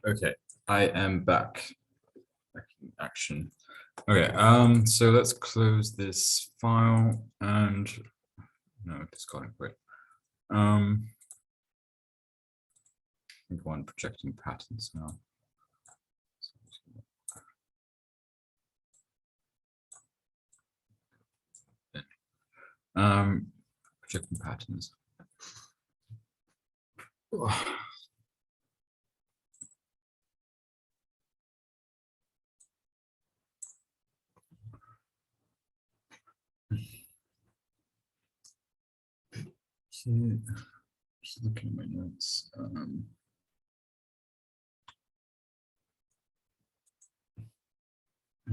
Okay, I am back in action. Okay, so let's close this file and no, discarding quit. I think one projecting patterns now. Projecting patterns. Okay, just looking at my notes.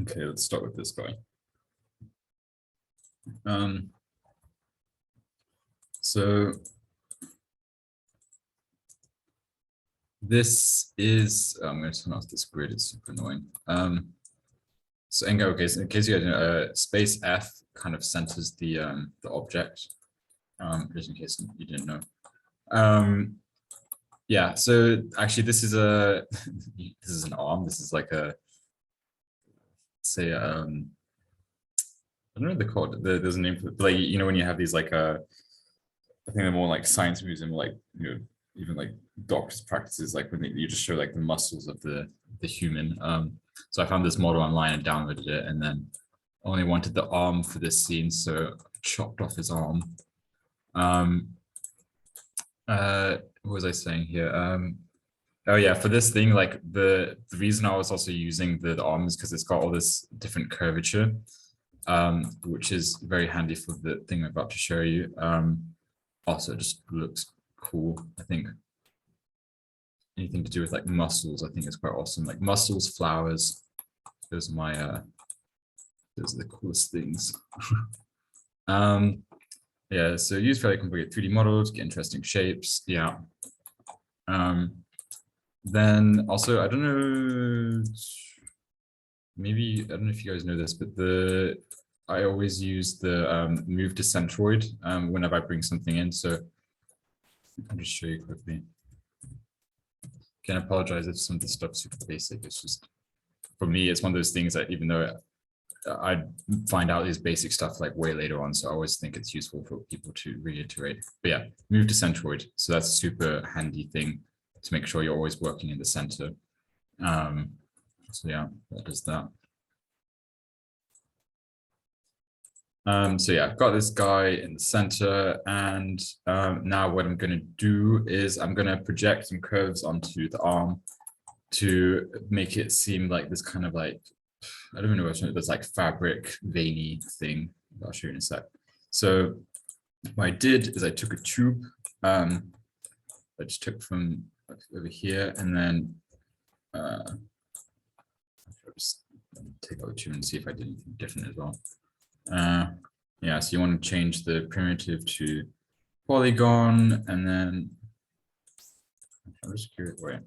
Okay, let's start with this guy. So this is, I'm going to turn off this grid, it's super annoying. So okay, so in case you don't know, space F kind of centers the object, just in case you didn't know. Yeah, so actually this is a this is an arm. This is like a, say I don't know what they're called. There's a name for it, like, you know, when you have these like I think they're more like science museum, like, you know, even like doctors practices, like when you just show like the muscles of the human. So I found this model online and downloaded it, and then only wanted the arm for this scene, so chopped off his arm. What was I saying here? Oh yeah, for this thing, like the reason I was also using the arm is because it's got all this different curvature, which is very handy for the thing I'm about to show you. Also, it just looks cool. I think anything to do with like muscles, I think is quite awesome. Like muscles, flowers. Those are my those are the coolest things. Yeah, so use fairly complicated 3D models, get interesting shapes. Yeah. Then also, I don't know, maybe, I don't know if you guys know this, but I always use the move to centroid whenever I bring something in. So I'll just show you quickly. Can apologize if some of this stuff's super basic. It's just, for me, it's one of those things that even though I find out these basic stuff like way later on, so I always think it's useful for people to reiterate. But yeah, move to centroid. So that's a super handy thing to make sure you're always working in the center. So yeah, that does that. So yeah, I've got this guy in the center, and now what I'm going to do is I'm going to project some curves onto the arm to make it seem like this kind of like, I don't even know what it's like fabric veiny thing. I'll show you in a sec. So what I did is I took a tube, I just took from over here, and then I'll just take out the tube and see if I did anything different as well. Yeah, so you want to change the primitive to polygon, and then I'm just curious. Wait.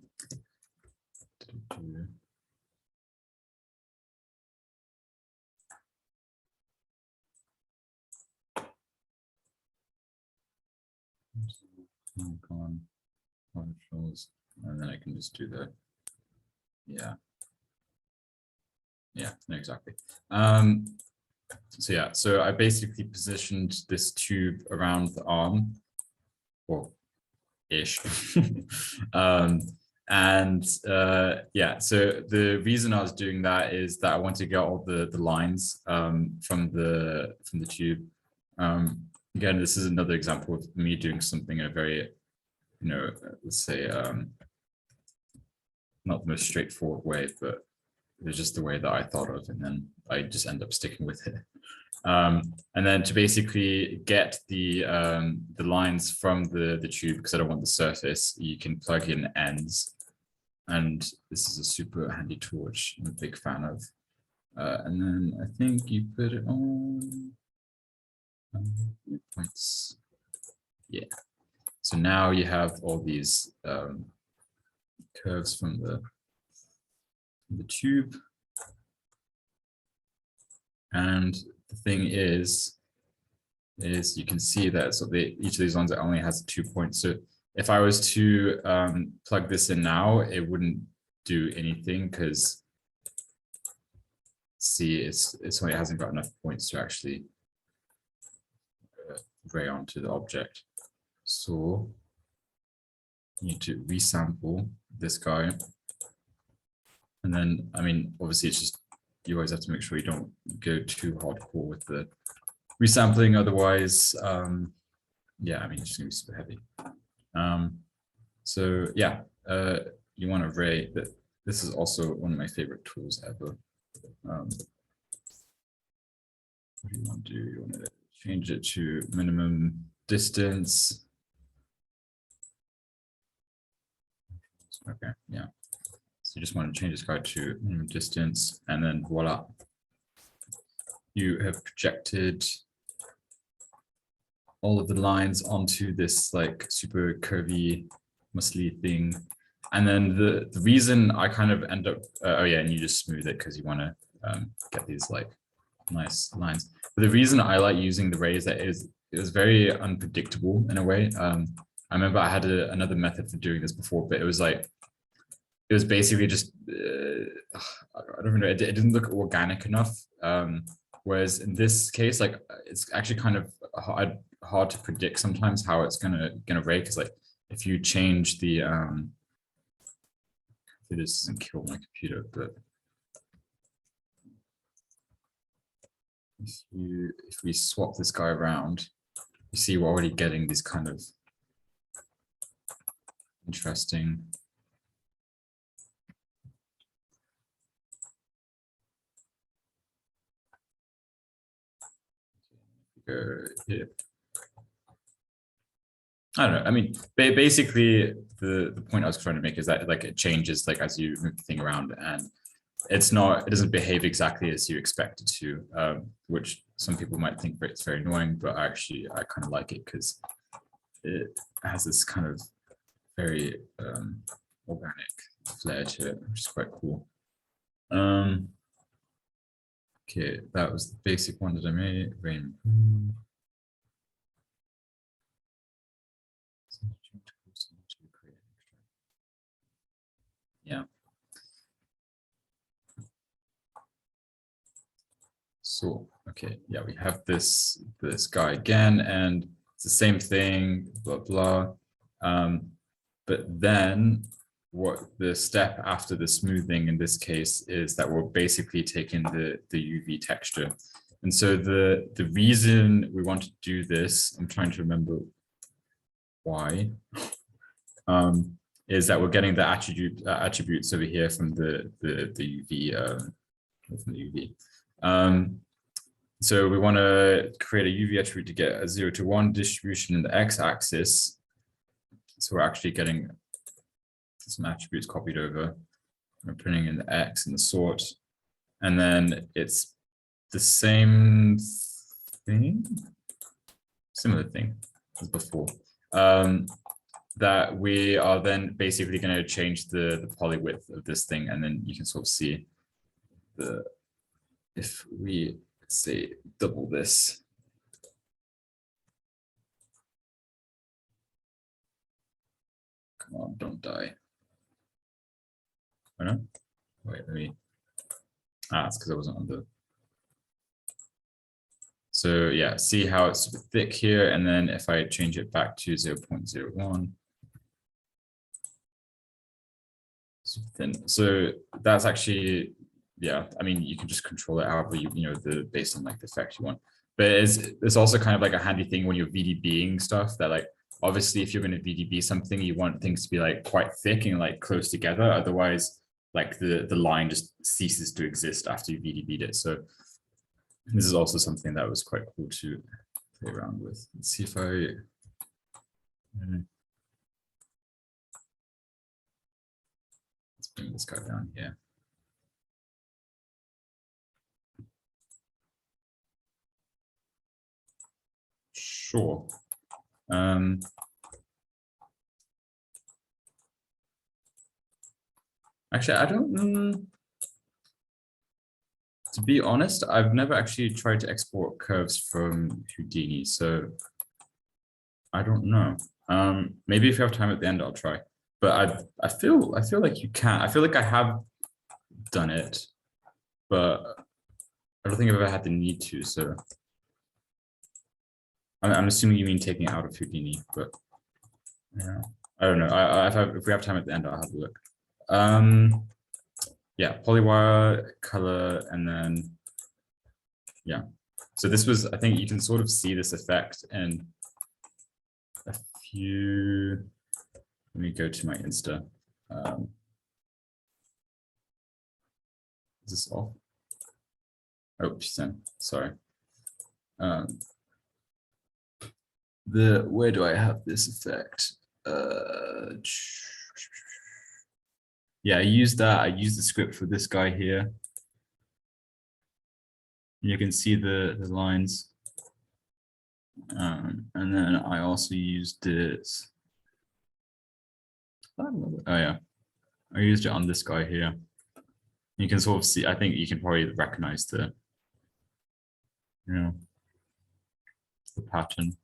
Polygon, partials, and then I can just do the, yeah, exactly. So yeah, so I basically positioned this tube around the arm, or ish. Yeah, so the reason I was doing that is that I want to get all the lines from the tube. Again, this is another example of me doing something in a very, you know, let's say not the most straightforward way, but it's just the way that I thought of, and then I just end up sticking with it. And then to basically get the lines from the tube, because I don't want the surface, you can plug in ends, and this is a super handy tool which I'm a big fan of. And then I think you put it on points. Yeah. So now you have all these curves from the tube. And the thing is, is you can see that so each of these ones only has 2 points. So if I was to plug this in now, it wouldn't do anything because see it's only hasn't got enough points to actually ray onto the object. So you need to resample this guy. And then, I mean, obviously it's just, you always have to make sure you don't go too hardcore with the resampling. Otherwise, yeah, I mean, it's just gonna be super heavy. So yeah, you want to ray that. This is also one of my favorite tools ever. What do you want to do? You want to change it to minimum distance. Okay, yeah. So you just want to change this guy to minimum distance, and then voila. You have projected all of the lines onto this like super curvy, muscly thing. And then the reason I kind of end up, oh yeah, and you just smooth it because you want to get these like nice lines. But the reason I like using the rays that is it was very unpredictable in a way. I remember I had another method for doing this before, but it was like, it was basically just, I don't know, it didn't look organic enough. Whereas in this case, like it's actually kind of hard to predict sometimes how it's gonna ray, because like if you change the this doesn't kill my computer, but if we swap this guy around, you see we're already getting these kind of interesting here. I don't know. I mean, basically, the point I was trying to make is that like it changes like as you move the thing around, and it doesn't behave exactly as you expect it to, which some people might think it's very annoying, but actually I kind of like it because it has this kind of very organic flair to it, which is quite cool. Okay, that was the basic one that I made. Yeah. So, okay, yeah, we have this guy again, and it's the same thing, blah, blah. But then what the step after the smoothing in this case is that we're basically taking the UV texture. And so the reason we want to do this, I'm trying to remember why, is that we're getting the attributes over here from the UV, from the UV. So we want to create a UV attribute to get a 0 to 1 distribution in the x-axis. So we're actually getting some attributes copied over. We're putting in the x and the sort, and then it's the same thing, similar thing as before. That we are then basically going to change the poly width of this thing, and then you can sort of see if we say double this. Come on, don't die. Oh, no? Wait, let me. It's because I wasn't on the. So yeah, see how it's super thick here, and then if I change it back to 0.01. Super thin. So that's actually, yeah, I mean, you can just control it however based on like the effect you want. But it's also kind of like a handy thing when you're VDBing stuff that like, obviously if you're going to VDB something, you want things to be like quite thick and like close together. Otherwise, like the line just ceases to exist after you VDB'd it. So this is also something that was quite cool to play around with. Let's see if I. Let's bring this guy down here. Sure. Actually, I don't. To be honest, I've never actually tried to export curves from Houdini, so I don't know. Maybe if you have time at the end, I'll try. But I feel like you can. I feel like I have done it, but I don't think I've ever had the need to. So I'm assuming you mean taking it out of Houdini, but yeah, I don't know. If we have time at the end, I'll have a look. Yeah, polywire, color, and then yeah. So this was, I think you can sort of see this effect in a few. Let me go to my Insta. Is this off? Oh, she's in. Sorry. Where do I have this effect? Yeah, I used that. I used the script for this guy here. You can see the lines. And then I also used it. Oh yeah, I used it on this guy here. You can sort of see, I think you can probably recognize the, the pattern.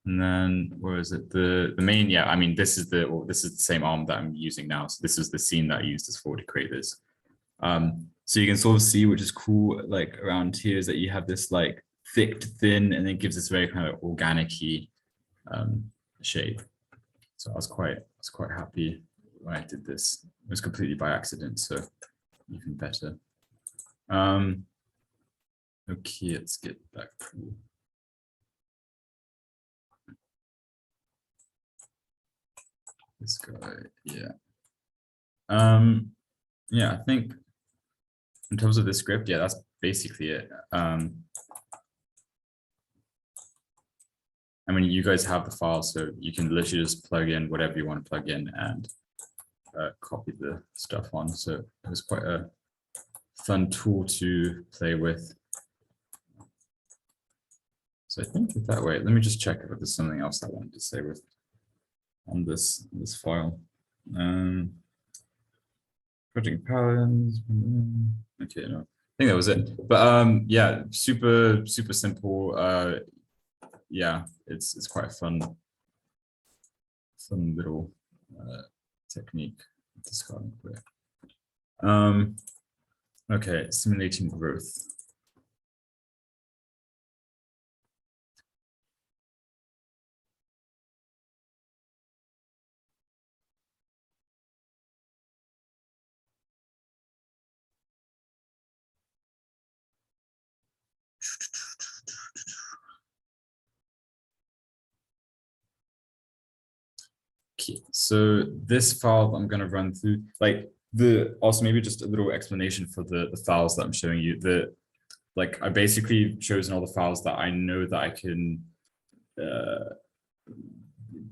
And then where is it? The main, yeah, I mean, this is the same arm that I'm using now. So this is the scene that I used as for to create this. So you can sort of see, which is cool, like around here, is that you have this like thick to thin, and it gives this very kind of organic-y shape. So I was quite happy when I did this. It was completely by accident, so even better. Okay, let's get back to this guy. Yeah. Yeah, I think in terms of the script, yeah, that's basically it. I mean, you guys have the file, so you can literally just plug in whatever you want to plug in and copy the stuff on. So it was quite a fun tool to play with. So I think that way, let me just check if there's something else I wanted to say with on this file. Project patterns. Okay, no, I think that was it. But yeah, super simple. Yeah, it's quite a fun little technique. Discarding quick. Okay, simulating growth. Okay, so this file I'm going to run through, like also maybe just a little explanation for the files that I'm showing you. Like I basically chosen all the files that I know that I can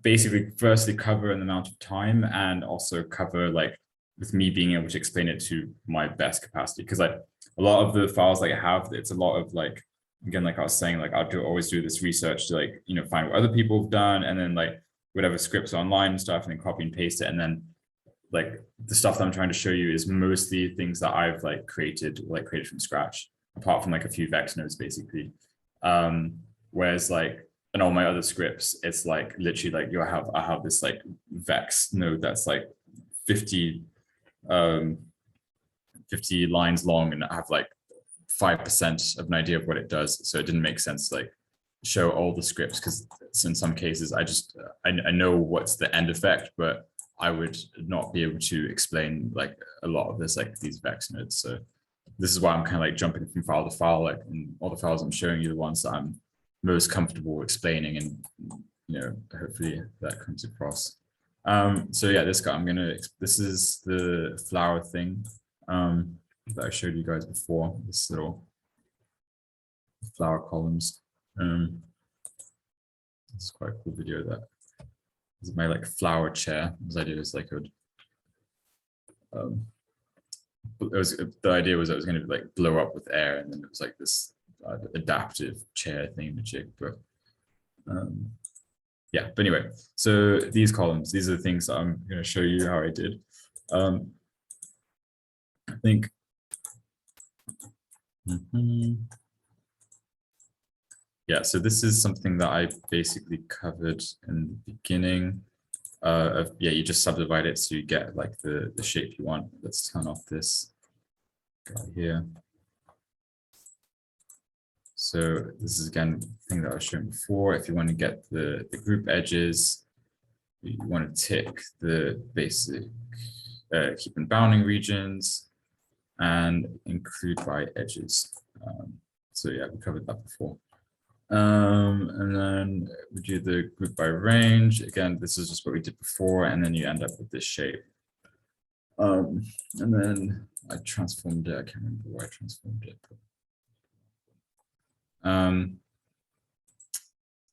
basically firstly cover an amount of time, and also cover like with me being able to explain it to my best capacity. Because like a lot of the files like I have, it's a lot of like, again, like I was saying, like always do this research to like, find what other people have done, and then like whatever scripts online and stuff, and then copy and paste it. And then like the stuff that I'm trying to show you is mostly things that I've like created from scratch, apart from like a few Vex nodes basically. Whereas like in all my other scripts, it's like literally like I have this like Vex node that's like 50 lines long, and I have like 5% of an idea of what it does. So it didn't make sense to like show all the scripts, because in some cases I know what's the end effect, but I would not be able to explain like a lot of this, like these Vex nodes. So this is why I'm kind of like jumping from file to file, like in all the files I'm showing you, the ones that I'm most comfortable explaining, and hopefully that comes across. So yeah, this guy, this is the flower thing that I showed you guys before, this little flower columns. It's quite a cool video. That is my like flower chair. This idea is like the idea was that it was going to like blow up with air, and then it was like this adaptive chair thingamajig. But yeah, but anyway, so these columns, these are the things that I'm going to show you how I did. I think Yeah, so this is something that I basically covered in the beginning. You just subdivide it so you get like the shape you want. Let's turn off this guy here. So this is again the thing that I was showing before. If you want to get the group edges, you want to tick the basic keep in bounding regions and include by edges. So yeah, we covered that before. And then we do the group by range. Again, this is just what we did before, and then you end up with this shape. And then I transformed it. I can't remember why I transformed it.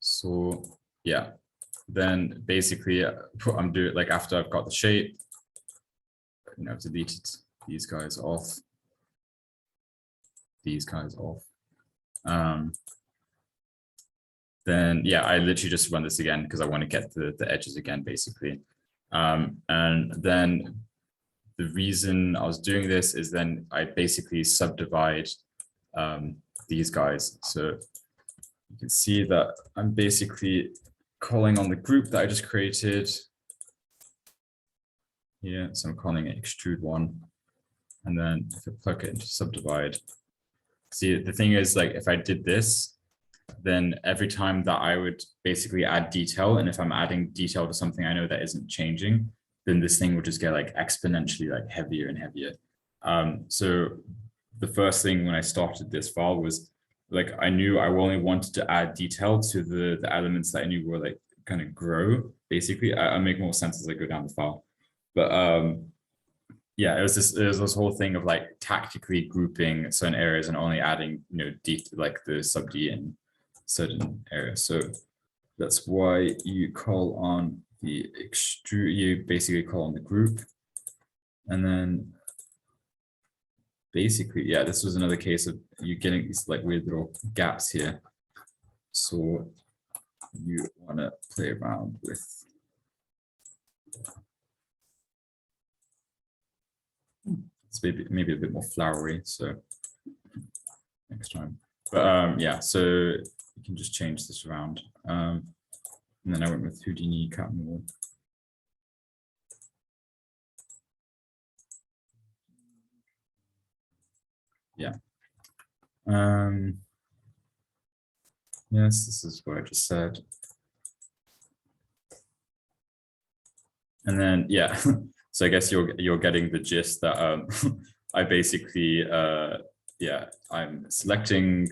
So yeah, then basically what I'm doing, like after I've got the shape, I've deleted these guys off, then yeah, I literally just run this again because I want to get the edges again, basically. And then the reason I was doing this is then I basically subdivide these guys. So you can see that I'm basically calling on the group that I just created. Yeah, so I'm calling it extrude one. And then if I plug it into subdivide, see, the thing is, like, if I did this, then every time that I would basically add detail, and if I'm adding detail to something I know that isn't changing, then this thing will just get like exponentially like heavier and heavier. So the first thing when I started this file was like, I knew I only wanted to add detail to the elements that I knew were like kind of grow. Basically, I make more sense as I go down the file. But yeah, it was this whole thing of like tactically grouping certain areas and only adding, like the sub D in certain areas. So that's why you call on the extrude, you basically call on the group. And then basically, yeah, this was another case of you getting these like weird little gaps here. So you want to play around with it's maybe a bit more flowery, so next time. But yeah, so you can just change this around. And then I went with Houdini cut more. Yeah. Yes, this is what I just said. And then yeah, so I guess you're getting the gist that I basically yeah, I'm selecting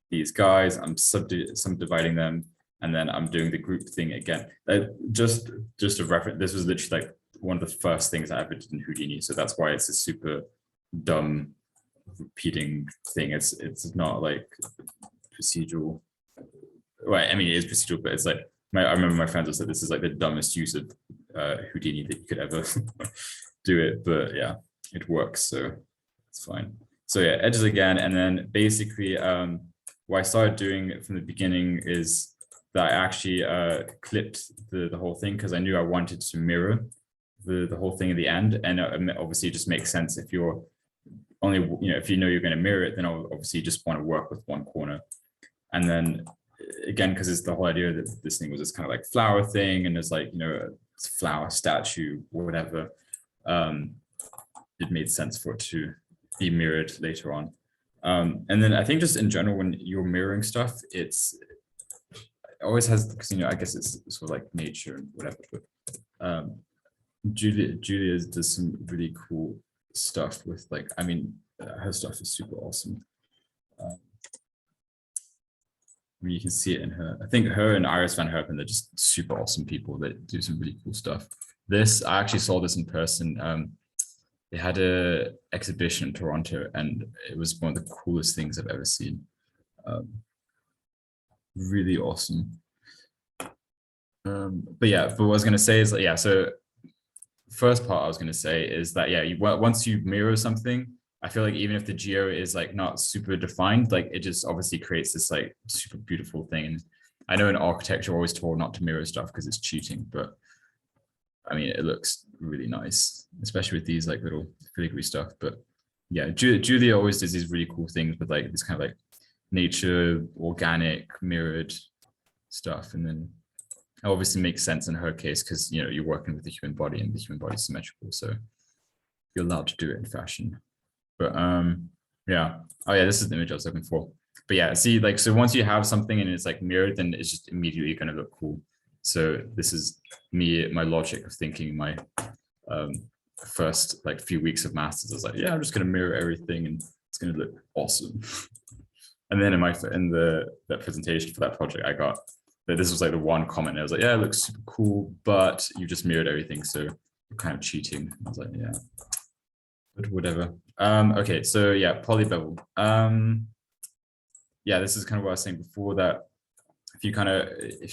these guys, I'm subdividing them, and then I'm doing the group thing again. Just a reference, this was literally like one of the first things I ever did in Houdini, so that's why it's a super dumb repeating thing. It's not like procedural. Well, I mean, it is procedural, but it's like I remember my friends have said this is like the dumbest use of Houdini that you could ever do it, but yeah, it works, so it's fine. So yeah, edges again, and then basically what I started doing from the beginning is that I actually clipped the whole thing because I knew I wanted to mirror the whole thing at the end, and obviously it just makes sense if you're only, if you're going to mirror it, then obviously you just want to work with one corner. And then again, because it's the whole idea that this thing was this kind of like flower thing, and there's like, a flower statue or whatever, it made sense for it to be mirrored later on. And then I think just in general, when you're mirroring stuff, it always has, because I guess it's sort of like nature and whatever, but Julia does some really cool stuff with, like, I mean, her stuff is super awesome. You can see it in her. I think her and Iris van Herpen, they're just super awesome people that do some really cool stuff. I actually saw this in person. They had an exhibition in Toronto, and it was one of the coolest things I've ever seen. Really awesome. But yeah, but what I was going to say is, yeah, so first part I was going to say is that, yeah, once you mirror something, I feel like even if the geo is like not super defined, like it just obviously creates this like super beautiful thing. And I know in architecture, we're always told not to mirror stuff because it's cheating, but I mean, it looks really nice, especially with these like little filigree stuff. But yeah, Julia always does these really cool things with like this kind of like nature, organic, mirrored stuff. And then it obviously makes sense in her case because, you know, you're working with the human body and the human body is symmetrical. So you're allowed to do it in fashion. But yeah. Oh yeah, this is the image I was looking for. But yeah, see, like, so once you have something and it's like mirrored, then it's just immediately going to look cool. So this is me, my logic of thinking my first like few weeks of masters. I was like, yeah, I'm just going to mirror everything and it's going to look awesome. And then in that presentation for that project, I got that this was like the one comment. I was like, yeah, it looks super cool, but you just mirrored everything, so you're kind of cheating. I was like, yeah, but whatever. Okay, so yeah, polybevel. Yeah, this is kind of what I was saying before, that if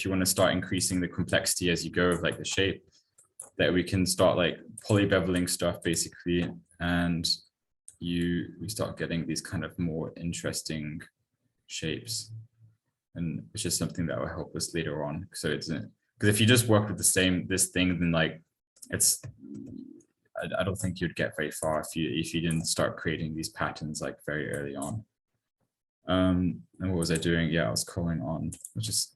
you want to start increasing the complexity as you go of like the shape, that we can start like polybeveling stuff basically, and we start getting these kind of more interesting shapes. And it's just something that will help us later on. So it's because if you just work with this thing, then like I don't think you'd get very far if you didn't start creating these patterns like very early on. And what was I doing? Yeah, I was calling on, let's just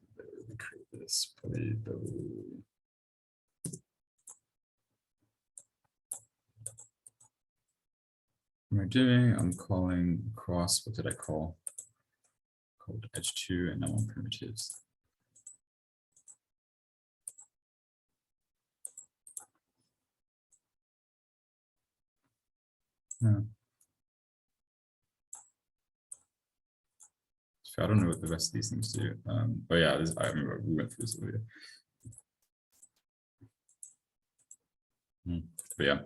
create this polybevel. What am I doing? I'm calling cross, what did I call? Called edge 2, and now on primitives. Yeah. So I don't know what the rest of these things do. But yeah, I remember we went through this earlier. But yeah,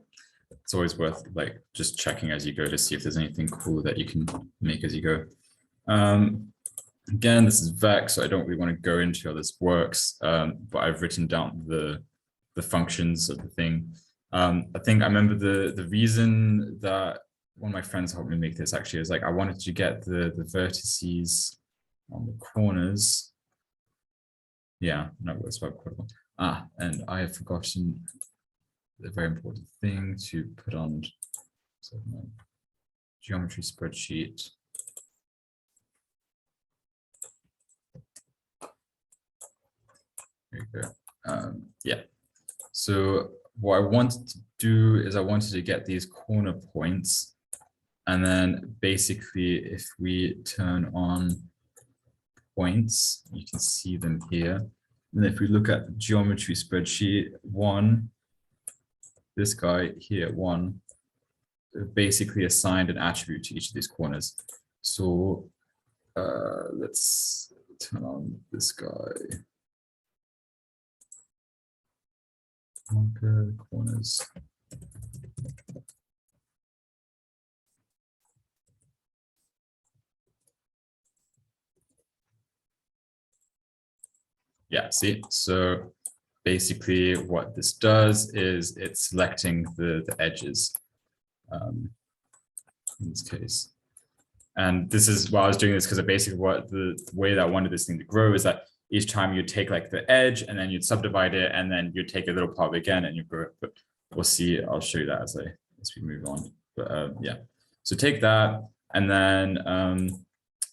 it's always worth like just checking as you go to see if there's anything cool that you can make as you go. Again, this is Vex, so I don't really want to go into how this works, but I've written down the functions of the thing. I think I remember the reason that one of my friends helped me make this actually is like I wanted to get the vertices on the corners. Yeah, no, it's about quotable. And I have forgotten a very important thing to put on geometry spreadsheet. There you go. Yeah. So what I wanted to do is I wanted to get these corner points, and then basically if we turn on points, you can see them here. And if we look at the geometry spreadsheet, 1, this guy here, 1, basically assigned an attribute to each of these corners. So let's turn on this guy. Marker corners. Yeah, see, so basically what this does is it's selecting the edges in this case. And this is why I was doing this, because basically what the way that I wanted this thing to grow is that each time you take like the edge and then you'd subdivide it, and then you take a little part again and you grow it. But we'll see, I'll show you that as we move on. But yeah, so take that, and then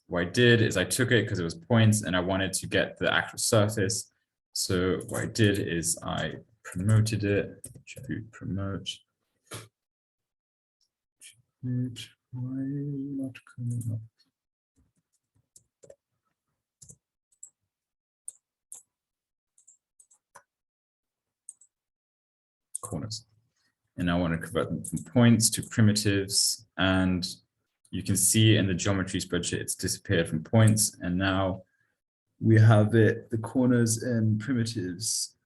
what I did is I took it because it was points and I wanted to get the actual surface. So what I did is I promoted it, promote. Why not coming up? Corners. And I want to convert them from points to primitives. And you can see in the geometry spreadsheet, it's disappeared from points. And now we have the corners and primitives.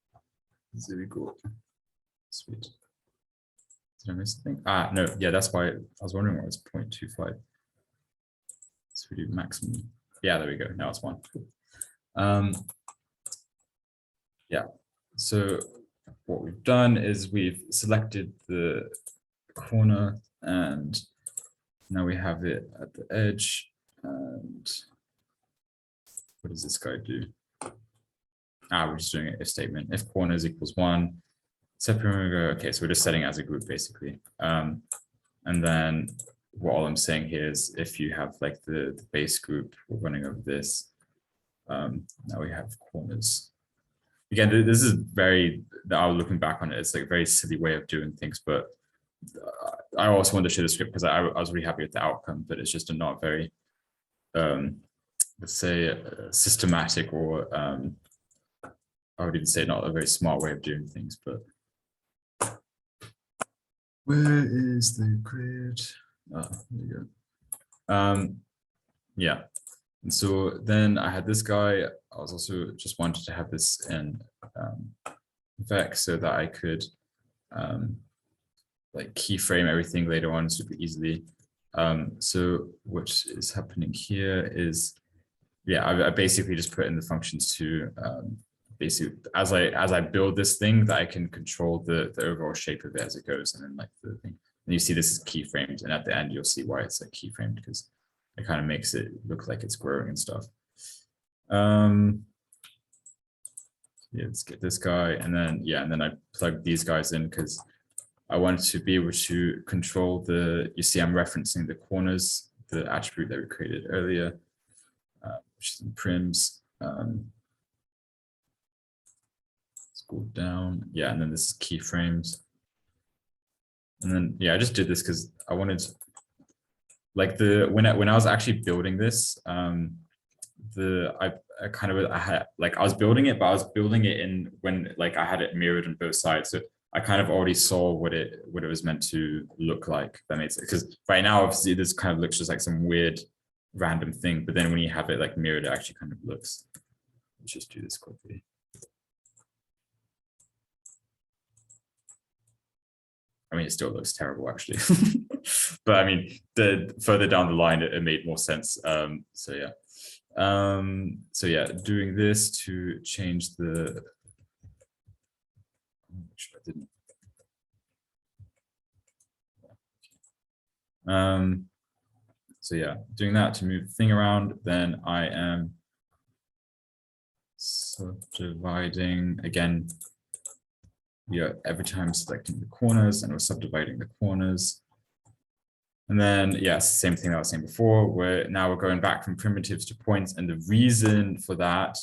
There we go. Sweet. Did I miss anything? No, yeah, that's why I was wondering why it's 0.25. So we do maximum. Yeah, there we go. Now it's 1. Yeah, so what we've done is we've selected the corner, and now we have it at the edge. And what does this guy do? We're just doing an if statement. If corners equals 1, separate. Okay, so we're just setting it as a group basically. And then what all I'm saying here is if you have like the base group, we're running over this. Now we have corners. Again, this is now looking back on it, it's like a very silly way of doing things, but I also wanted to show the script because I was really happy with the outcome, but it's just not very, let's say, systematic, or I would even say not a very smart way of doing things. But where is the grid? Oh, there you go. Yeah. And so then I had this guy. I was also just wanted to have this in Vex so that I could like keyframe everything later on super easily. So what is happening here is, yeah, I basically just put in the functions to basically as I build this thing, that I can control the overall shape of it as it goes, and then like the thing. And you see this is keyframed, and at the end you'll see why it's like keyframed, because it kind of makes it look like it's growing and stuff. Yeah, let's get this guy, and then and then I plug these guys in because I wanted to be able to control you see I'm referencing the corners, the attribute that we created earlier, which is in prims. Let's go down, and then this is keyframes. And then, I just did this because I wanted, like when I was actually building this, I was building it, but I was building it in when like I had it mirrored on both sides. So I kind of already saw what it was meant to look like. That makes it, because right now obviously this kind of looks just like some weird random thing, but then when you have it like mirrored, it actually kind of looks. Let's just do this quickly. I mean, it still looks terrible actually, but I mean, the further down the line, it made more sense. So doing this to change the. I didn't. Doing that to move the thing around, then I am subdividing again. Every time selecting the corners, and we're subdividing the corners. And then, same thing that I was saying before, where now we're going back from primitives to points. And the reason for that,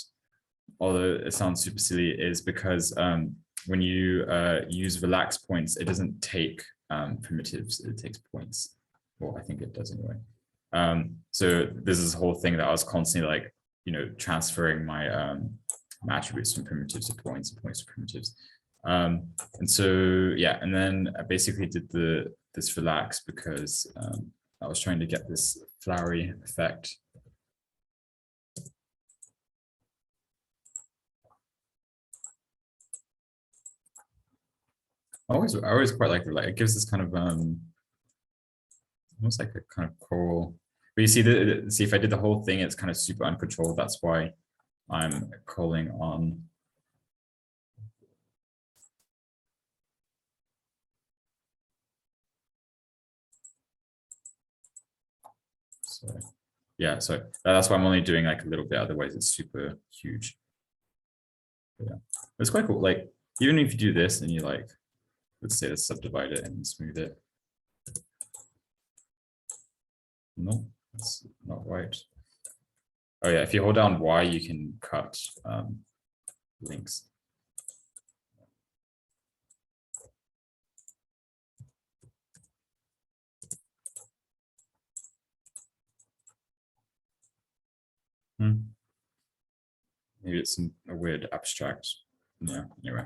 although it sounds super silly, is because when you use relax points, it doesn't take primitives, it takes points. Well, I think it does anyway. So this is the whole thing that I was constantly like, transferring my attributes from primitives to points and points to primitives. And then I basically did this relax because I was trying to get this flowery effect. I always quite like relax. It gives this kind of almost like a kind of coral. But you see see if I did the whole thing, it's kind of super uncontrolled. That's why I'm calling on. So that's why I'm only doing like a little bit, otherwise it's super huge. It's quite cool. Like, even if you do this and you like, let's say let's subdivide it and smooth it. No, that's not right. Oh yeah, if you hold down Y, you can cut links. Maybe it's a weird abstract. Yeah, anyway.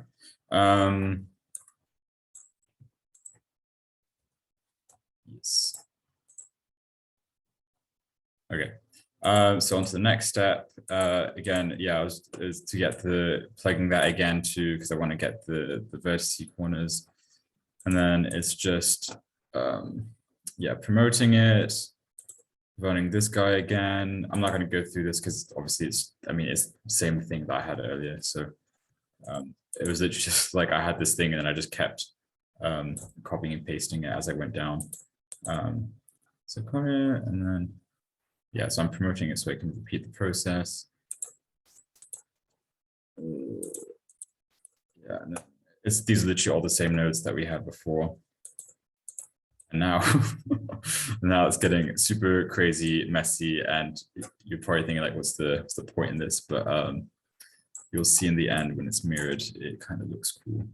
Yes. Okay. So on to the next step. Again, is to get plugging that again to, because I want to get the vertice corners. And then it's just promoting it. Running this guy again. I'm not going to go through this because obviously it's the same thing that I had earlier. So it was literally just like I had this thing and then I just kept copying and pasting it as I went down. So come here and then, so I'm promoting it so I can repeat the process. And these are literally all the same nodes that we had before. And now, now it's getting super crazy, messy, and you're probably thinking like, what's the point in this? But you'll see in the end when it's mirrored, it kind of looks cool.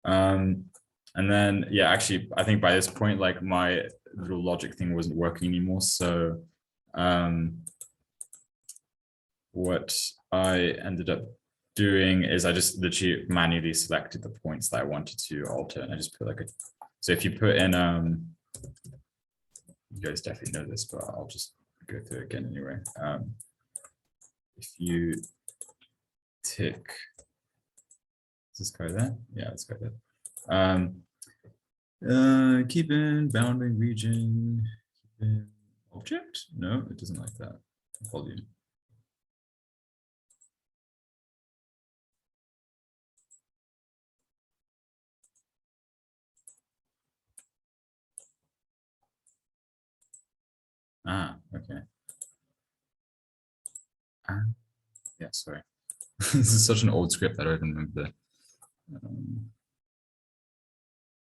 And then, yeah, actually, I think by this point, like my little logic thing wasn't working anymore. So what I ended up doing is I just literally manually selected the points that I wanted to alter, and I just put like a, so if you put in, you guys definitely know this, but I'll just go through it again anyway. If you tick, is this guy there? Yeah, this guy there. Keep in bounding region, keep in object. No, it doesn't like that. Volume. Ah, okay. Yeah, sorry. This is such an old script that I don't even remember the.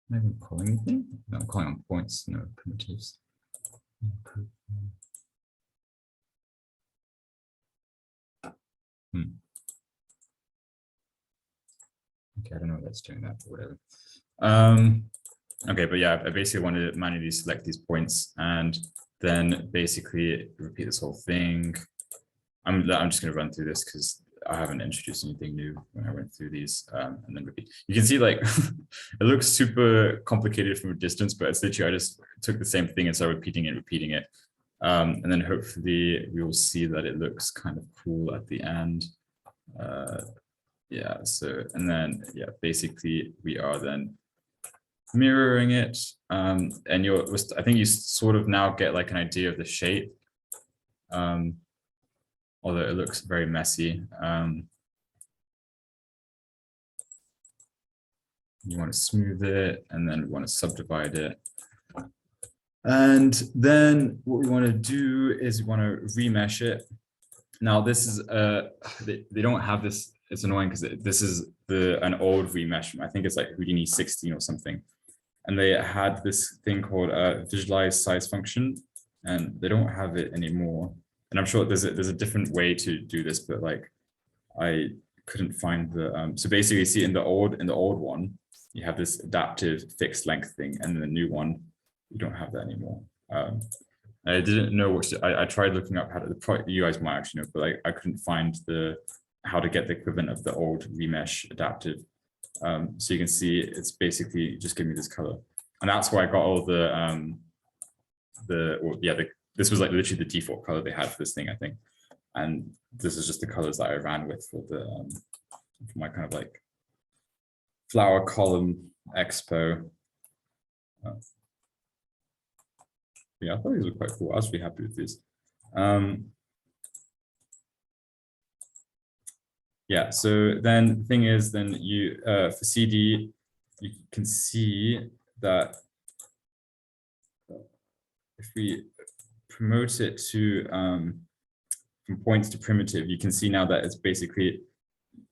Am I even calling anything? No, I'm calling on points, no primitives. Okay, I don't know if that's doing that, but whatever. Okay, but yeah, I basically wanted to manually select these points and then basically repeat this whole thing. I'm just going to run through this because I haven't introduced anything new when I went through these, and then repeat. You can see like it looks super complicated from a distance, but it's literally I just took the same thing and started repeating it, and then hopefully we will see that it looks kind of cool at the end. Yeah, so and then yeah, basically we are then mirroring it, and I think you sort of now get like an idea of the shape, although it looks very messy. You want to smooth it, and then we want to subdivide it. And then what we want to do is we want to remesh it. Now this is they don't have this. It's annoying because this is an old remesh. I think it's like Houdini 16 or something. And they had this thing called visualize size function, and they don't have it anymore. And I'm sure there's a different way to do this, but like I couldn't find the. So basically, you see in the old one, you have this adaptive fixed length thing, and the new one, you don't have that anymore. I didn't know what I tried looking up how to. You guys might actually know, but like I couldn't find how to get the equivalent of the old remesh adaptive. So you can see it's basically just give me this color, and that's why I got all this was like literally the default color they had for this thing, I think, and this is just the colors that I ran with for for my kind of like flower column expo. Yeah, I thought these were quite cool. I was really happy with these. Yeah, so then the thing is, then you for CD, you can see that if we promote it to from points to primitive, you can see now that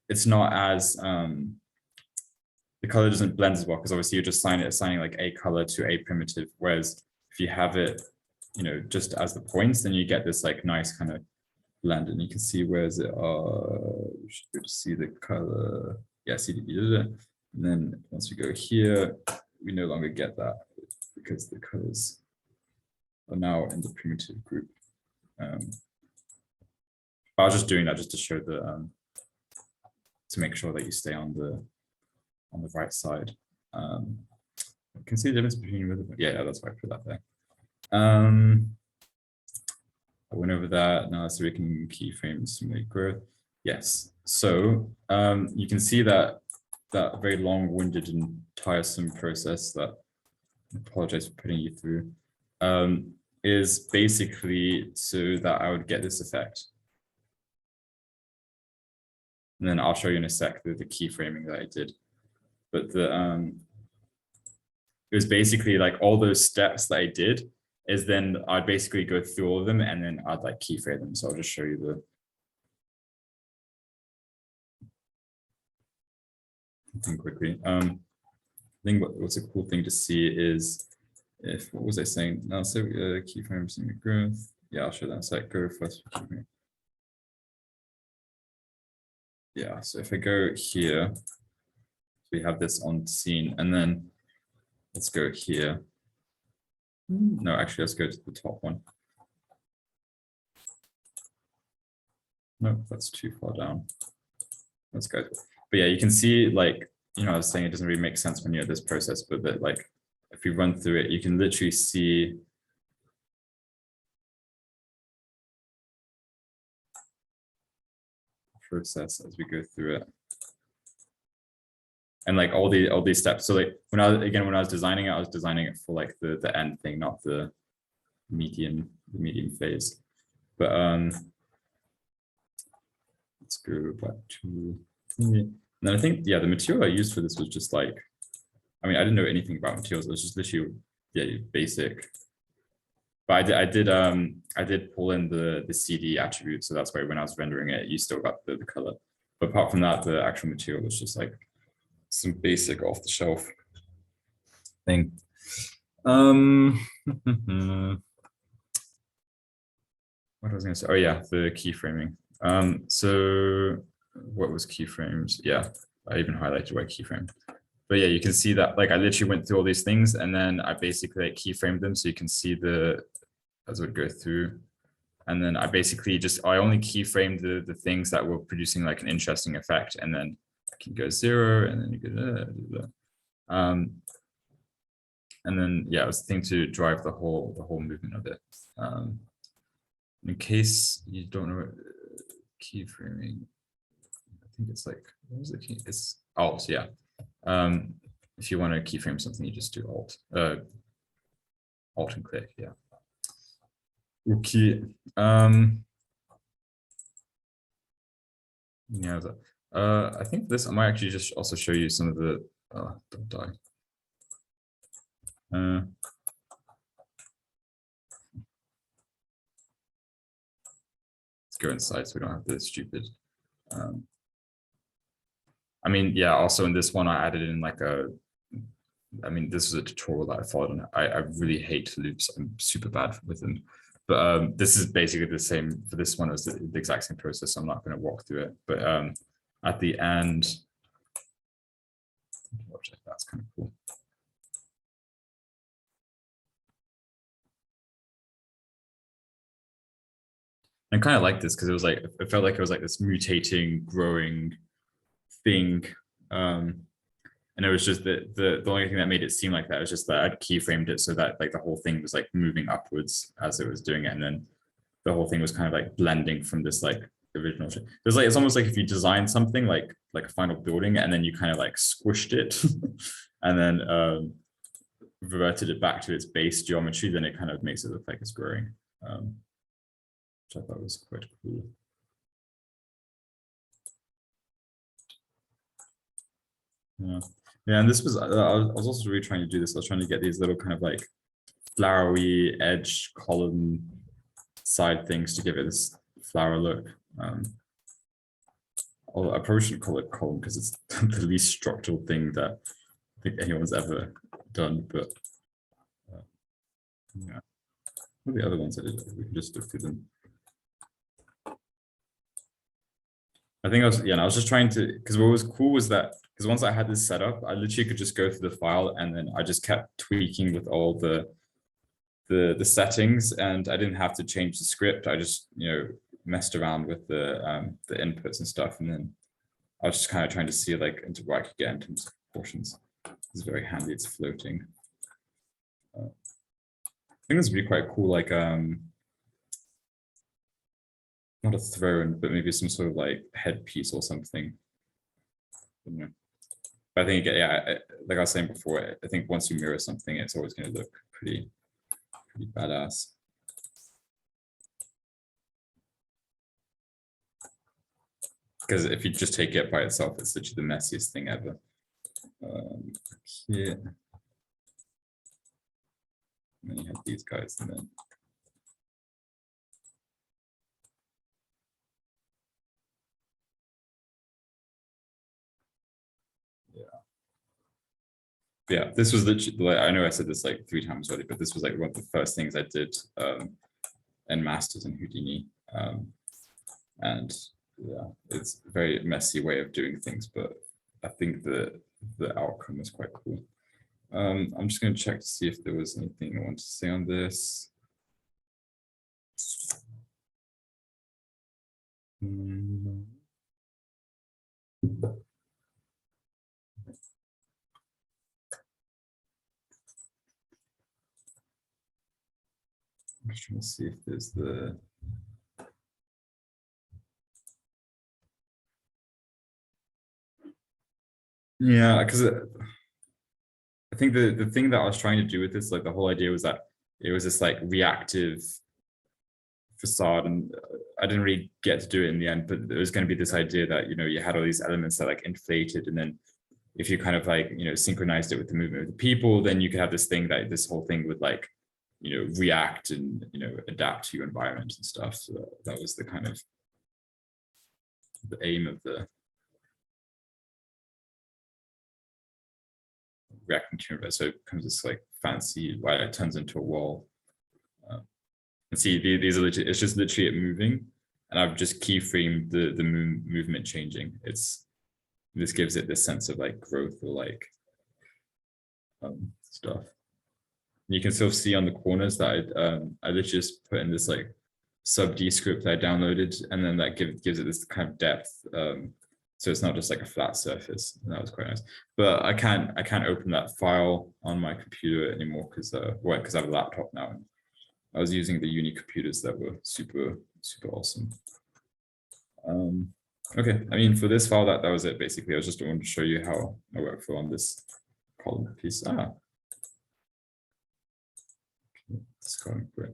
it's not as the color doesn't blend as well, because obviously you're just assigning like a color to a primitive, whereas if you have it, you know, just as the points, then you get this like nice kind of blend, and you can see where is it. We should be able to see the color. Yeah, CDB. And then once we go here, we no longer get that because the colors are now in the primitive group. I was just doing that just to show the to make sure that you stay on the right side. You can see the difference between yeah, that's why I put that there. I went over that. Now so we can keyframe simulate growth. Yes. So you can see that very long-winded and tiresome process that I apologize for putting you through is basically so that I would get this effect. And then I'll show you in a sec the keyframing that I did. But it was basically like all those steps that I did is then I'd basically go through all of them and then I'd like keyframe them. So I'll just show you the thing quickly. I think what's a cool thing to see is if, what was I saying? Now, so keyframes and growth. Yeah, I'll show that. So go first for keyframe. Yeah, so if I go here, we have this on scene, and then let's go here. No, actually, let's go to the top one. Nope, that's too far down. Let's go. But yeah, you can see, like, I was saying it doesn't really make sense when you're at this process, but that, like, if you run through it, you can literally see process as we go through it. And like all these steps. So like when I was designing it, I was designing it for like the end thing, not the medium phase. But let's go back to, and then I think, yeah, the material I used for this was just like, I mean, I didn't know anything about materials. It was just literally, yeah, basic. But I did pull in the CD attribute, so that's why when I was rendering it, you still got the color. But apart from that, the actual material was just like some basic off the shelf thing. What was I going to say? Oh yeah, the keyframing. So what was keyframes? Yeah, I even highlighted where keyframe. But yeah, you can see that like I literally went through all these things and then I basically like keyframed them so you can see as it would go through. And then I basically I only keyframed the things that were producing like an interesting effect, and then I can go 0 and then you go and then yeah, it was the thing to drive the whole movement of it. In case you don't know keyframing, I think it's like, what was the key? It's Alt, yeah. If you want to keyframe something, you just do Alt and click, yeah. Okay. Yeah, I think this, I might actually just also show you some of the, don't die. Let's go inside so we don't have the stupid. I mean, yeah, also in this one, I added in like I mean, this is a tutorial that I followed, and I really hate loops. I'm super bad with them. But this is basically the same for this one as the exact same process. So I'm not going to walk through it. But at the end, that's kind of cool. I kind of like this because it was like, it felt like it was like this mutating, growing thing. And it was just the only thing that made it seem like that was just that I'd keyframed it so that like the whole thing was like moving upwards as it was doing it, and then the whole thing was kind of like blending from this like original shape. It's like, it's almost like if you design something like a final building and then you kind of like squished it and then reverted it back to its base geometry, then it kind of makes it look like it's growing, which I thought was quite cool. Yeah, and this was, I was also really trying to do this. I was trying to get these little kind of like flowery edge column side things to give it this flower look. Although I probably shouldn't call it column because it's the least structural thing that I think anyone's ever done. But yeah, what are the other ones I did? We can just look through them. I think I was just trying to, because what was cool was that, because once I had this set up, I literally could just go through the file and then I just kept tweaking with all the settings, and I didn't have to change the script. I just, messed around with the inputs and stuff, and then I was just kind of trying to see like into what I could get in terms of proportions. It's very handy. It's floating. I think this would be quite cool, like not a throne, but maybe some sort of like headpiece or something. But I think, yeah, like I was saying before, I think once you mirror something, it's always going to look pretty badass. Because if you just take it by itself, it's literally the messiest thing ever. Here. And then you have these guys, and then yeah, this was like, I know I said this like 3 times already, but this was like one of the first things I did in masters in Houdini. And yeah, it's a very messy way of doing things, but I think the outcome was quite cool. I'm just going to check to see if there was anything I want to say on this. I'm just trying to see if there's the because I think the thing that I was trying to do with this, like the whole idea was that it was this like reactive facade, and I didn't really get to do it in the end, but there was going to be this idea that, you know, you had all these elements that like inflated, and then if you kind of like, you know, synchronized it with the movement of the people, then you could have this thing that this whole thing would like, you know, react and, you know, adapt to your environment and stuff. So that was the kind of the aim of the reacting to it. So it becomes this like fancy, why it turns into a wall. And see, these are it's just literally it moving, and I've just keyframed the movement changing. This gives it this sense of like growth or like stuff. And you can still see on the corners that I literally just put in this like sub-D script that I downloaded, and then that gives it this kind of depth. So it's not just like a flat surface. And that was quite nice. But I can't open that file on my computer anymore because I have a laptop now. And I was using the uni computers that were super awesome. Okay, I mean, for this file, that was it basically. I was just wanting to show you how my workflow on this column piece. Okay, it's going great.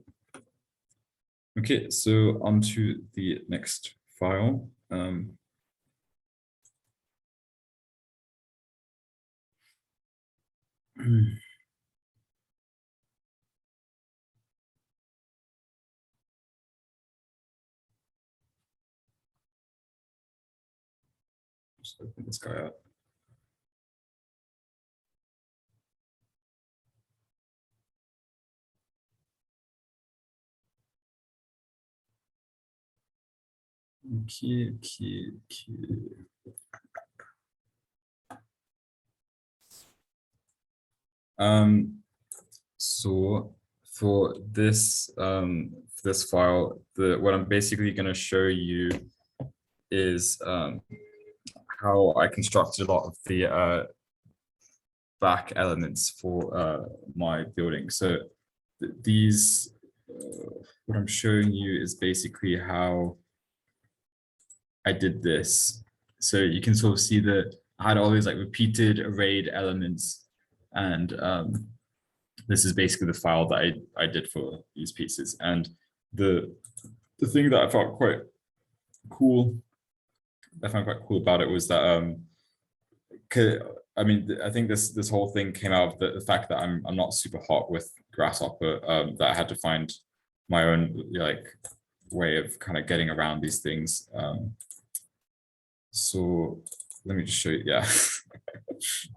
Okay, so on to the next file. Just open this guy up. Okay. So for this file, what I'm basically going to show you is how I constructed a lot of the back elements for my building. So these, what I'm showing you is basically how I did this. So you can sort of see that I had all these like repeated arrayed elements, and this is basically the file that I did for these pieces. And the thing that I found quite cool about it was that I mean, I think this whole thing came out of the fact that I'm not super hot with Grasshopper, that I had to find my own like way of kind of getting around these things. So let me just show you. Yeah,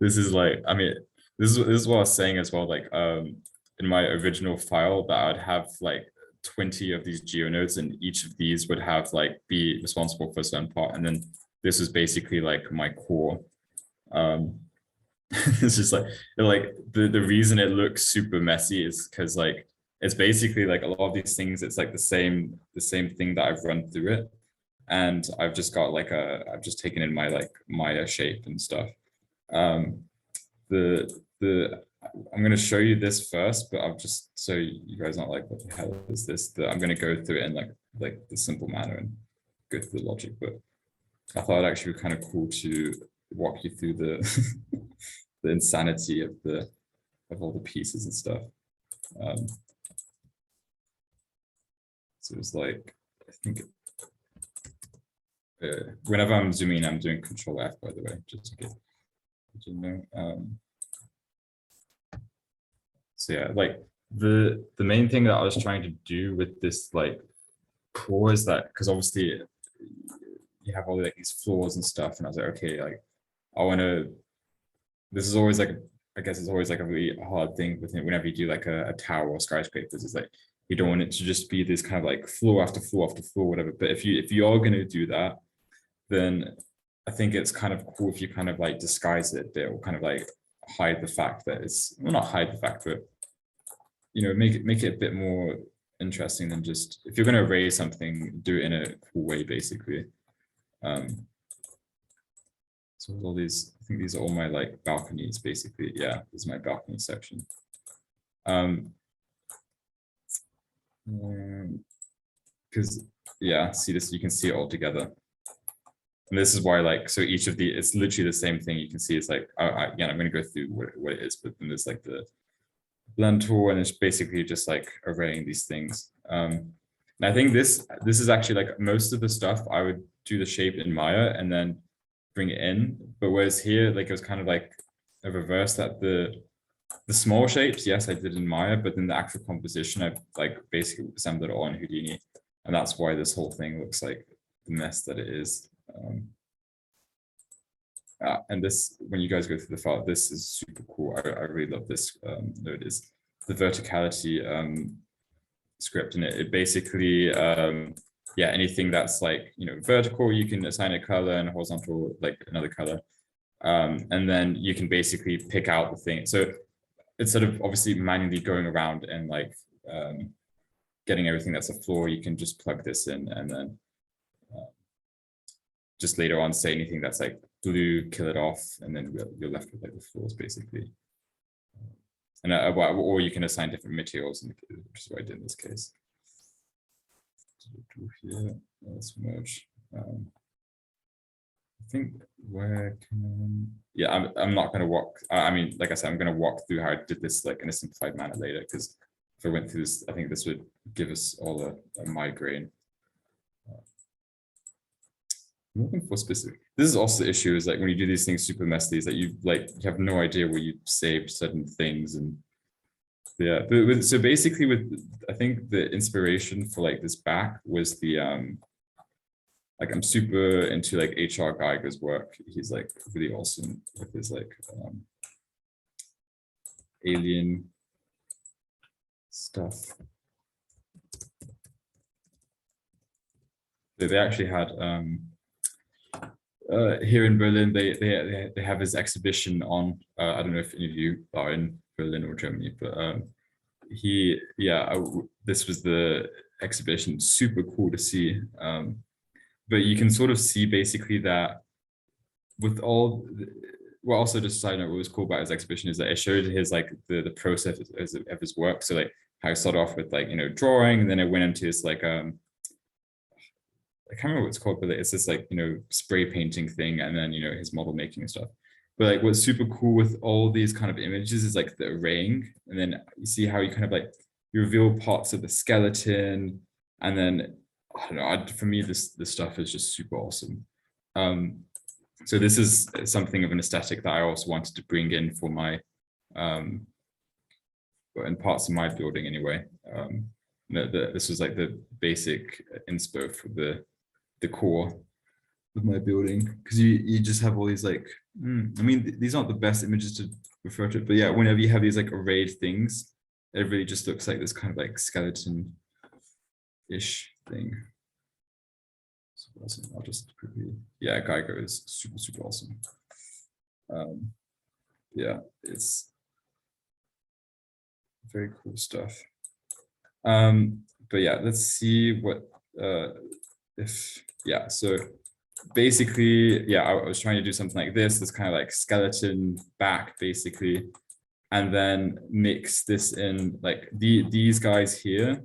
this is like, I mean, this is what I was saying as well. Like in my original file, that I'd have like 20 of these geonodes, and each of these would have like be responsible for a certain part, and then this is basically like my core. It's just like the reason it looks super messy is because like it's basically like a lot of these things, it's like the same thing that I've run through it, and I've just got like I've just taken in my like Maya shape and stuff. I'm going to show you this first, but I'll just, so you guys aren't like, what the hell is this? I'm going to go through it in like the simple manner and go through the logic, but I thought it'd actually be kind of cool to walk you through the the insanity of all the pieces and stuff. So it's like, I think whenever I'm zooming in, I'm doing Control F, by the way, just to get you know. So yeah, like the main thing that I was trying to do with this like core is that, because obviously you have all like these floors and stuff, and I was like, okay, like I want to, this is always like I guess it's always like a really hard thing with it whenever you do like a tower or skyscrapers. It's like you don't want it to just be this kind of like floor after floor after floor, whatever. But if you are going to do that, then I think it's kind of cool if you kind of like disguise it a bit, or kind of like hide the fact that it's, well, not hide the fact, but make it a bit more interesting than just, if you're going to erase something, do it in a cool way, basically. So with all these, I think these are all my like balconies, basically. Yeah, this is my balcony section. Because yeah, see this, you can see it all together. And this is why, like, so each of the, it's literally the same thing. You can see it's like, again, I'm going to go through what it is, but then there's like the blend tool, and it's basically just like arraying these things. And I think this is actually like most of the stuff I would do the shape in Maya and then bring it in. But whereas here, like, it was kind of like a reverse, that the small shapes, yes, I did in Maya, but then the actual composition, I've like basically assembled it all in Houdini. And that's why this whole thing looks like the mess that it is. And this, when you guys go through the file, this is super cool. I really love this node, is the verticality script, and it basically yeah, anything that's like vertical, you can assign a color, and horizontal like another color, and then you can basically pick out the thing. So instead of obviously manually going around and like getting everything that's a floor, you can just plug this in, and then just later on say anything that's like blue, kill it off, and then you're left with like the floors, basically. And or you can assign different materials, which is what I did in this case. Here, let's merge. I think where can, yeah, I'm not going to walk. I mean, like I said, I'm going to walk through how I did this like in a simplified manner later, because if I went through this, I think this would give us all a migraine. I'm looking for specific. This is also the issue, is like when you do these things super messy, is that you have no idea where you saved certain things. And yeah, but so basically I think the inspiration for like this back was the like, I'm super into like HR Geiger's work. He's like really awesome with his like alien stuff. They actually had here in Berlin, they have his exhibition on. I don't know if any of you are in Berlin or Germany, but this was the exhibition. Super cool to see. But you can sort of see basically that with all. Well, also just side note, what was cool about his exhibition is that it showed his like the process of his work. So like how he started off with like drawing, and then it went into this like I can't remember what it's called, but it's this like spray painting thing, and then his model making and stuff. But like what's super cool with all these kind of images is like the arraying, and then you see how you kind of like you reveal parts of the skeleton, and then I don't know. For me, this stuff is just super awesome. So this is something of an aesthetic that I also wanted to bring in for my in parts of my building anyway. This was like the basic inspo for the core of my building, because you just have all these like I mean, these aren't the best images to refer to it, but yeah, whenever you have these like arrayed things, it really just looks like this kind of like skeleton-ish thing. So awesome. I'll just quickly, yeah, Geiger is super awesome. Yeah, it's very cool stuff. But yeah, let's see what so basically, yeah, I was trying to do something like this kind of like skeleton back, basically, and then mix this in like these guys here.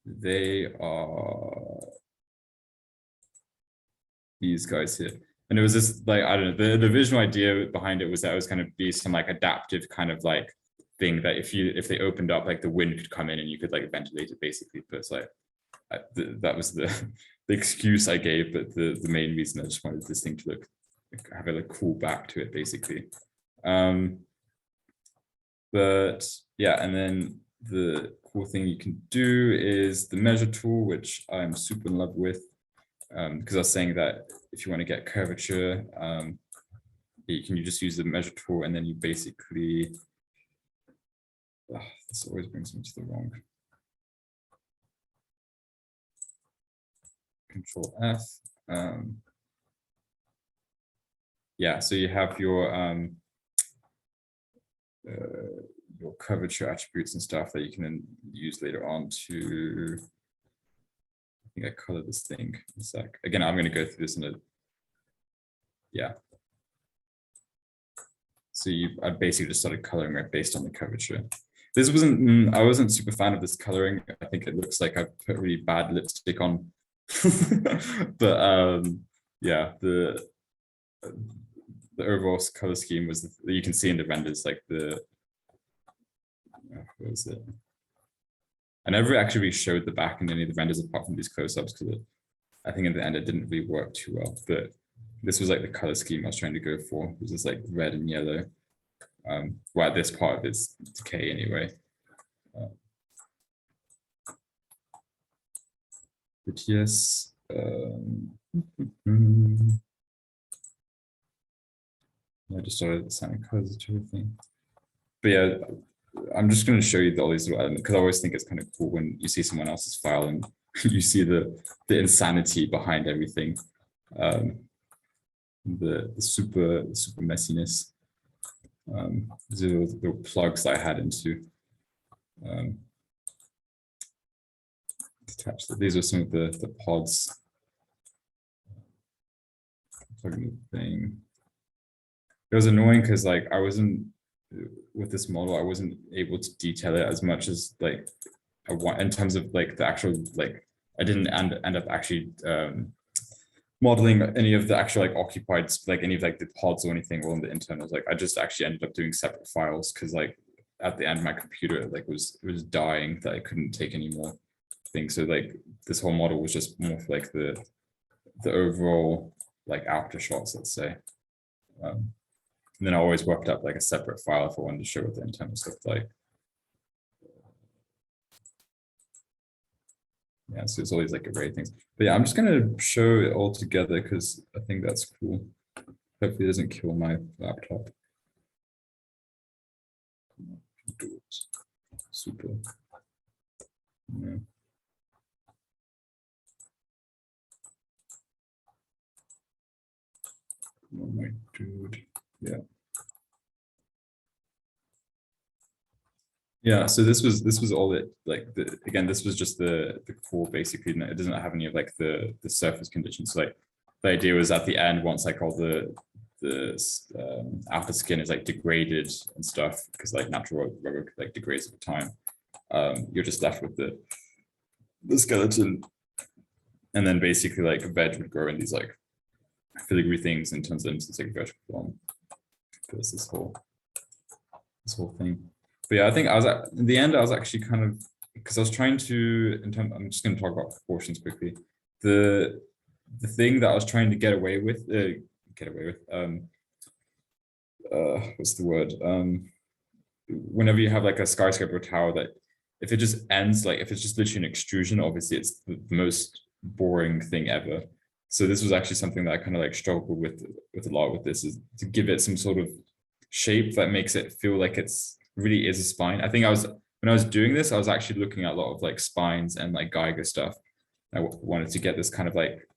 They are these guys here. And it was this like, I don't know, the visual idea behind it was that it was going to be some like adaptive kind of like thing that if they opened up, like the wind could come in and you could like ventilate it, basically. But it's like that was the excuse I gave, but the main reason I just wanted this thing to look, have a like cool back to it, basically. But yeah, and then the cool thing you can do is the measure tool, which I'm super in love with, because I was saying that if you want to get curvature, you just use the measure tool, and then you basically, this always brings me to the wrong. Control F. Yeah, so you have your curvature attributes and stuff that you can then use later on to, I think I color this thing in a sec. Again, I'm going to go through this in a, yeah. So I basically just started coloring it based on the curvature. This wasn't, I wasn't super fan of this coloring. I think it looks like I put really bad lipstick on. But yeah, the overall color scheme was, you can see in the renders, like what was it? I never actually really showed the back in any of the renders apart from these close-ups, because I think in the end it didn't really work too well. But this was like the color scheme I was trying to go for. It was just like red and yellow. Well, this part of it's decay anyway. But yes. I just started assigning colors to everything. But yeah, I'm just going to show you all these little elements, because I always think it's kind of cool when you see someone else's file and you see the insanity behind everything, the super messiness. These are the plugs that I had into. These are some of the pods. Thing. It was annoying because like I wasn't, with this model, I wasn't able to detail it as much as like I want in terms of like the actual, like I didn't end up actually modeling any of the actual like occupied, like any of like the pods or anything on the internals. Like I just actually ended up doing separate files because like at the end my computer like was dying that I couldn't take any more things. So like this whole model was just more for like the overall like after shots, let's say. And then I always worked up like a separate file if I wanted to show what the internals looked like. Yeah, so it's always like array things. But yeah, I'm just gonna show it all together because I think that's cool. Hopefully it doesn't kill my laptop. Super. Yeah. Oh my dude. Yeah. Yeah, so this was all it, like again, this was just the core basically. It doesn't have any of like the surface conditions. So like the idea was at the end, once like all the outer skin is like degraded and stuff, because like natural rubber like degrades over time, you're just left with the skeleton, and then basically like a veg would grow in these like filigree things and turns into like vertical form. There's this whole thing. But yeah, I think I was in the end, I was actually kind of, because I was trying to, I'm just going to talk about proportions quickly. The thing that I was trying to get away with, what's the word? Whenever you have like a skyscraper tower, that if it just ends, like if it's just literally an extrusion, obviously it's the most boring thing ever. So this was actually something that I kind of like struggled with a lot with this, is to give it some sort of shape that makes it feel like it's really is a spine. I think when I was doing this, I was actually looking at a lot of like spines and like Geiger stuff. I wanted to get this kind of like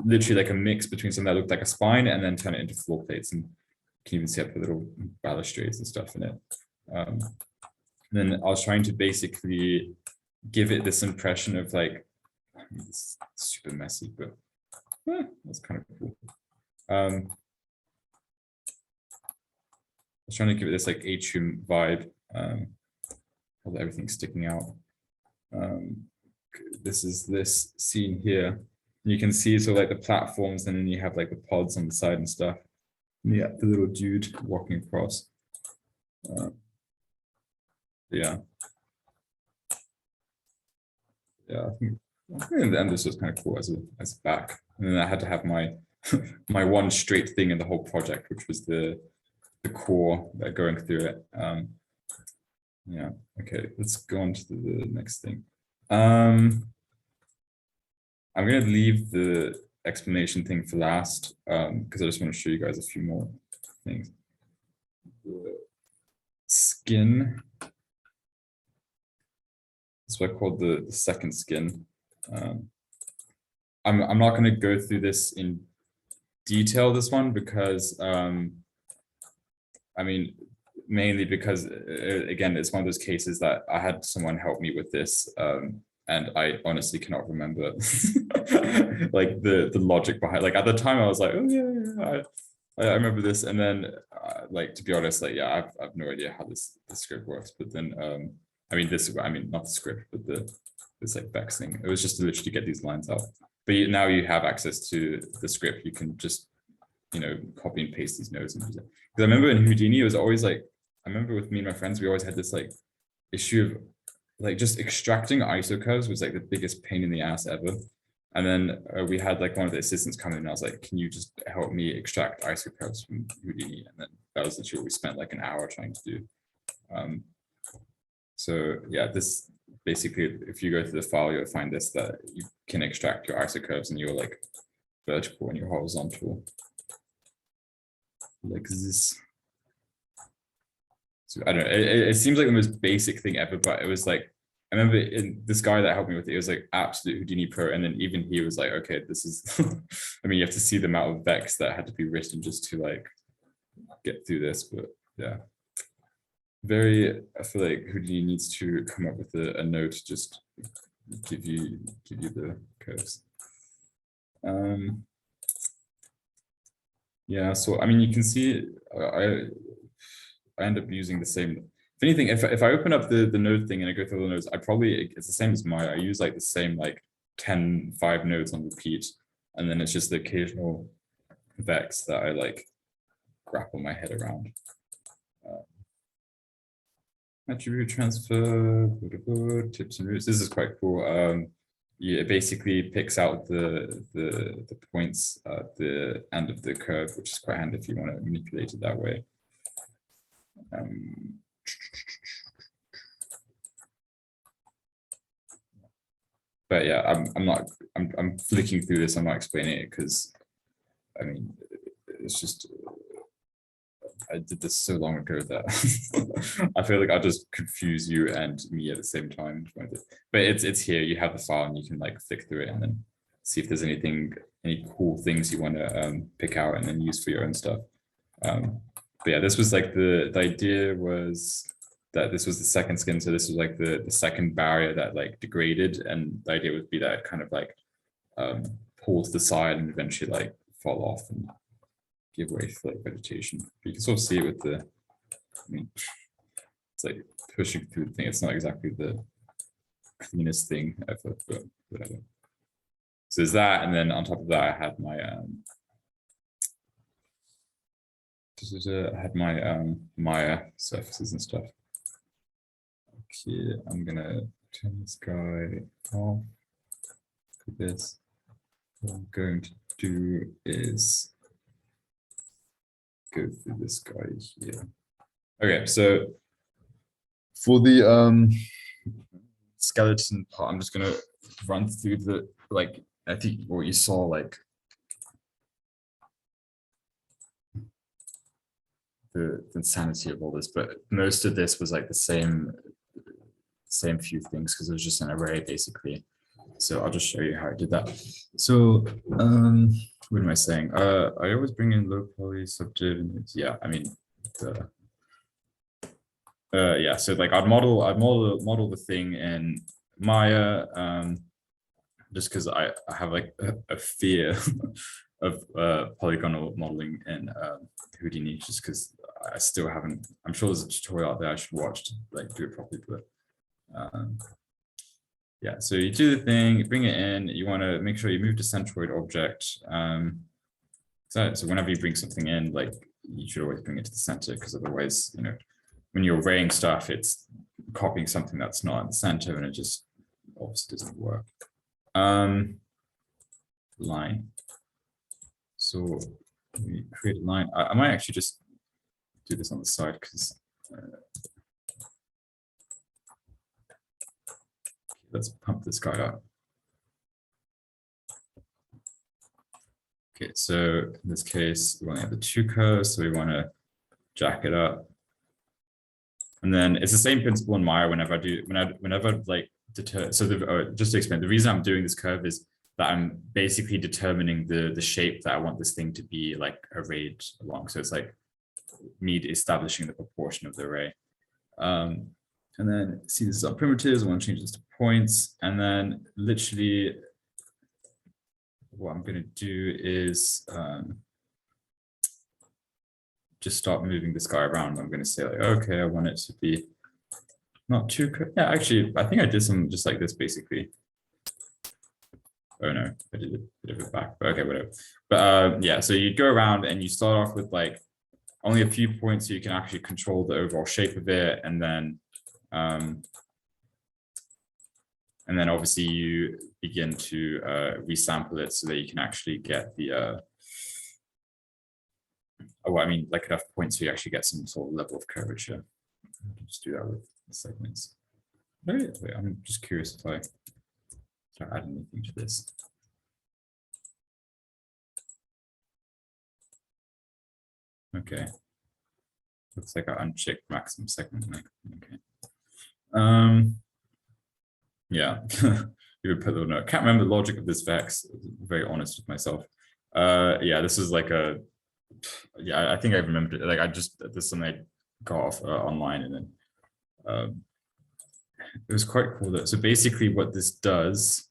literally like a mix between something that looked like a spine and then turn it into floor plates, and you can even see up the little balustrades and stuff in it. And then I was trying to basically give it this impression of like, it's super messy, but that's kind of cool. I was trying to give it this like atrium vibe, although everything's sticking out. This is this scene here. You can see so like the platforms, and then you have like the pods on the side and stuff. And yeah, the little dude walking across. Yeah. Yeah, I think in the end this was kind of cool as a back. And then I had to have my my one straight thing in the whole project, which was the core going through it. Yeah, okay, let's go on to the next thing. I'm going to leave the explanation thing for last, because I just want to show you guys a few more things. The skin. That's what I called the second skin. I'm not going to go through this in detail, this one, because I mean, mainly because again, it's one of those cases that I had someone help me with this, and I honestly cannot remember like the logic behind. Like at the time, I was like, oh yeah, I remember this, and then like to be honest, like yeah, I've no idea how the script works. But then I mean not the script, but this like Vex thing. It was just to literally get these lines out. But now you have access to the script. You can just copy and paste these nodes and use it. Because I remember in Houdini, it was always like, I remember with me and my friends, we always had this like issue of like just extracting ISO curves was like the biggest pain in the ass ever. And then we had like one of the assistants come in and I was like, can you just help me extract ISO curves from Houdini? And then that was literally what we spent like an hour trying to do. So yeah, this basically, if you go to the file, you'll find this, that you can extract your ISO curves and your like vertical and your horizontal. Like this. So I don't know, it seems like the most basic thing ever, but it was like, I remember in this guy that helped me with it, it was like absolute Houdini pro. And then even he was like, okay, this is, I mean, you have to see the amount of Vex that had to be written just to like get through this, but yeah. I feel like Houdini needs to come up with a node to just give you the curves. Yeah, so I mean, you can see I end up using the same. If anything, if I open up the node thing and I go through the nodes, it's the same as Maya. I use like the same like 5 nodes on repeat, and then it's just the occasional Vex that I like grapple my head around. Attribute transfer, tips and routes. This is quite cool. Yeah, it basically picks out the points at the end of the curve, which is quite handy if you want to manipulate it that way. But yeah, I'm flicking through this. I'm not explaining it because I mean it's just I did this so long ago that I feel like I'll just confuse you and me at the same time. But it's here. You have the file and you can like flick through it and then see if there's any cool things you want to pick out and then use for your own stuff. But yeah, this was like the idea was that this was the second skin, so this was like the second barrier that like degraded, and the idea would be that it kind of like pull to the side and eventually like fall off and give way to like vegetation. But you can sort of see it with the, I mean, it's like pushing through the thing. It's not exactly the cleanest thing ever, but whatever. So there's that, and then on top of that, I had my Maya surfaces and stuff. Okay, I'm gonna turn this guy off. This. What I'm going to do is go through this guy here. Okay, so for the skeleton part, I'm just gonna run through the like I think what you saw like the insanity of all this, but most of this was like the same few things because it was just an array basically. So I'll just show you how I did that. So what am I saying? I always bring in low poly subdiv. Yeah, I mean yeah, so like I'd model the thing in Maya just because I have like a fear of polygonal modeling in Houdini, just because I still haven't. I'm sure there's a tutorial out there I should watch to like do it properly, but yeah. So you do the thing, you bring it in. You want to make sure you move to centroid object. So whenever you bring something in, like you should always bring it to the center, because otherwise, you know, when you're arraying stuff, it's copying something that's not in the center, and it just obviously doesn't work. Line. So we create a line. I might actually just do this on the side because let's pump this guy up. Okay, so in this case, we want to have the two curves, so we want to jack it up. And then it's the same principle in Maya whenever like deter. So just to explain, the reason I'm doing this curve is that I'm basically determining the shape that I want this thing to be like arrayed along. So it's like me establishing the proportion of the array. And then see, this is our primitives. I want to change this to points. And then literally what I'm going to do is just start moving this guy around. I'm going to say like, okay, I want it to be not too, yeah, actually, I think I did some just like this basically. Oh no, I did a bit of it back, but okay, whatever. But yeah, so you go around and you start off with like only a few points so you can actually control the overall shape of it. And then obviously you begin to resample it so that you can actually get the, like enough points so you actually get some sort of level of curvature. Just do that with the segments. Wait, I'm just curious if I start adding anything to this. Okay. Looks like I unchecked maximum segment length. Okay. Yeah. You would put the note. I can't remember the logic of this vex. I'm very honest with myself. Yeah, this is like a. Yeah, I think I remembered it. Like this is something I got off online, and then it was quite cool. So basically, what this does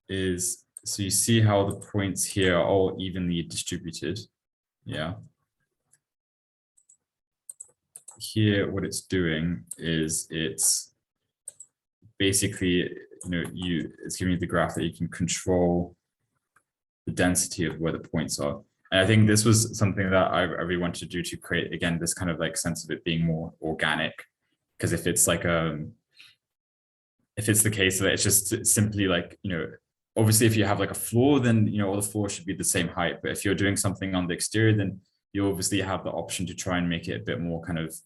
is, so you see how the points here are all evenly distributed. Yeah. Here, what it's doing is it's basically, it's giving you the graph that you can control the density of where the points are. And I think this was something that I really wanted to do to create, again, this kind of like sense of it being more organic. Because if it's like, if it's the case that it's just simply like, obviously if you have like a floor, then, all the floors should be the same height. But if you're doing something on the exterior, then you obviously have the option to try and make it a bit more kind of,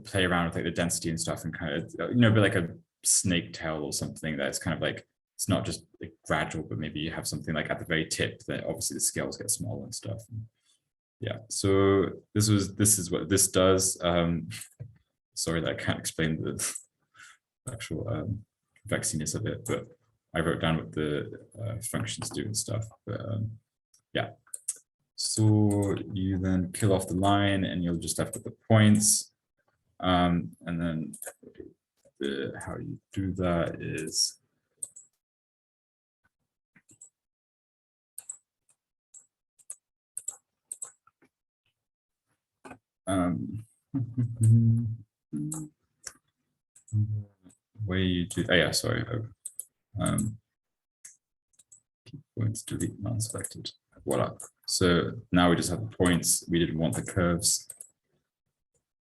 play around with like the density and stuff and kind of, be like a snake tail or something that's kind of like, it's not just like gradual, but maybe you have something like at the very tip that obviously the scales get smaller and stuff. Yeah, so this is what this does. Sorry that I can't explain the actual vexiness of it, but I wrote down what the functions do and stuff. But yeah, so you then kill off the line and you'll just have to put the points. And then how you do that is way you do, yeah, sorry. Key points, delete non-selected. Voila. So now we just have the points. We didn't want the curves.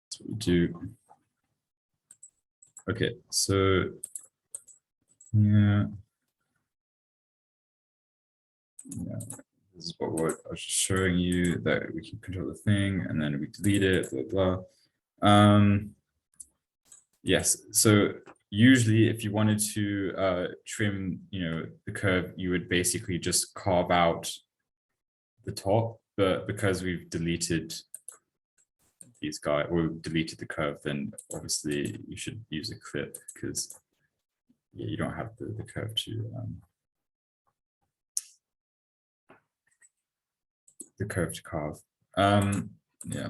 That's what we do. Okay, so yeah. This is what I was just showing you, that we can control the thing and then we delete it, blah, blah. Yes, so usually if you wanted to trim, the curve, you would basically just carve out the top, but because we've deleted these guys, or we've deleted the curve, then obviously you should use a clip because you don't have the curve to carve. Yeah.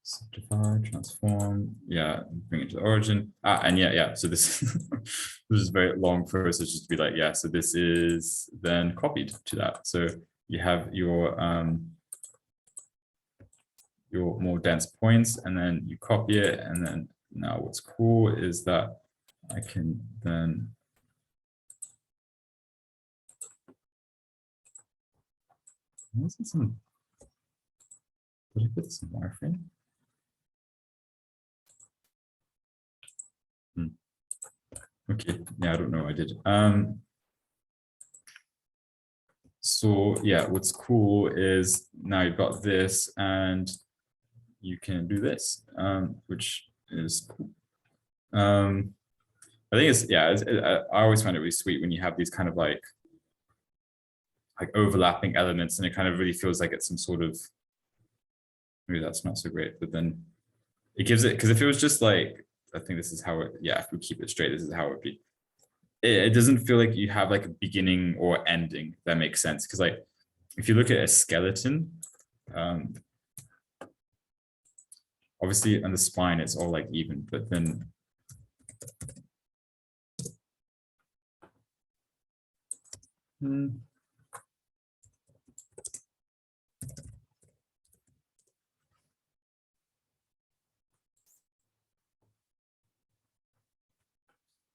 Simplify, transform, yeah, bring it to the origin. And yeah. So this this is a very long process just to be like, yeah, so this is then copied to that. So you have your more dense points, and then you copy it, and then now what's cool is that I can then did I put this in wireframe? Okay, yeah, I don't know, I did. So yeah, what's cool is now you've got this and you can do this, which is cool. I think it's, yeah, I always find it really sweet when you have these kind of like overlapping elements, and it kind of really feels like it's some sort of, maybe that's not so great, but then it gives it, because if it was just like, I think this is how it, yeah, if we keep it straight, this is how it would be. It doesn't feel like you have like a beginning or ending, if that makes sense. Because like, if you look at a skeleton, obviously on the spine, it's all like even, but then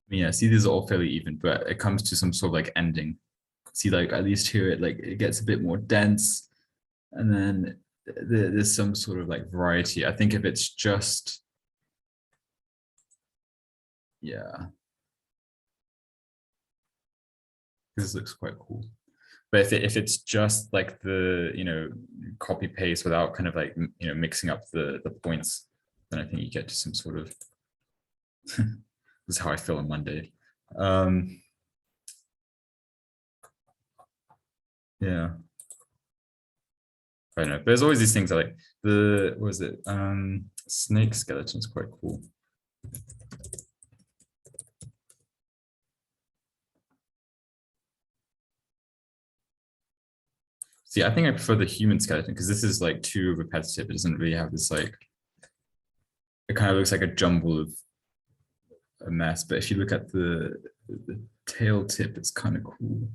yeah, see, these are all fairly even, but it comes to some sort of like ending. See, like at least here, it gets a bit more dense, and then there's some sort of like variety. I think if it's just, yeah, this looks quite cool. But if it's just like the, copy paste without kind of like, mixing up the points, then I think you get to some sort of, this is how I feel on Monday. Yeah. I don't know. There's always these things that like snake skeleton is quite cool. See, I think I prefer the human skeleton because this is like too repetitive. It doesn't really have this like, it kind of looks like a jumble of a mess. But if you look at the tail tip, it's kind of cool.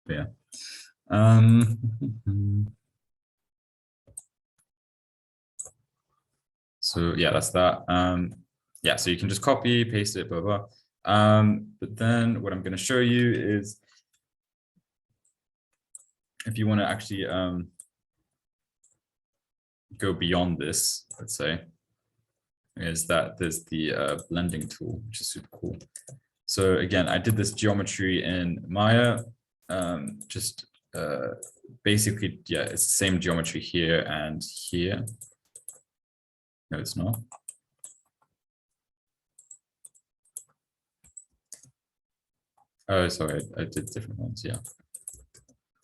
Yeah. So yeah, that's that. Yeah, so you can just copy, paste it, blah, blah. But then what I'm going to show you is, if you want to actually go beyond this, let's say, is that there's the blending tool, which is super cool. So again, I did this geometry in Maya, just basically, yeah, it's the same geometry here and here. No, it's not. Oh, sorry, I did different ones, yeah.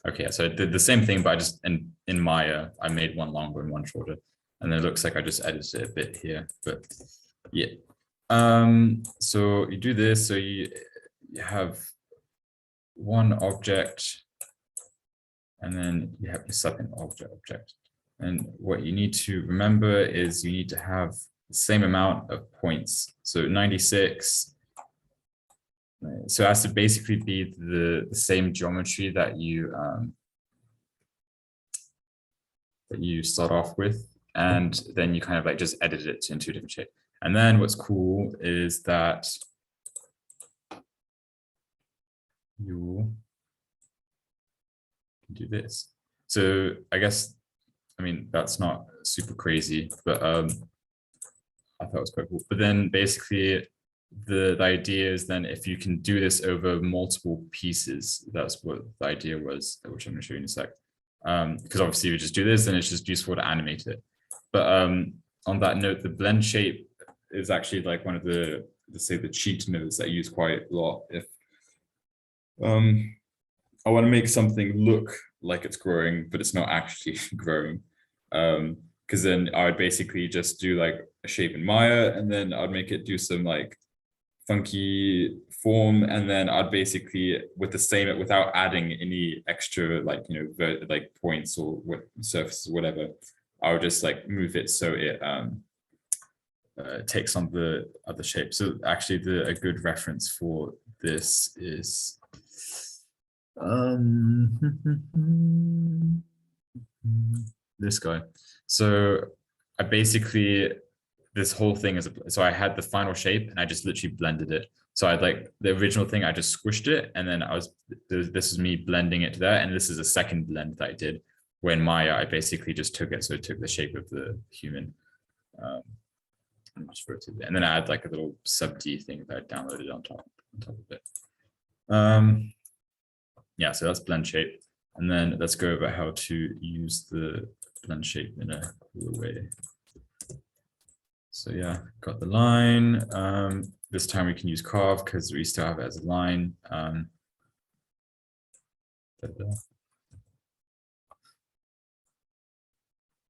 Okay, so I did the same thing, but I just, in Maya, I made one longer and one shorter. And then it looks like I just edited it a bit here, but yeah. So you do this, so you have one object, and then you have your second object. And what you need to remember is you need to have the same amount of points. So 96. So it has to basically be the same geometry that you start off with, and then you kind of like just edit it in two different shapes. And then what's cool is that you can do this. So I guess, I mean, that's not super crazy, but I thought it was quite cool. But then basically the idea is then if you can do this over multiple pieces, that's what the idea was, which I'm going to show you in a sec. Because obviously you just do this and it's just useful to animate it. But on that note, the blend shape is actually like one of the, let's say, the cheat nodes that I use quite a lot. If I want to make something look like it's growing, but it's not actually growing. Because then I would basically just do like a shape in Maya, and then I'd make it do some like funky form, and then I'd basically, with the same, without adding any extra like, like points or what surfaces or whatever, I would just like move it so it takes on the other shape. So actually a good reference for this is this guy. So I basically, this whole thing is, so I had the final shape and I just literally blended it. So I'd like the original thing, I just squished it, and then this is me blending it to that. And this is a second blend that I did when Maya, I basically just took it. So it took the shape of the human. Just rotated it. And then I had like a little sub D thing that I downloaded on top of it. Yeah, so that's blend shape. And then let's go over how to use the blend shape in a cooler way. So yeah, got the line. This time we can use carve because we still have it as a line.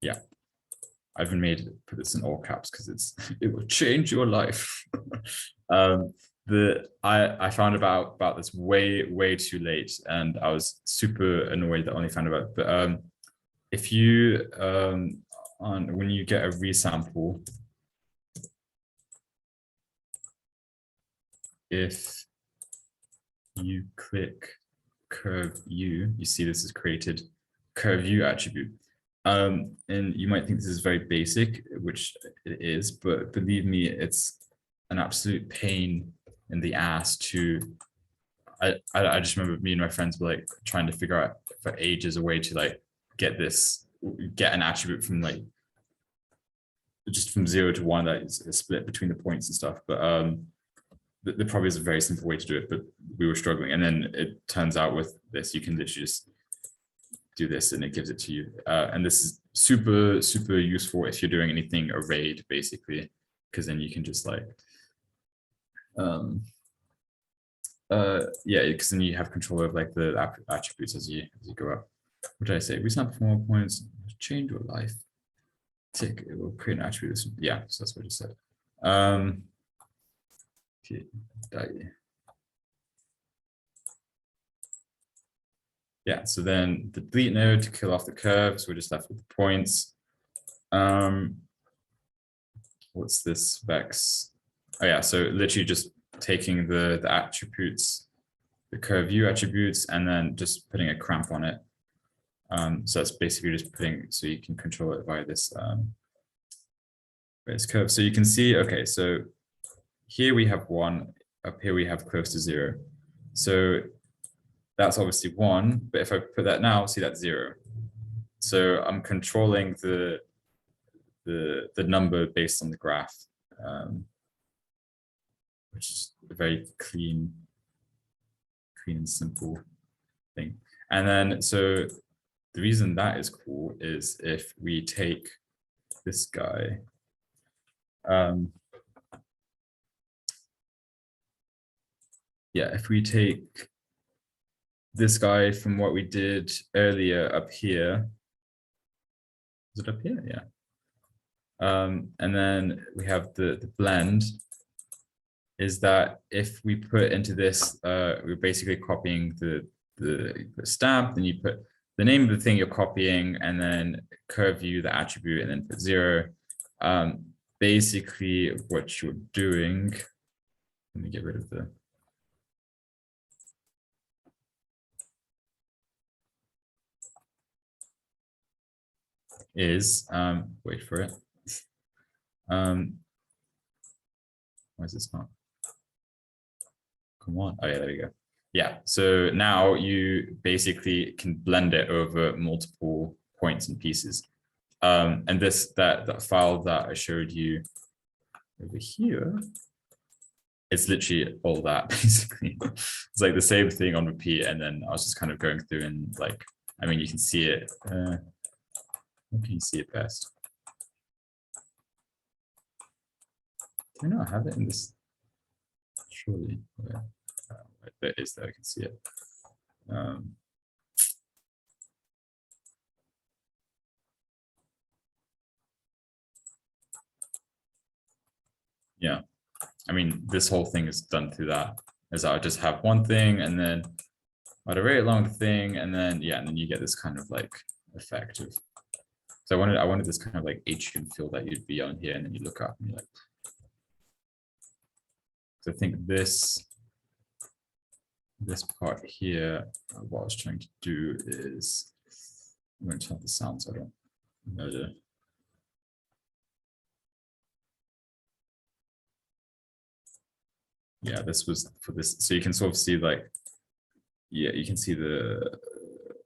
Yeah, I've even put this in all caps because it will change your life. I found about this way too late, and I was super annoyed that I only found about it. But if you when you get a resample, if you click curve U, you see this is created curve U attribute. And you might think this is very basic, which it is, but believe me, it's an absolute pain in the ass to. I just remember me and my friends were like trying to figure out for ages a way to like get an attribute from like just from 0 to 1 that is split between the points and stuff. But there probably is a very simple way to do it, but we were struggling. And then it turns out with this, you can literally just do this and it gives it to you. And this is super useful if you're doing anything arrayed, basically, because then you can just like yeah, because then you have control of like the attributes as you go up. What did I say? Resample for more points, change your life. Tick, it will create an attribute. Yeah, so that's what it said. Okay, yeah, so then the delete node to kill off the curves. We're just left with the points. What's this vex? Oh yeah, so literally just taking the attributes, the curve view attributes, and then just putting a cramp on it. So that's basically just putting, so you can control it via this curve. So you can see, okay, so here we have 1, up here we have close to 0. So that's obviously 1, but if I put that now, see that's 0. So I'm controlling the number based on the graph, which is a very clean and simple thing. And then, so the reason that is cool is if we take this guy, yeah, if we take this guy from what we did earlier up here, is it up here? Yeah. And then we have the blend, is that if we put into this, we're basically copying the stamp, then you put the name of the thing you're copying, and then curve view the attribute, and then put 0. Basically what you're doing, let me get rid of the, is, wait for it. Why is this not? Come on. Oh yeah, there we go. Yeah, so now you basically can blend it over multiple points and pieces. And that file that I showed you over here, it's literally all that basically. It's like the same thing on repeat, and then I was just kind of going through and like, I mean, you can see it. How can you see it best? Do I not have it in this? Surely. There it is, there I can see it. Yeah, I mean, this whole thing is done through that, as I just have one thing and then I'd array along the thing, and then yeah, and then you get this kind of like effect of. So I wanted this kind of like atrium feel that you'd be on here, and then you look up and you're like. So I think this part here, what I was trying to do is, I'm going to turn the sound so I don't murder. Yeah, this was for this. So you can sort of see like, yeah, you can see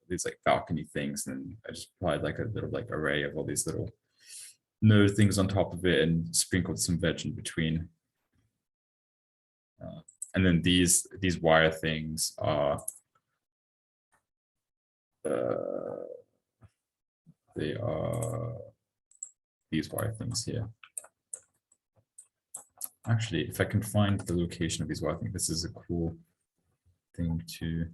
these like balcony things, and I just applied like a little like array of all these little node things on top of it and sprinkled some veg in between. And then these wire things are they are these wireframes here. Actually, if I can find the location of these wireframes, this is a cool thing to.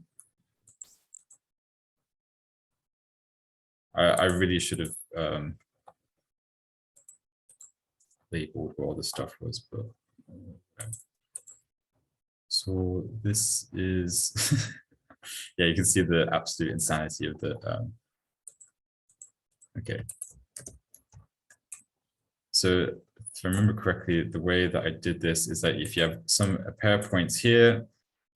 I really should have labeled where all this stuff was, but so this is yeah, you can see the absolute insanity of the okay. So if I remember correctly, the way that I did this is that if you have a pair of points here,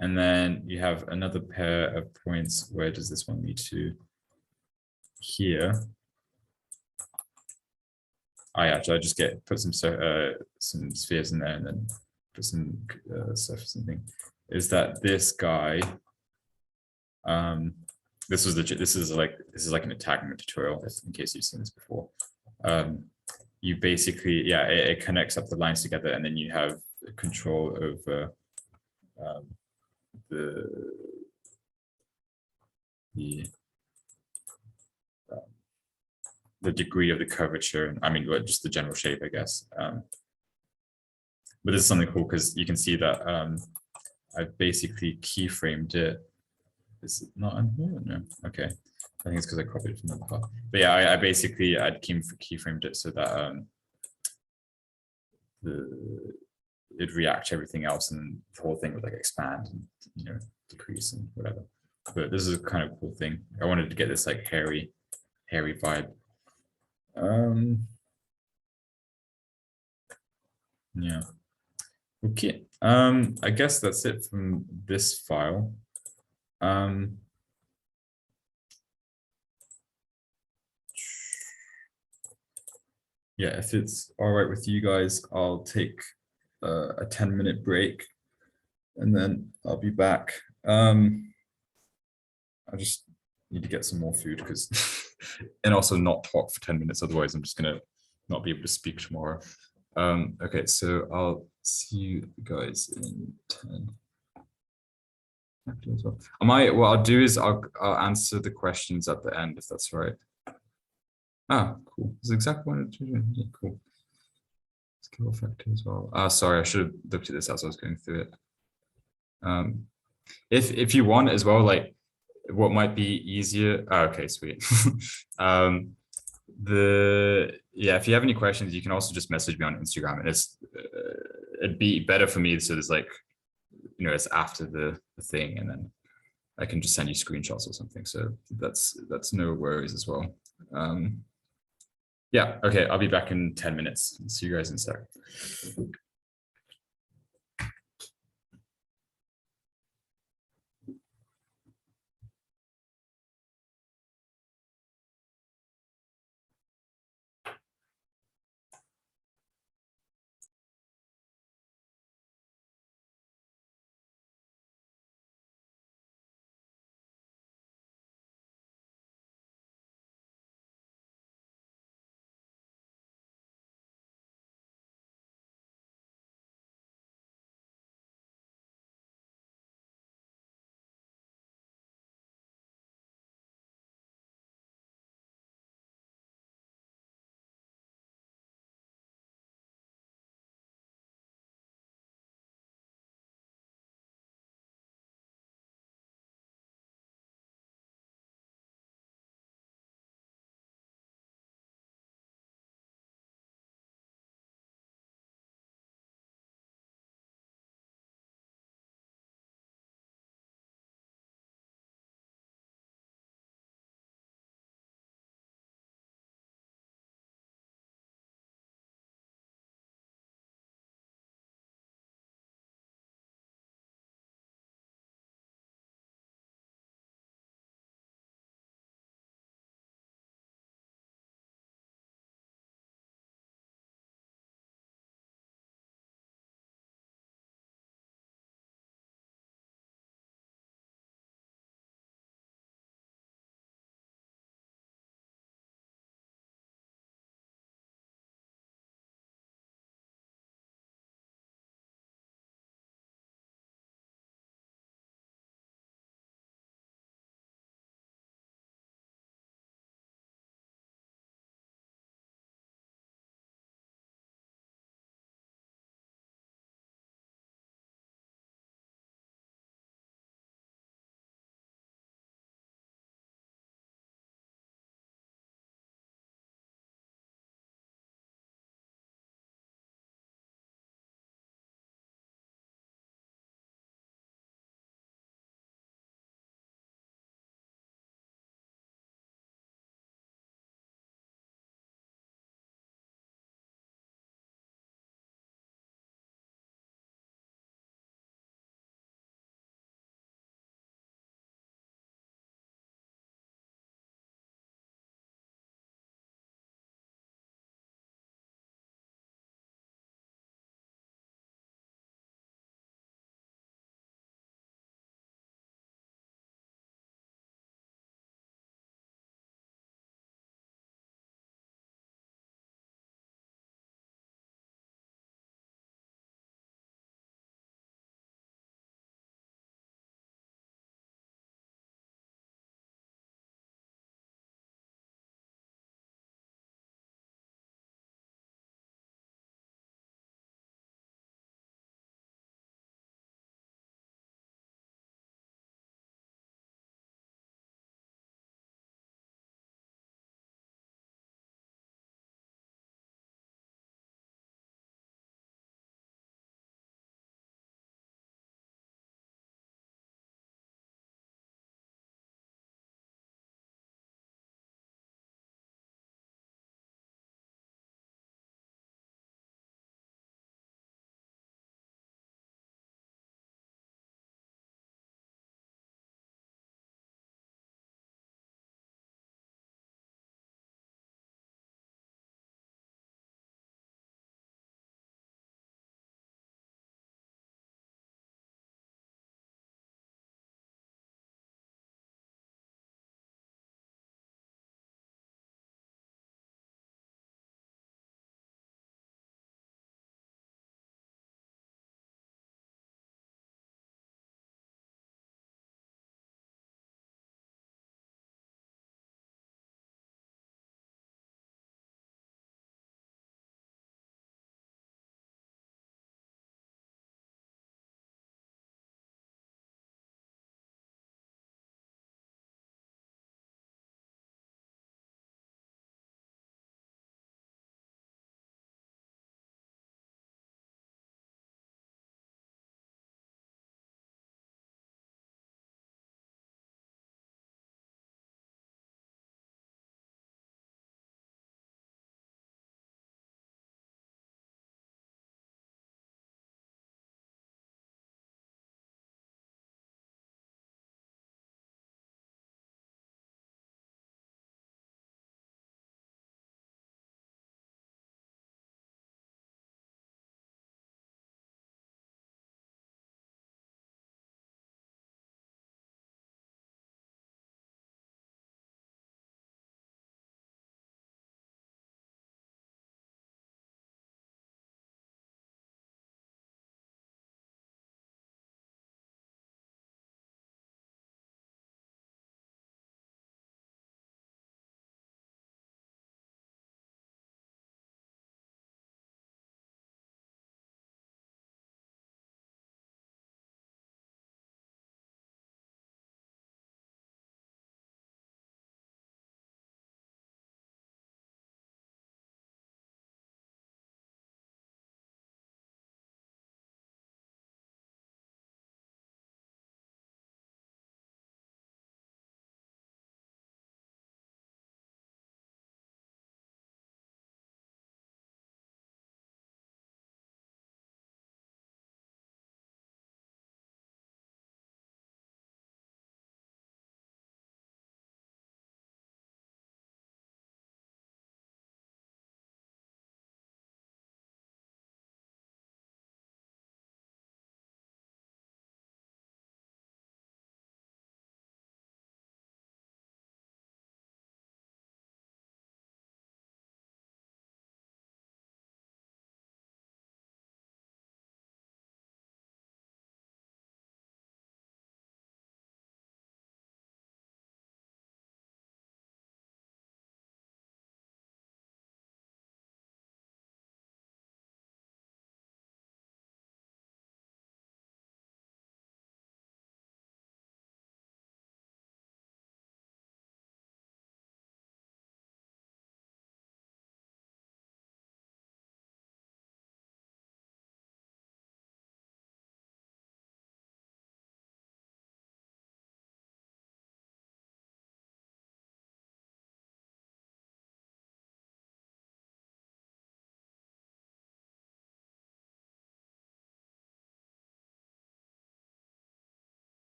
and then you have another pair of points, where does this one lead to? Here. I just put some spheres in there and then put some surface and thing. Is that this guy? This is like an attack tutorial, in case you've seen this before. You basically, yeah, it connects up the lines together, and then you have control over the degree of the curvature. I mean, just the general shape, I guess. But this is something cool because you can see that I basically keyframed it. Is it not on here? No. Okay. I think it's because I copied it from the file. But yeah, I'd keyframed it so that it'd react to everything else, and the whole thing would like expand and decrease and whatever. But this is a kind of cool thing. I wanted to get this like hairy vibe. Yeah. Okay. I guess that's it from this file. Yeah, if it's all right with you guys, I'll take a 10-minute break, and then I'll be back. I just need to get some more food because, and also not talk for 10 minutes. Otherwise, I'm just gonna not be able to speak tomorrow. Okay, so I'll see you guys in 10. What I'll do is I'll answer the questions at the end, if that's right. Ah, cool. This is exactly what I do. Yeah, cool. Scale factor as well. Sorry, I should have looked at this as I was going through it. If you want as well, like what might be easier. Oh, okay, sweet. If you have any questions, you can also just message me on Instagram, and it'd be better for me. So there's like, it's after the thing, and then I can just send you screenshots or something. So that's no worries as well. Yeah, okay, I'll be back in 10 minutes. See you guys in a sec.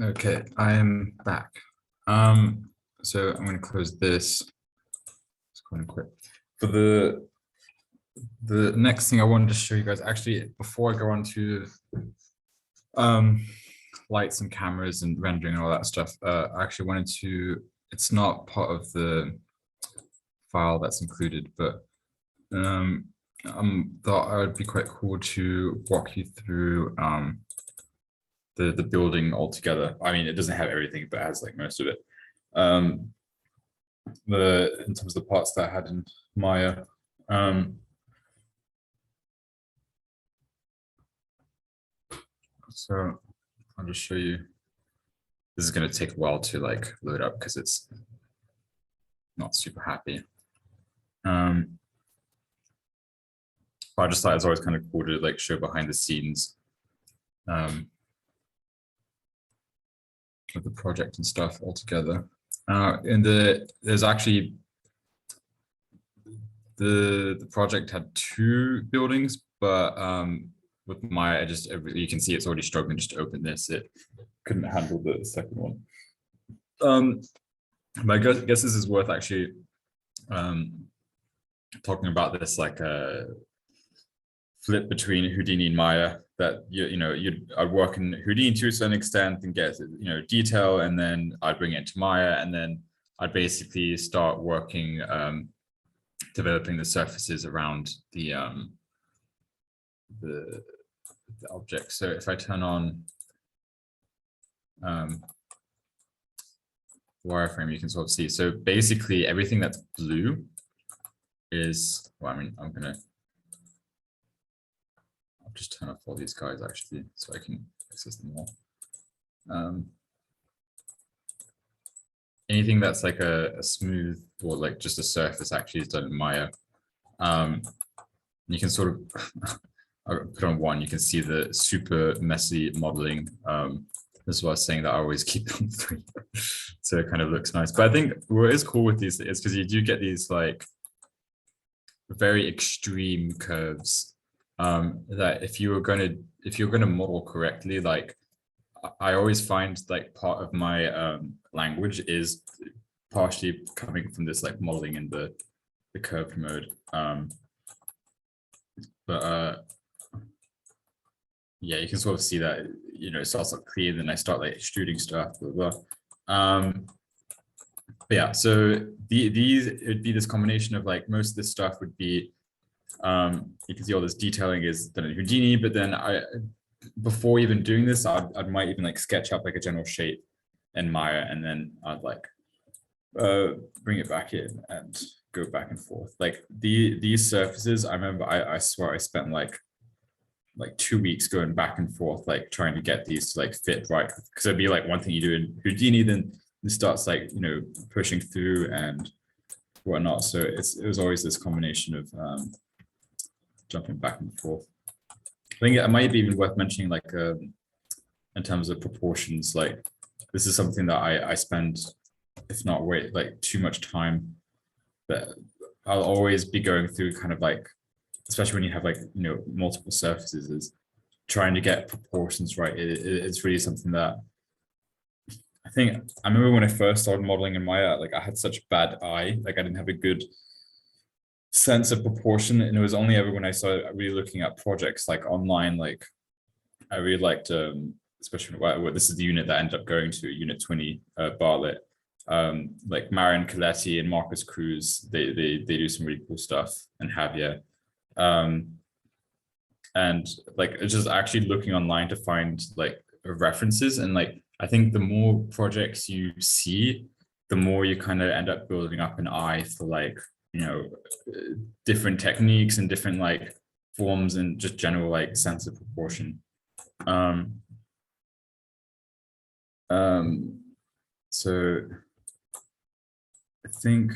Okay, I am back. So I'm going to close this. It's going to quit. For the next thing I wanted to show you guys, actually, before I go on to lights and cameras and rendering and all that stuff, I actually wanted to, it's not part of the file that's included, but thought it would be quite cool to walk you through the building altogether. I mean, it doesn't have everything, but it has like most of it. In terms of the parts that I had in Maya. So I'll just show you. This is going to take a while to like load up because it's not super happy. But I just thought it's always kind of cool to like show behind the scenes of the project and stuff altogether. There's actually the project had 2 buildings, but with Maya, you can see it's already struggling just to open this. It couldn't handle the second one. But I guess this is worth actually talking about this like a flip between Houdini and Maya, that I'd work in Houdini to a certain extent and get detail, and then I'd bring it to Maya, and then I'd basically start working developing the surfaces around the object. So if I turn on wireframe, you can sort of see. So basically everything that's blue is, well, I mean, I'll just turn off all these guys actually, so I can access them all. Anything that's like a smooth or like just a surface actually is done in Maya. You can sort of I'll put on 1, you can see the super messy modeling. This is why I was saying that I always keep it on 3. So it kind of looks nice. But I think what is cool with these is because you do get these like very extreme curves that if you're going to model correctly, like I always find like part of my language is partially coming from this like modeling in the curved mode. Yeah, you can sort of see that, it starts up clear, then I start like extruding stuff, blah, blah. But yeah, so it'd be this combination of like most of this stuff would be, you can see all this detailing is done in Houdini, but then before even doing this, I might even like sketch up like a general shape in Maya, and then I'd like bring it back in and go back and forth. Like these surfaces, I remember I swear I spent like 2 weeks going back and forth, like trying to get these to like fit right. Because it'd be like one thing you do in Houdini, then it starts like, pushing through and whatnot. So it was always this combination of jumping back and forth. I think it might be even worth mentioning, like in terms of proportions, like this is something that I spend, if not like too much time, that I'll always be going through kind of like, especially when you have like, multiple surfaces, is trying to get proportions right. It's really something that I remember when I first started modeling in Maya, like I had such bad eye, like I didn't have a good sense of proportion. And it was only ever when I started really looking at projects like online, like I really liked, especially this is the unit that I ended up going to, Unit 20, Bartlett. Like Marion Coletti and Marcus Cruz, they do some really cool stuff, and Javier. And like it's just actually looking online to find like references, and like I think the more projects you see, the more you kind of end up building up an eye for like different techniques and different like forms and just general like sense of proportion. So I think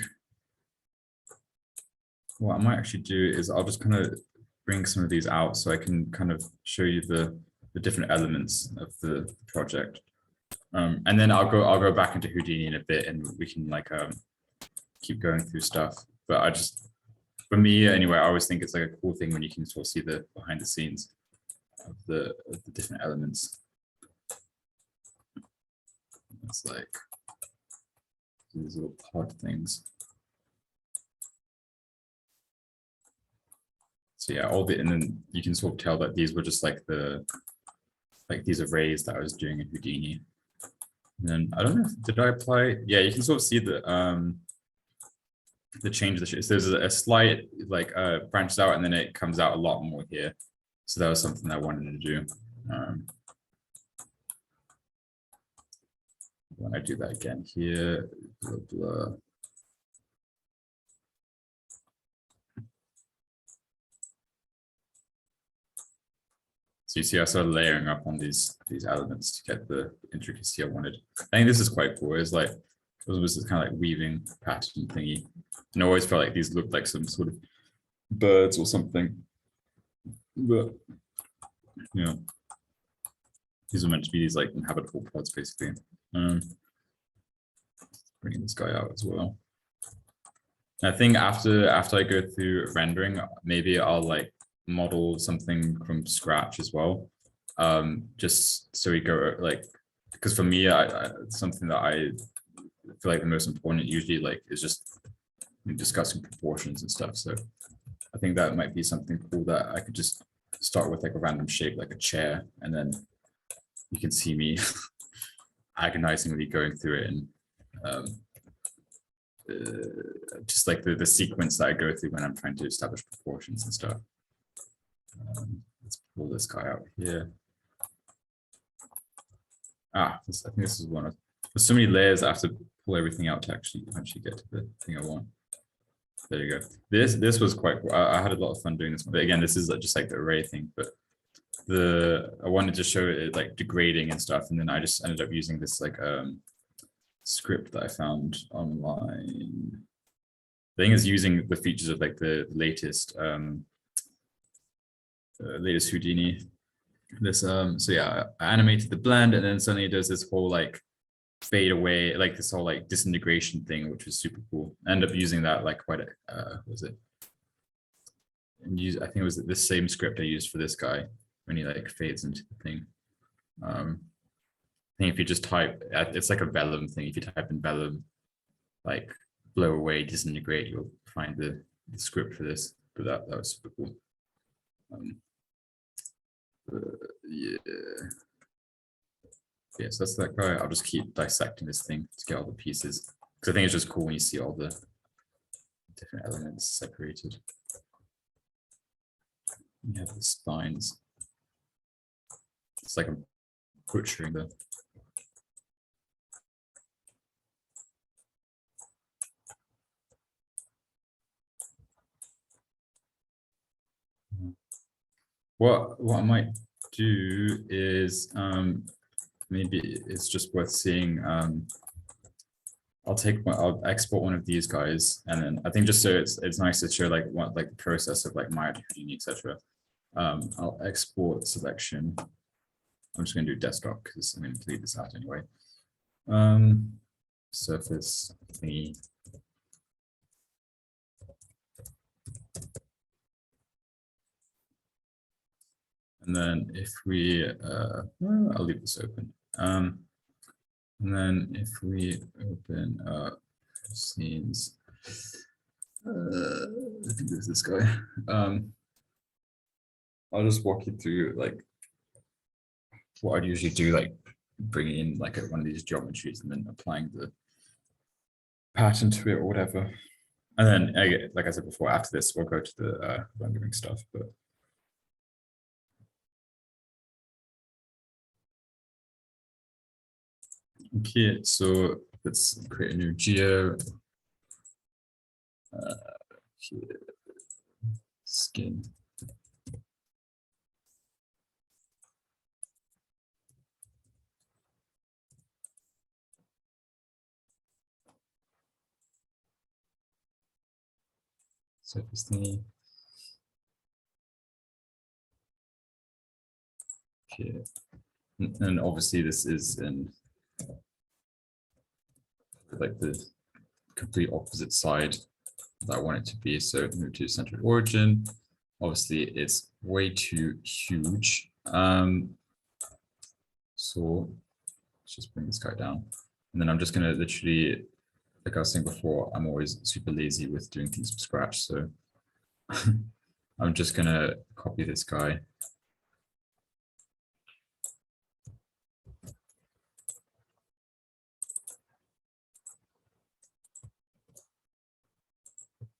what I might actually do is I'll just kind of bring some of these out so I can kind of show you the different elements of the project. And then I'll go back into Houdini in a bit, and we can like keep going through stuff. But for me anyway, I always think it's like a cool thing when you can sort of see the behind the scenes of the different elements. It's like these little pod things. So yeah, and then you can sort of tell that these were just like these arrays that I was doing in Houdini. And then I don't know, did I apply? Yeah, you can sort of see the change. So there's a slight like branches out, and then it comes out a lot more here. So that was something I wanted to do. When I do that again here, blah, blah. So you see, I started layering up on these elements to get the intricacy I wanted. I think this is quite cool. It's like it was this kind of like weaving pattern thingy, and I always felt like these looked like some sort of birds or something. But you know, these are meant to be these like inhabitable pods, basically. Bringing this guy out as well. I think after I go through rendering, maybe I'll like model something from scratch as well, just so we go like, because for me, something that I feel like the most important usually like is just discussing proportions and stuff. So I think that might be something cool that I could just start with like a random shape like a chair, and then you can see me agonizingly going through it and just like the sequence that I go through when I'm trying to establish proportions and stuff. Let's pull this guy out here. I think this is one of, there's so many layers I have to pull everything out to actually get to the thing I want. There you go. This was quite cool. I had a lot of fun doing this, but again, this is just like the array thing, but I wanted to show it like degrading and stuff, and then I just ended up using this like script that I found online. The thing is using the features of like the latest Houdini. This so yeah, I animated the blend, and then suddenly it does this whole like fade away, like this whole like disintegration thing, which was super cool. I ended up using that like quite a was it? And I think it was the same script I used for this guy when he like fades into the thing. I think if you just type, it's like a vellum thing. If you type in vellum, like blow away, disintegrate, you'll find the script for this. But that was super cool. Yeah. Yeah, so that's that guy. I'll just keep dissecting this thing to get all the pieces, because I think it's just cool when you see all the different elements separated. You have the spines. It's like I'm butchering the. What I might do is maybe it's just worth seeing. I'll export one of these guys, and then I think just so it's nice to show like what like the process of like Maya to Houdini, etc. I'll export selection. I'm just going to do desktop because I'm going to leave this out anyway. Surface thingy. And then if we, I'll leave this open. And then if we open scenes, I think there's this guy. I'll just walk you through like what I'd usually do, like bringing in like one of these geometries and then applying the pattern to it or whatever. And then, like I said before, after this, we'll go to the rendering stuff. But okay, so let's create a new geo. Skin. Surface thingy. Okay, and obviously this is in like the complete opposite side that I want it to be. So move to centered origin. Obviously, it's way too huge. So let's just bring this guy down. And then I'm just gonna literally, like I was saying before, I'm always super lazy with doing things from scratch. So I'm just gonna copy this guy.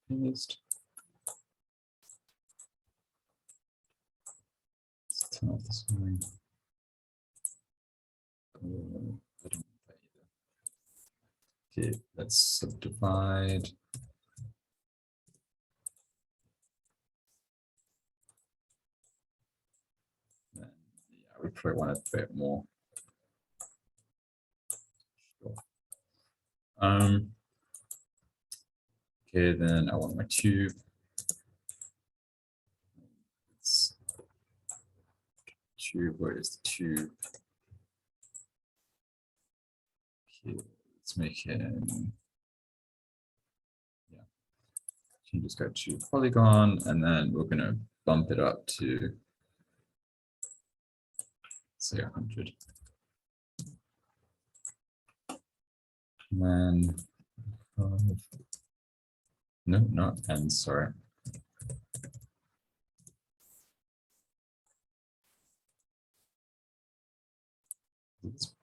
Paste. Let's turn off this one. I don't want that either. Okay, let's subdivide. Then, yeah, we probably want a bit more. Sure. Okay, then I want my tube. Tube, where is the tube? Okay, let's make it, yeah, you just go to polygon, and then we're gonna bump it up to, say, 100. And then, no, not n, sorry. This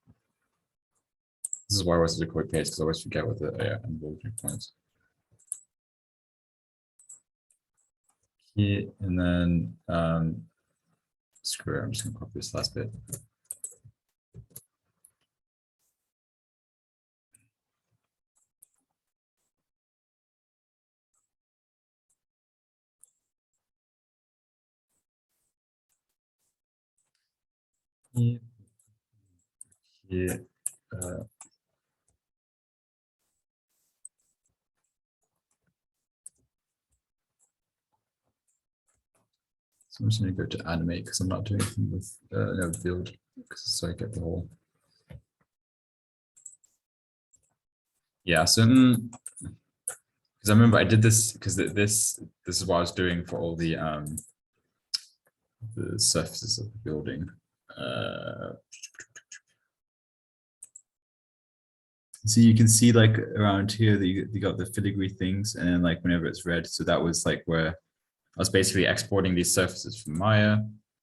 is why I was a quick paste, because I always forget what the and points. Here, and then screw it, I'm just gonna copy this last bit. Here, here, so I'm just going to go to animate because I'm not doing anything with no build, so I get the whole. Yeah, so because I remember I did this because this is what I was doing for all the surfaces of the building. So you can see like around here that you got the filigree things, and then like whenever it's red, so that was like where I was basically exporting these surfaces from Maya,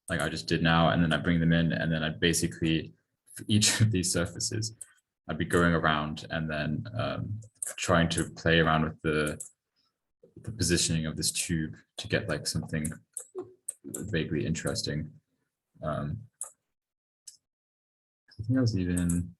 like I just did now, and then I bring them in, and then I basically, for each of these surfaces, I'd be going around and then trying to play around with the positioning of this tube to get like something vaguely interesting. I think I was even.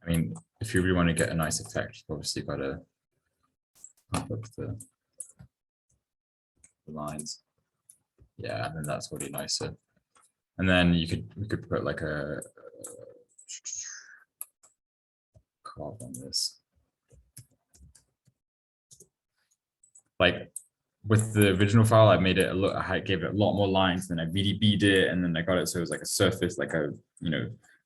I mean, if you really want to get a nice effect, you've obviously got to pump up the lines. Yeah, and then that's really nicer. And then we could put like a carve on this. Like with the original file, I made it I gave it a lot more lines, then I VDB'd it, and then I got it so it was like a surface, like a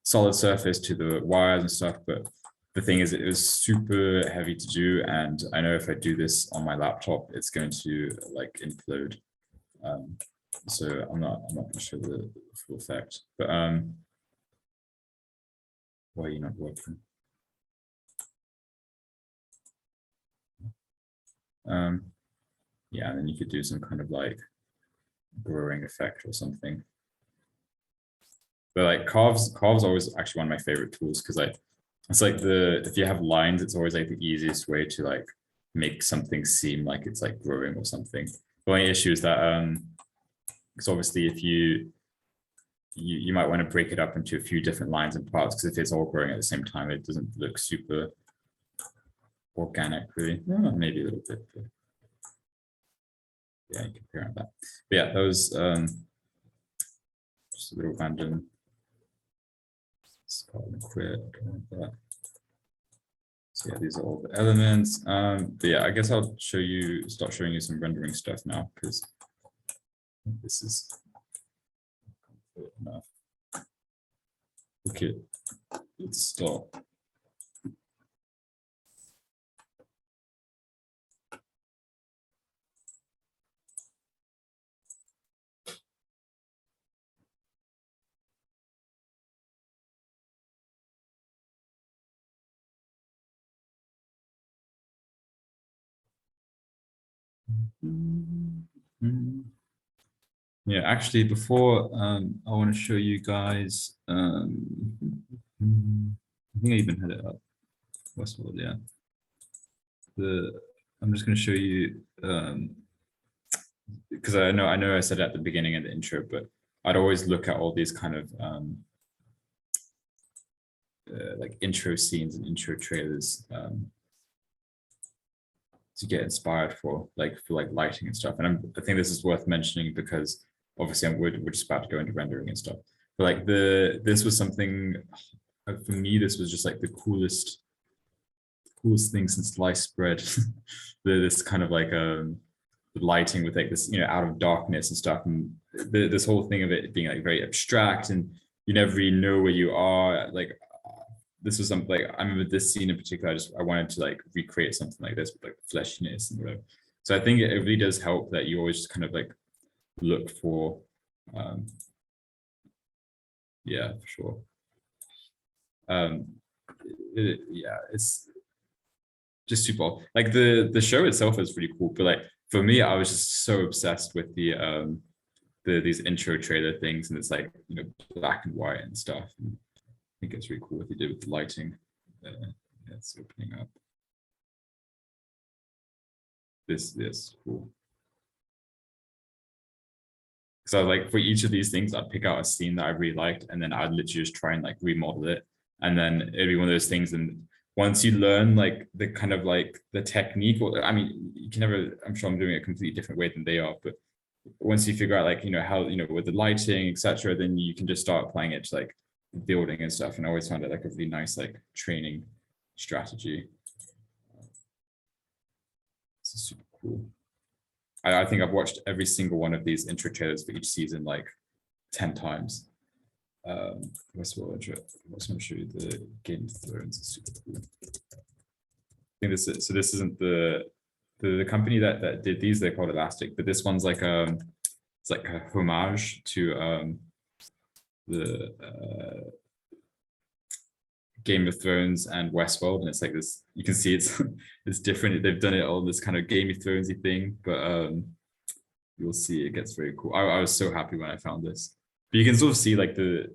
solid surface to the wires and stuff. But the thing is, it was super heavy to do, and I know if I do this on my laptop, it's going to like implode. So I'm not going to show the full effect. But why are you not working? Yeah, and then you could do some kind of like growing effect or something. But like carves always actually one of my favorite tools, because like it's like if you have lines, it's always like the easiest way to like make something seem like it's like growing or something. The only issue is that because obviously if you might want to break it up into a few different lines and parts, because if it's all growing at the same time, it doesn't look super organic, really. Maybe a little bit. But yeah, you can play around that. But yeah, those just a little random. Quit like that. So yeah, these are all the elements. But yeah, I guess I'll start showing you some rendering stuff now, because this is enough. Okay, let's start. Yeah, actually, before I want to show you guys. I think I even had it up. Westworld, yeah. I'm just going to show you because I know I said it at the beginning of the intro, but I'd always look at all these kind of like intro scenes and intro trailers to get inspired for lighting and stuff. And I think this is worth mentioning because obviously we're just about to go into rendering and stuff. But like this was something for me. This was just like the coolest thing since sliced bread. This kind of like lighting with like this, out of darkness and stuff, and this whole thing of it being like very abstract and you never really know where you are. Like this was something like I remember this scene in particular. I wanted to like recreate something like this with like fleshiness and whatever. So I think it really does help that you always just kind of like look for yeah, for sure. Yeah, it's just super. Like the show itself is pretty cool, but like for me, I was just so obsessed with these intro trailer things, and it's like black and white and stuff. And I think it's really cool what they did with the lighting. It's opening up. This cool. So like for each of these things, I'd pick out a scene that I really liked, and then I'd literally just try and like remodel it, and then it'd be one of those things. And once you learn like the kind of like the technique, or I mean, you can never. I'm sure I'm doing it a completely different way than they are, but once you figure out like how with the lighting, etc., then you can just start applying it to like building and stuff. And I always found it like a really nice like training strategy. This is super cool. I think I've watched every single one of these intro trailers for each season like 10 times. Westworld intro. I'm also going to show you the Game of Thrones. It's super cool. I think this is, so this isn't the company that did these. They're called Elastic, but this one's like it's like a homage to the Game of Thrones and Westworld, and it's like this. You can see it's different. They've done it all this kind of Game of Thronesy thing, but you'll see it gets very cool. I was so happy when I found this. But you can sort of see like the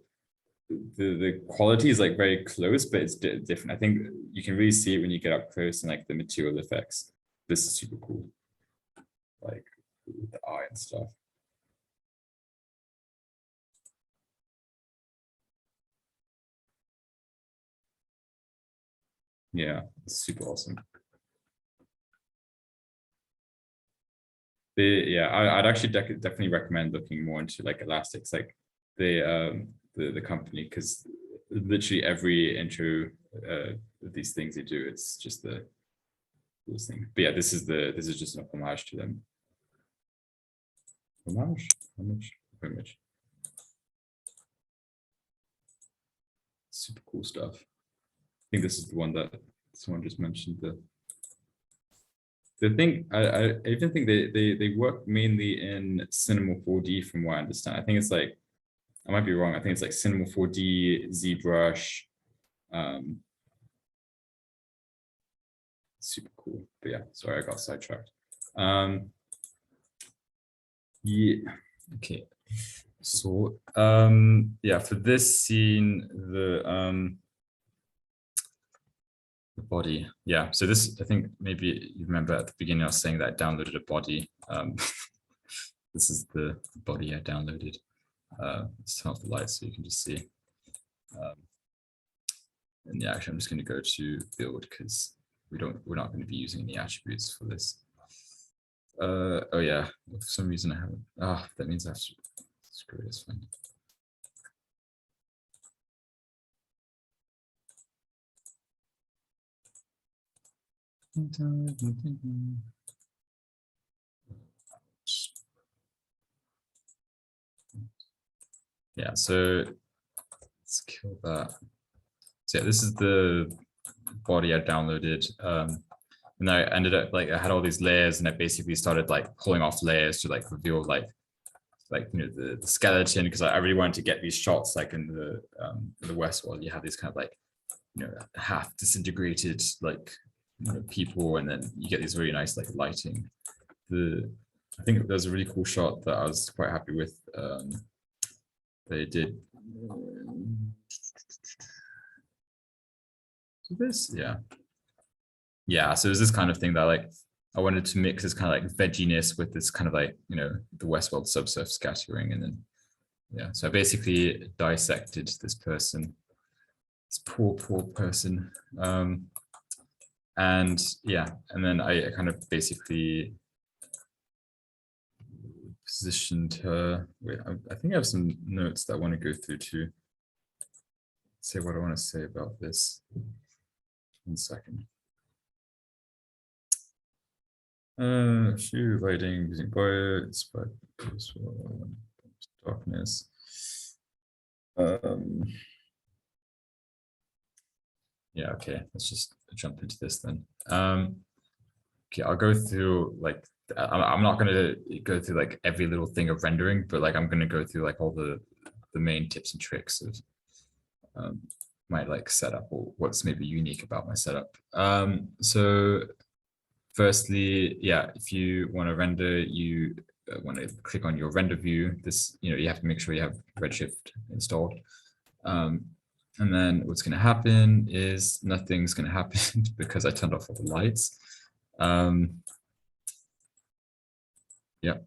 quality is like very close, but it's different. I think you can really see it when you get up close and like the material effects. This is super cool, like the eye and stuff. Yeah, it's super awesome. I'd actually definitely recommend looking more into like Elastics, like the company, because literally every intro of these things they do, it's just the coolest thing. But yeah, this is just an homage to them. Homage. Super cool stuff. I think this is the one that someone just mentioned. The thing, I even think they work mainly in Cinema 4D from what I understand. I think it's like, I might be wrong. I think it's like Cinema 4D, ZBrush. Super cool. But yeah, sorry, I got sidetracked. Yeah, okay. So yeah, for this scene, the body, yeah. So this, I think maybe you remember at the beginning I was saying that I downloaded a body. This is the body I downloaded. Let's turn off the lights so you can just see. And yeah, actually, I'm just going to go to build because we're not going to be using any attributes for this. Oh yeah, for some reason I haven't. That means I have to screw this fine. Yeah, so let's kill that. So yeah, this is the body I downloaded. And I ended up like I had all these layers, and I basically started like pulling off layers to like reveal like the skeleton, because I really wanted to get these shots like in the Westworld. You have these kind of like half disintegrated like people, and then you get these really nice like lighting I think there's a really cool shot that I was quite happy with. They did this, yeah. So it's this kind of thing that like I wanted to mix this kind of like vegginess with this kind of like, you know, the Westworld subsurface scattering, and then yeah. So I basically dissected this person, this poor person, and yeah, and then I kind of basically positioned her. Wait, I think I have some notes that I want to go through to say what I want to say about this. 1 second. Few lighting using bio, but darkness. Yeah, okay, let's just jump into this then. Okay, I'll go through like, I'm not gonna go through like every little thing of rendering, but like I'm gonna go through like all the main tips and tricks of my like setup, or what's maybe unique about my setup. So firstly, yeah, if you want to render, you want to click on your render view. This, you know, you have to make sure you have Redshift installed. And then what's going to happen is nothing's going to happen because I turned off all the lights. Yeah.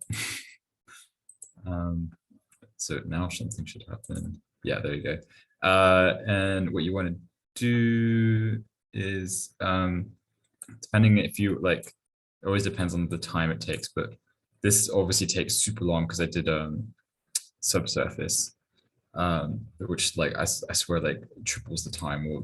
So now something should happen. Yeah, there you go. And what you want to do is, depending if you like, it always depends on the time it takes, but this obviously takes super long because I did subsurface, which like I swear like triples the time. Or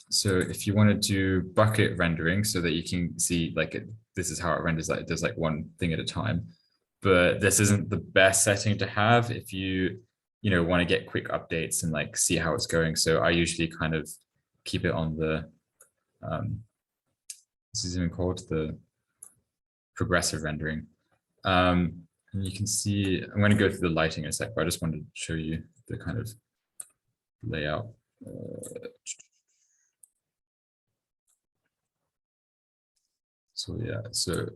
so if you want to do bucket rendering so that you can see like this is how it renders, like it does like one thing at a time, but this isn't the best setting to have if you want to get quick updates and like see how it's going. So I usually kind of keep it on the this is even called the progressive rendering. And you can see, I'm going to go through the lighting in a sec, but I just wanted to show you the kind of layout. So yeah, so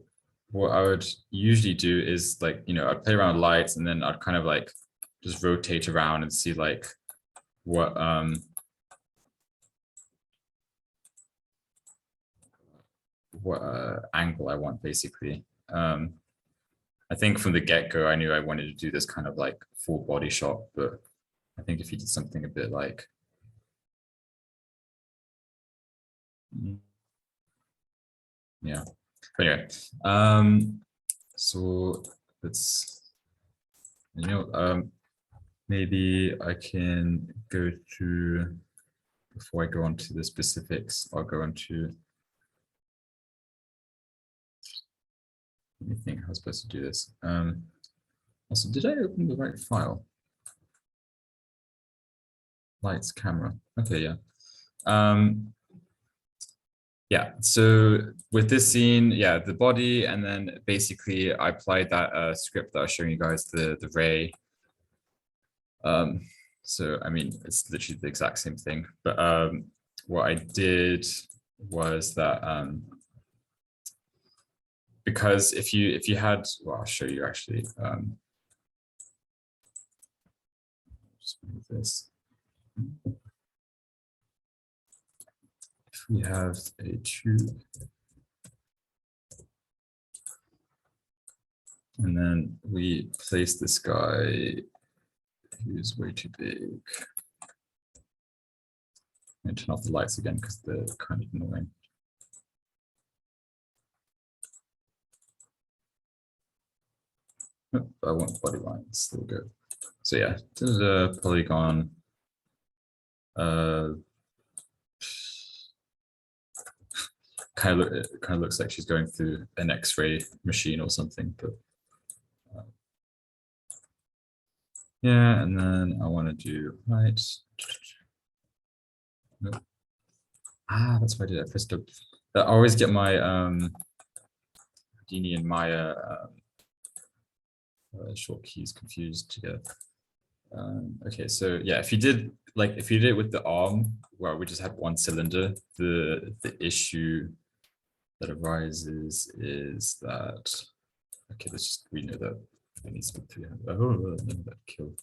what I would usually do is like, I'd play around with lights, and then I'd kind of like just rotate around and see like what angle I want, basically. I think from the get-go, I knew I wanted to do this kind of like full body shot, but I think if you did something a bit like, yeah, but anyway, so let's, maybe I can go through, before I go on to the specifics, I'll go on to, let me think how I'm supposed to do this. Also, did I open the right file? Lights, camera. Okay, yeah. Yeah, so with this scene, yeah, the body, and then basically I applied that script that I was showing you guys, the ray. So I mean, it's literally the exact same thing, but what I did was that because if you had, well, I'll show you actually. Just move this. If we have a tube, and then we place this guy who's way too big. And turn off the lights again because they're kind of annoying. Oh, I want body lines. There we go. So yeah, this is a polygon. Kind of looks like she's going through an X-ray machine or something, but yeah. And then I want to do lights. Nope. That's why I did. I pressed up. I always get my Houdini and Maya short keys confused together. Okay, so yeah, if you did it with the arm, well, we just had one cylinder, the issue that arises is that, okay, let's just, we know that it needs to be 300. Oh, no, that killed.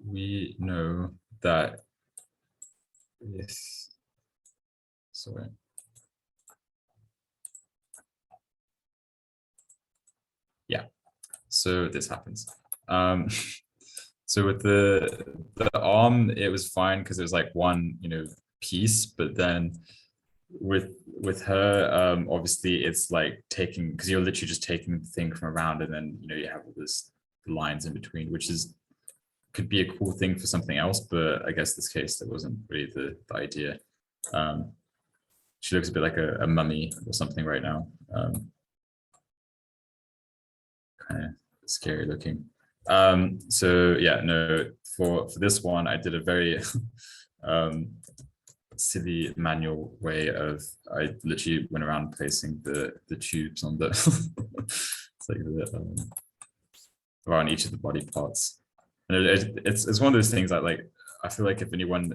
We know that if, sorry. Yeah, so this happens. So with the arm, it was fine because it was like one, piece, but then with her, obviously it's like taking, because you're literally just taking the thing from around, and then you have all this lines in between, which could be a cool thing for something else, but I guess this case that wasn't really the idea. She looks a bit like a mummy or something right now. Kind of scary looking. So yeah, no, for this one, I did a very silly manual way of, I literally went around placing the tubes on the it's like around each of the body parts. And it's one of those things that, like, I feel like if anyone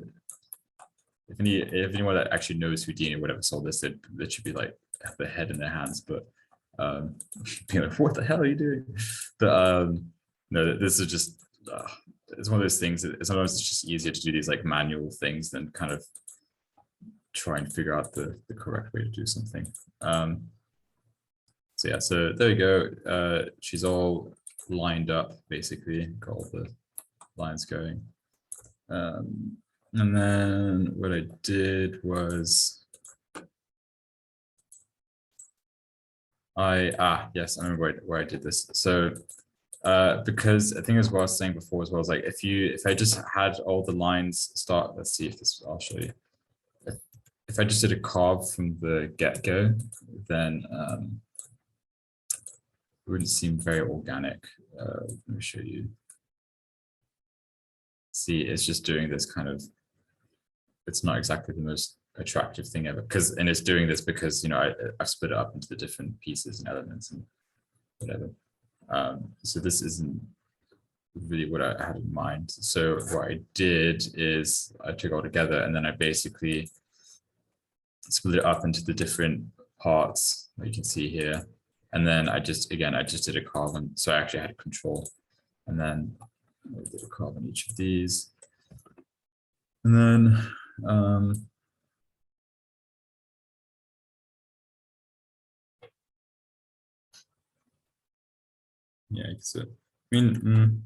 that actually knows Houdini or whatever saw this, it should be like have their head in their hands, but being like, what the hell are you doing? But no, this is just it's one of those things that sometimes it's just easier to do these like manual things than kind of try and figure out the correct way to do something. So yeah, so there you go. She's all lined up, basically, got all the lines going. And then what I did was yes, I remember where I did this. So because I think as what I was saying before as well, is like if I just had all the lines start, let's see if this, I'll show you. If I just did a carve from the get-go, then it wouldn't seem very organic. Let me show you. See, it's just doing this kind of, it's not exactly the most attractive thing ever, and it's doing this because I've split it up into the different pieces and elements and whatever. So this isn't really what I had in mind. So what I did is I took it all together, and then I basically split it up into the different parts that you can see here. And then I just did a carve on, so I actually had control. And then I did a carve on each of these. And then yeah, so I mean,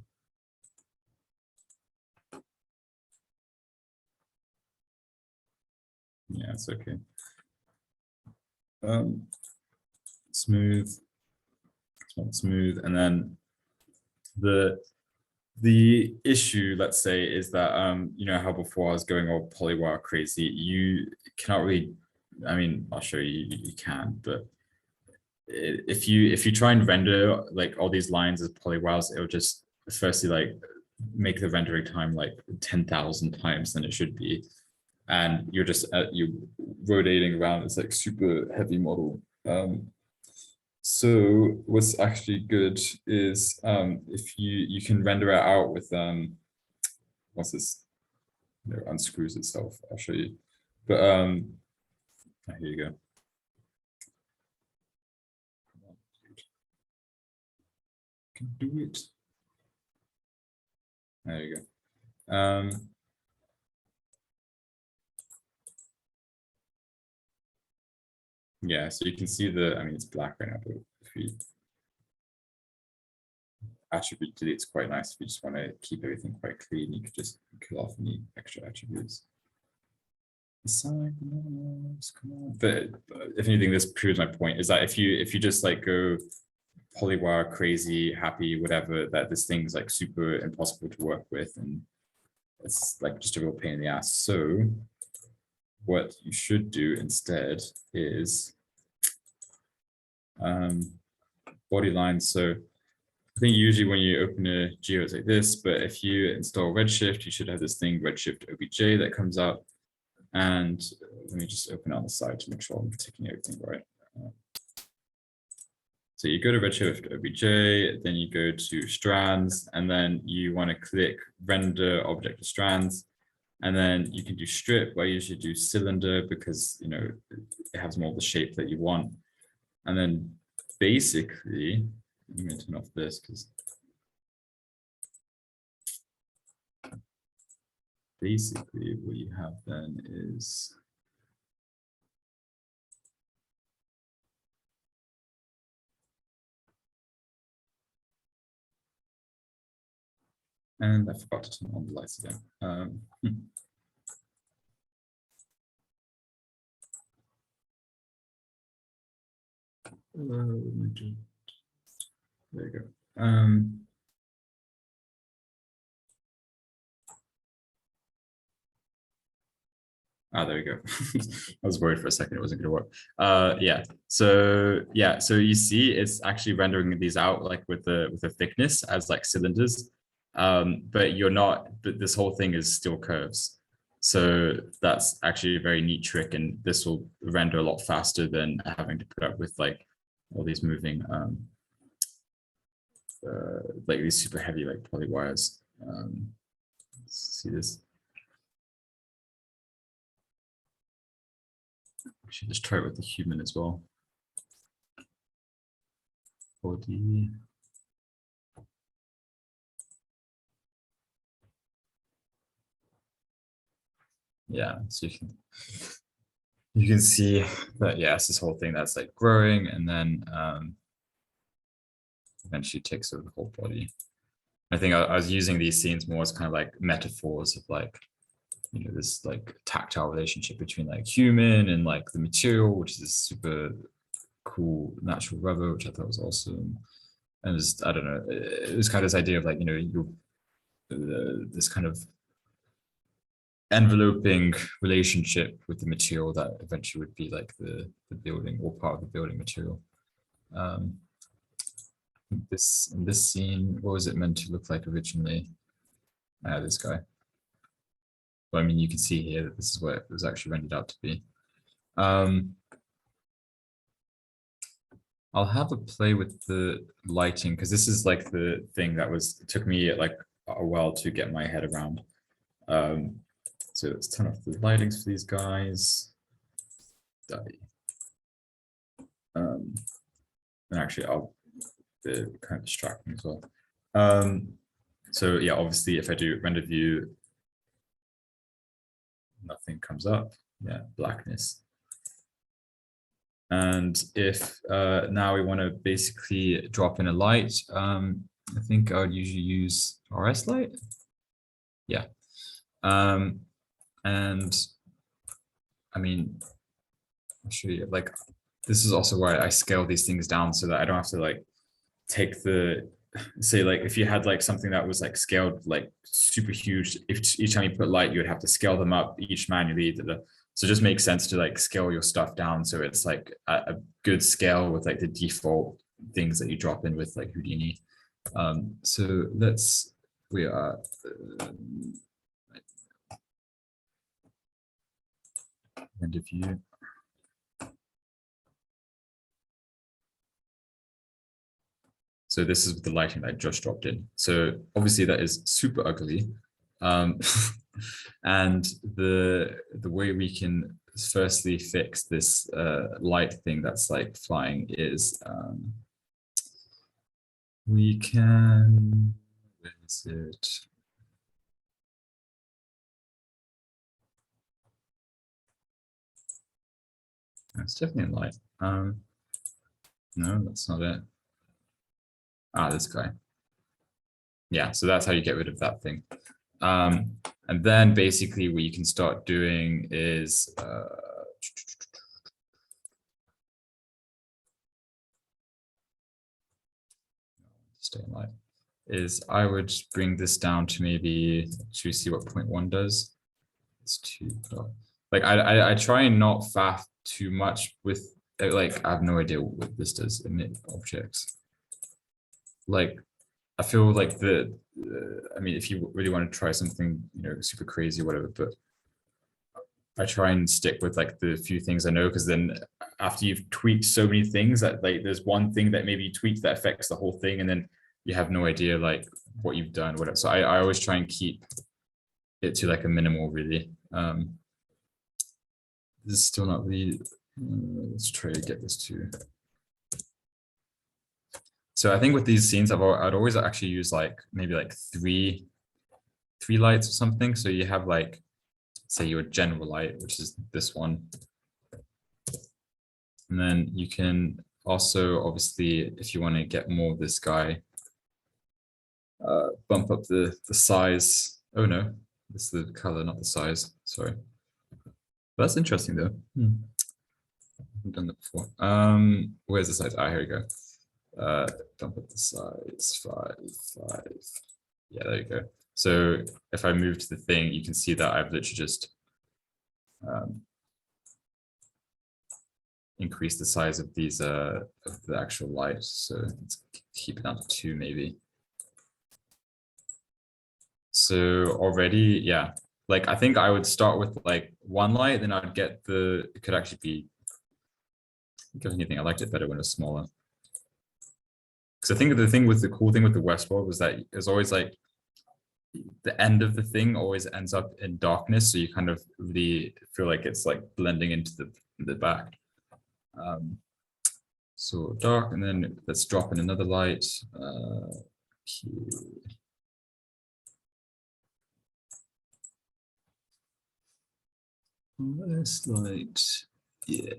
yeah, it's okay. Smooth, it's not smooth, and then the issue, let's say, is that how before I was going all polywire crazy, you cannot really, I mean, I'll show you, you can, but if you try and render like all these lines as polywires, it'll just firstly like make the rendering time like 10,000 times than it should be, and you're just you're rotating around this like super heavy model. So what's actually good is if you can render it out with once this unscrews itself, I'll show you. But here you go. Can do it. There you go. Yeah, so you can see I mean, it's black right now, but if we attribute delete, it's quite nice. If you just want to keep everything quite clean, you could just kill off any extra attributes. Come on. But if anything, this proves my point, is that if you just like go polywire crazy, happy, whatever, that this thing's like super impossible to work with, and it's like just a real pain in the ass. So what you should do instead is body lines. So I think usually when you open a geo, it's like this, but if you install Redshift, you should have this thing, Redshift OBJ, that comes up. And let me just open it on the side to make sure I'm taking everything right. So you go to Redshift OBJ, then you go to strands, and then you want to click render object to strands. And then you can do strip. I usually do cylinder because, you know, it has more of the shape that you want. And then basically, I'm going to turn off this because basically what you have then is and I forgot to turn on the lights again. There you go. There we go. I was worried for a second it wasn't going to work. Yeah. So you see, it's actually rendering these out like with the thickness as like cylinders, but you're not. But this whole thing is still curves. So that's actually a very neat trick, and this will render a lot faster than having to put up with like all these moving, like these super heavy like poly wires. See this. Should just try it with the human as well. Body. Yeah, so you can see that, yeah, it's this whole thing that's like growing, and then eventually takes over the whole body. I think I was using these scenes more as kind of like metaphors of like, you know, this like tactile relationship between like human and like the material, which is a super cool natural rubber, which I thought was awesome. And just, I don't know, it was kind of this idea of like, you know, this kind of enveloping relationship with the material that eventually would be like the building or part of the building material. In this scene, what was it meant to look like originally? This guy. Well, I mean, you can see here that this is what it was actually rendered out to be. I'll have a play with the lighting because this is like the thing that it took me like a while to get my head around. So let's turn off the lightings for these guys. And actually, they're kind of distracting as well. So yeah, obviously, if I do render view, nothing comes up. Yeah, blackness. And if now we want to basically drop in a light, I think I would usually use RS light. Yeah. And I mean, I'll show you, like, this is also why I scale these things down so that I don't have to like take say like if you had like something that was like scaled like super huge, if each time you put light, you would have to scale them up each manually. So it just makes sense to like scale your stuff down so it's like a good scale with like the default things that you drop in with like Houdini. So we are end of view. So this is the lighting that I just dropped in. So obviously that is super ugly. And the way we can firstly fix this light thing that's like flying is we can, where is it? It's definitely light. No, that's not it. This guy. Yeah, so that's how you get rid of that thing. And then basically what you can start doing is stay in light, is I would bring this down to maybe, should we see what 0.1 does? It's too like I try and not faff too much with like I have no idea what this does, emit objects. Like I feel like I mean, if you really want to try something, you know, super crazy or whatever, but I try and stick with like the few things I know, because then after you've tweaked so many things that like there's one thing that maybe you tweaked that affects the whole thing, and then you have no idea like what you've done, whatever. So I always try and keep it to like a minimal really. This is still not really, let's try to get this to. So I think with these scenes, I'd always actually use like maybe like three lights or something. So you have like, say your general light, which is this one. And then you can also, obviously, if you want to get more of this guy, bump up the size. Oh no, this is the color, not the size. Sorry. That's interesting though. I've done that before. Where's the size? Ah, here we go. Bump up the size 5. Yeah, there you go. So if I move to the thing, you can see that I've literally just increased the size of these of the actual light. So let's keep it down to 2 maybe. So already, yeah, like I think I would start with like 1 light, then I'd get it could actually be, if anything, I liked it better when it was smaller. Because I think the cool thing with the Westworld was that it's always like the end of the thing always ends up in darkness, so you kind of really feel like it's like blending into the back. So dark, and then let's drop in another light. This light, yeah.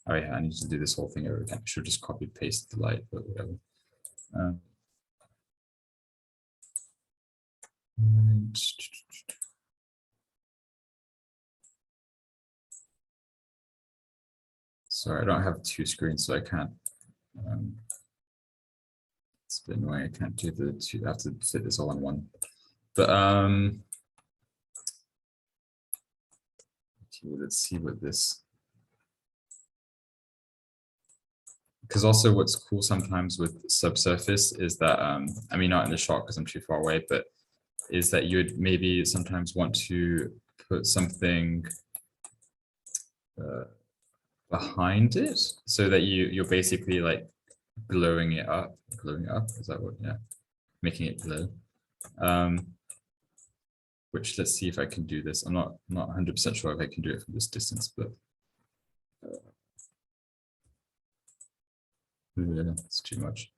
Oh yeah, I need to do this whole thing over again. I should just copy paste the light, but whatever. Sorry, I don't have 2 screens, so I can't. It's a bit annoying. I can't do the 2. I have to fit this all in one. But okay, let's see what this. Because also what's cool sometimes with subsurface is that, I mean, not in the shot because I'm too far away, but is that you would maybe sometimes want to put something behind it so that you're basically like glowing it up. Is that what? Yeah, making it glow. Which let's see if I can do this. I'm not 100% sure if I can do it from this distance, but yeah, it's too much.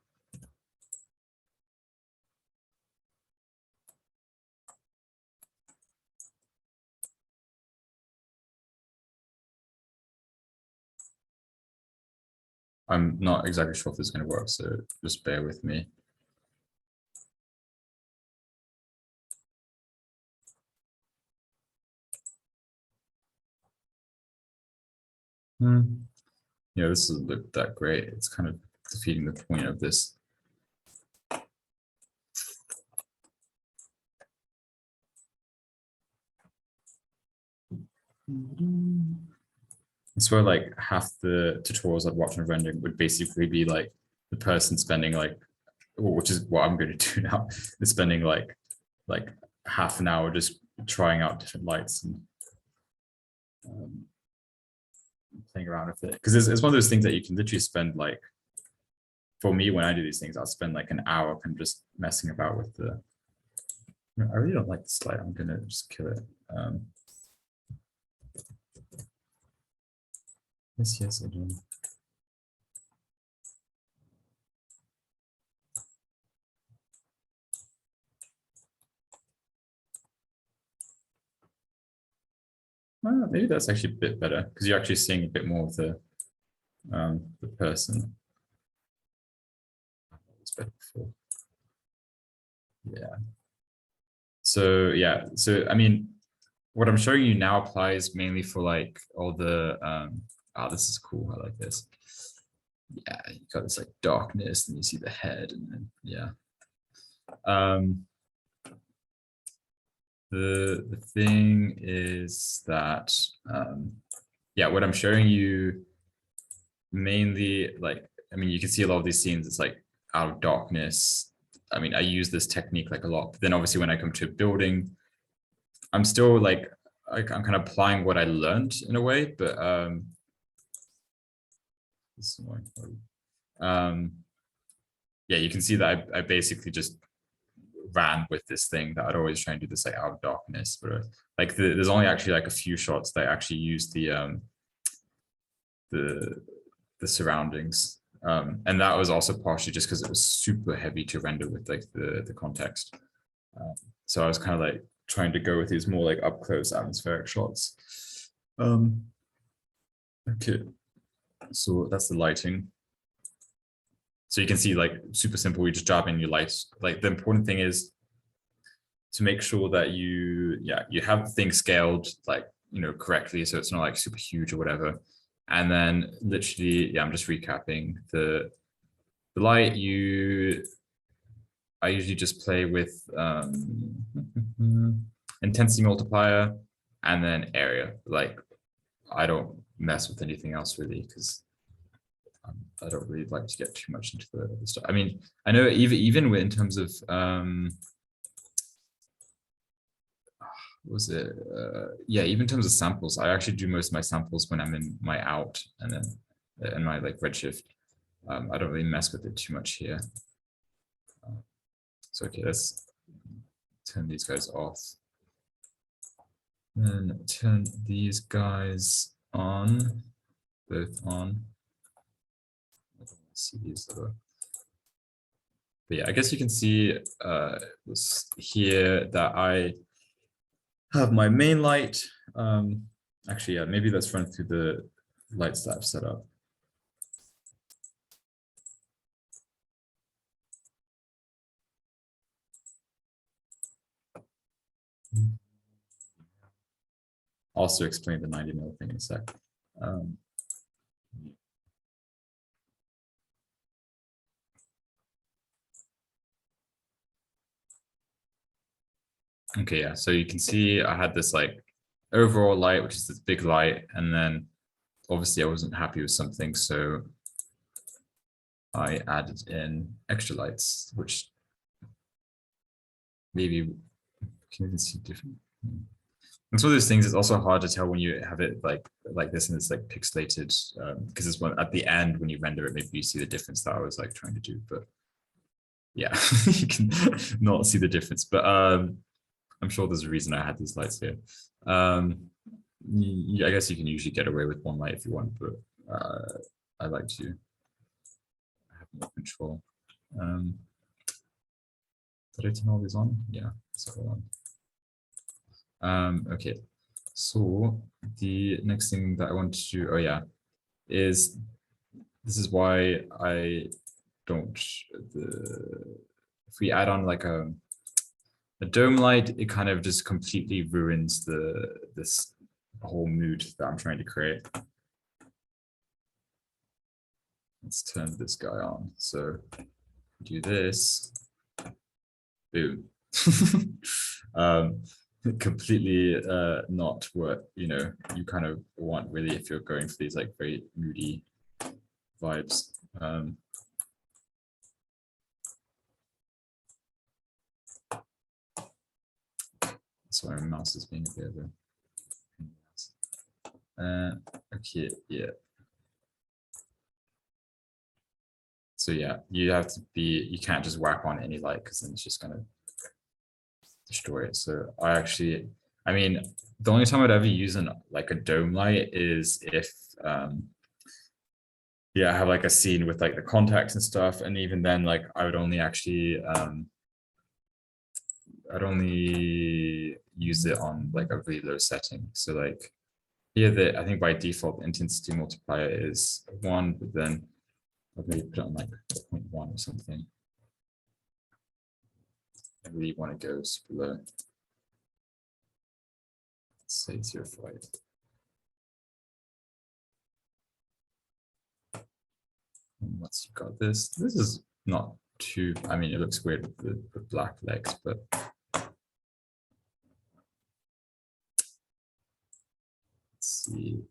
I'm not exactly sure if this is going to work, so just bear with me. Yeah, this doesn't look that great. It's kind of defeating the point of this. It's where like half the tutorials I'd watch on rendering would basically be like the person spending like, which is what I'm going to do now, is spending like half an hour just trying out different lights and playing around with it. Because it's one of those things that you can literally spend like, for me, when I do these things, I'll spend like an hour kind of just messing about with the. I really don't like this light. I'm gonna just kill it. Yes, I do. Maybe that's actually a bit better because you're actually seeing a bit more of the person. It's better before. Yeah. So yeah. So I mean, what I'm showing you now applies mainly for like all the. This is cool. I like this. Yeah, you got this like darkness, and you see the head, and then yeah. The thing is that yeah, what I'm showing you mainly, like, I mean, you can see a lot of these scenes, it's like out of darkness. I mean, I use this technique like a lot, but then obviously when I come to a building, I'm still like, I'm kind of applying what I learned in a way, but This is annoying. Yeah, you can see that I basically just ran with this thing that I'd always try and do this like out of darkness, but like there's only actually like a few shots that actually use the surroundings, and that was also partially just because it was super heavy to render with like the context. So I was kind of like trying to go with these more like up close atmospheric shots. Okay, so that's the lighting. So you can see like super simple, you just drop in your lights. Like the important thing is to make sure that you have things scaled like, you know, correctly. So it's not like super huge or whatever. And then literally, yeah, I'm just recapping the light. I usually just play with intensity multiplier and then area. Like I don't mess with anything else really because I don't really like to get too much into the stuff. I mean, I know even in terms of was it yeah, even in terms of samples, I actually do most of my samples when I'm in my out and then in my like Redshift. I don't really mess with it too much here. So okay, let's turn these guys off. Then turn these guys on, both on. See these other. But yeah, I guess you can see here that I have my main light. Actually, yeah, maybe let's run through the lights that I've set up. Also explain the 90 mil thing in a sec. Okay, yeah, so you can see I had this like overall light, which is this big light, and then obviously I wasn't happy with something, so I added in extra lights, which maybe can even see different. It's one of those things. It's also hard to tell when you have it like this and it's like pixelated, because it's one at the end when you render it, maybe you see the difference that I was like trying to do. But yeah, you can not see the difference. But I'm sure there's a reason I had these lights here. I guess you can usually get away with one light if you want, but I like to have more control. Did I turn all these on? Yeah, so hold on. Okay, so the next thing that I want to do, oh yeah, is this is why I don't, if we add on like a dome light, it kind of just completely ruins this whole mood that I'm trying to create. Let's turn this guy on. So do this, boom. Completely not what you kind of want really if you're going for these like very moody vibes. Sorry, my mouse is being a bit of a okay, yeah. So yeah, you have to be, you can't just whack on any light because then it's just gonna destroy it. So I mean, the only time I'd ever use like a dome light is if yeah, I have like a scene with like the contacts and stuff, and even then like I would only actually I'd only use it on like a really low setting. So like here I think by default the intensity multiplier is 1, but then I'd maybe put it on like 0.1 or something. I really want to go super low. Let's say 0.5. And once you've got this is not too, I mean, it looks weird with the black legs, but let's see.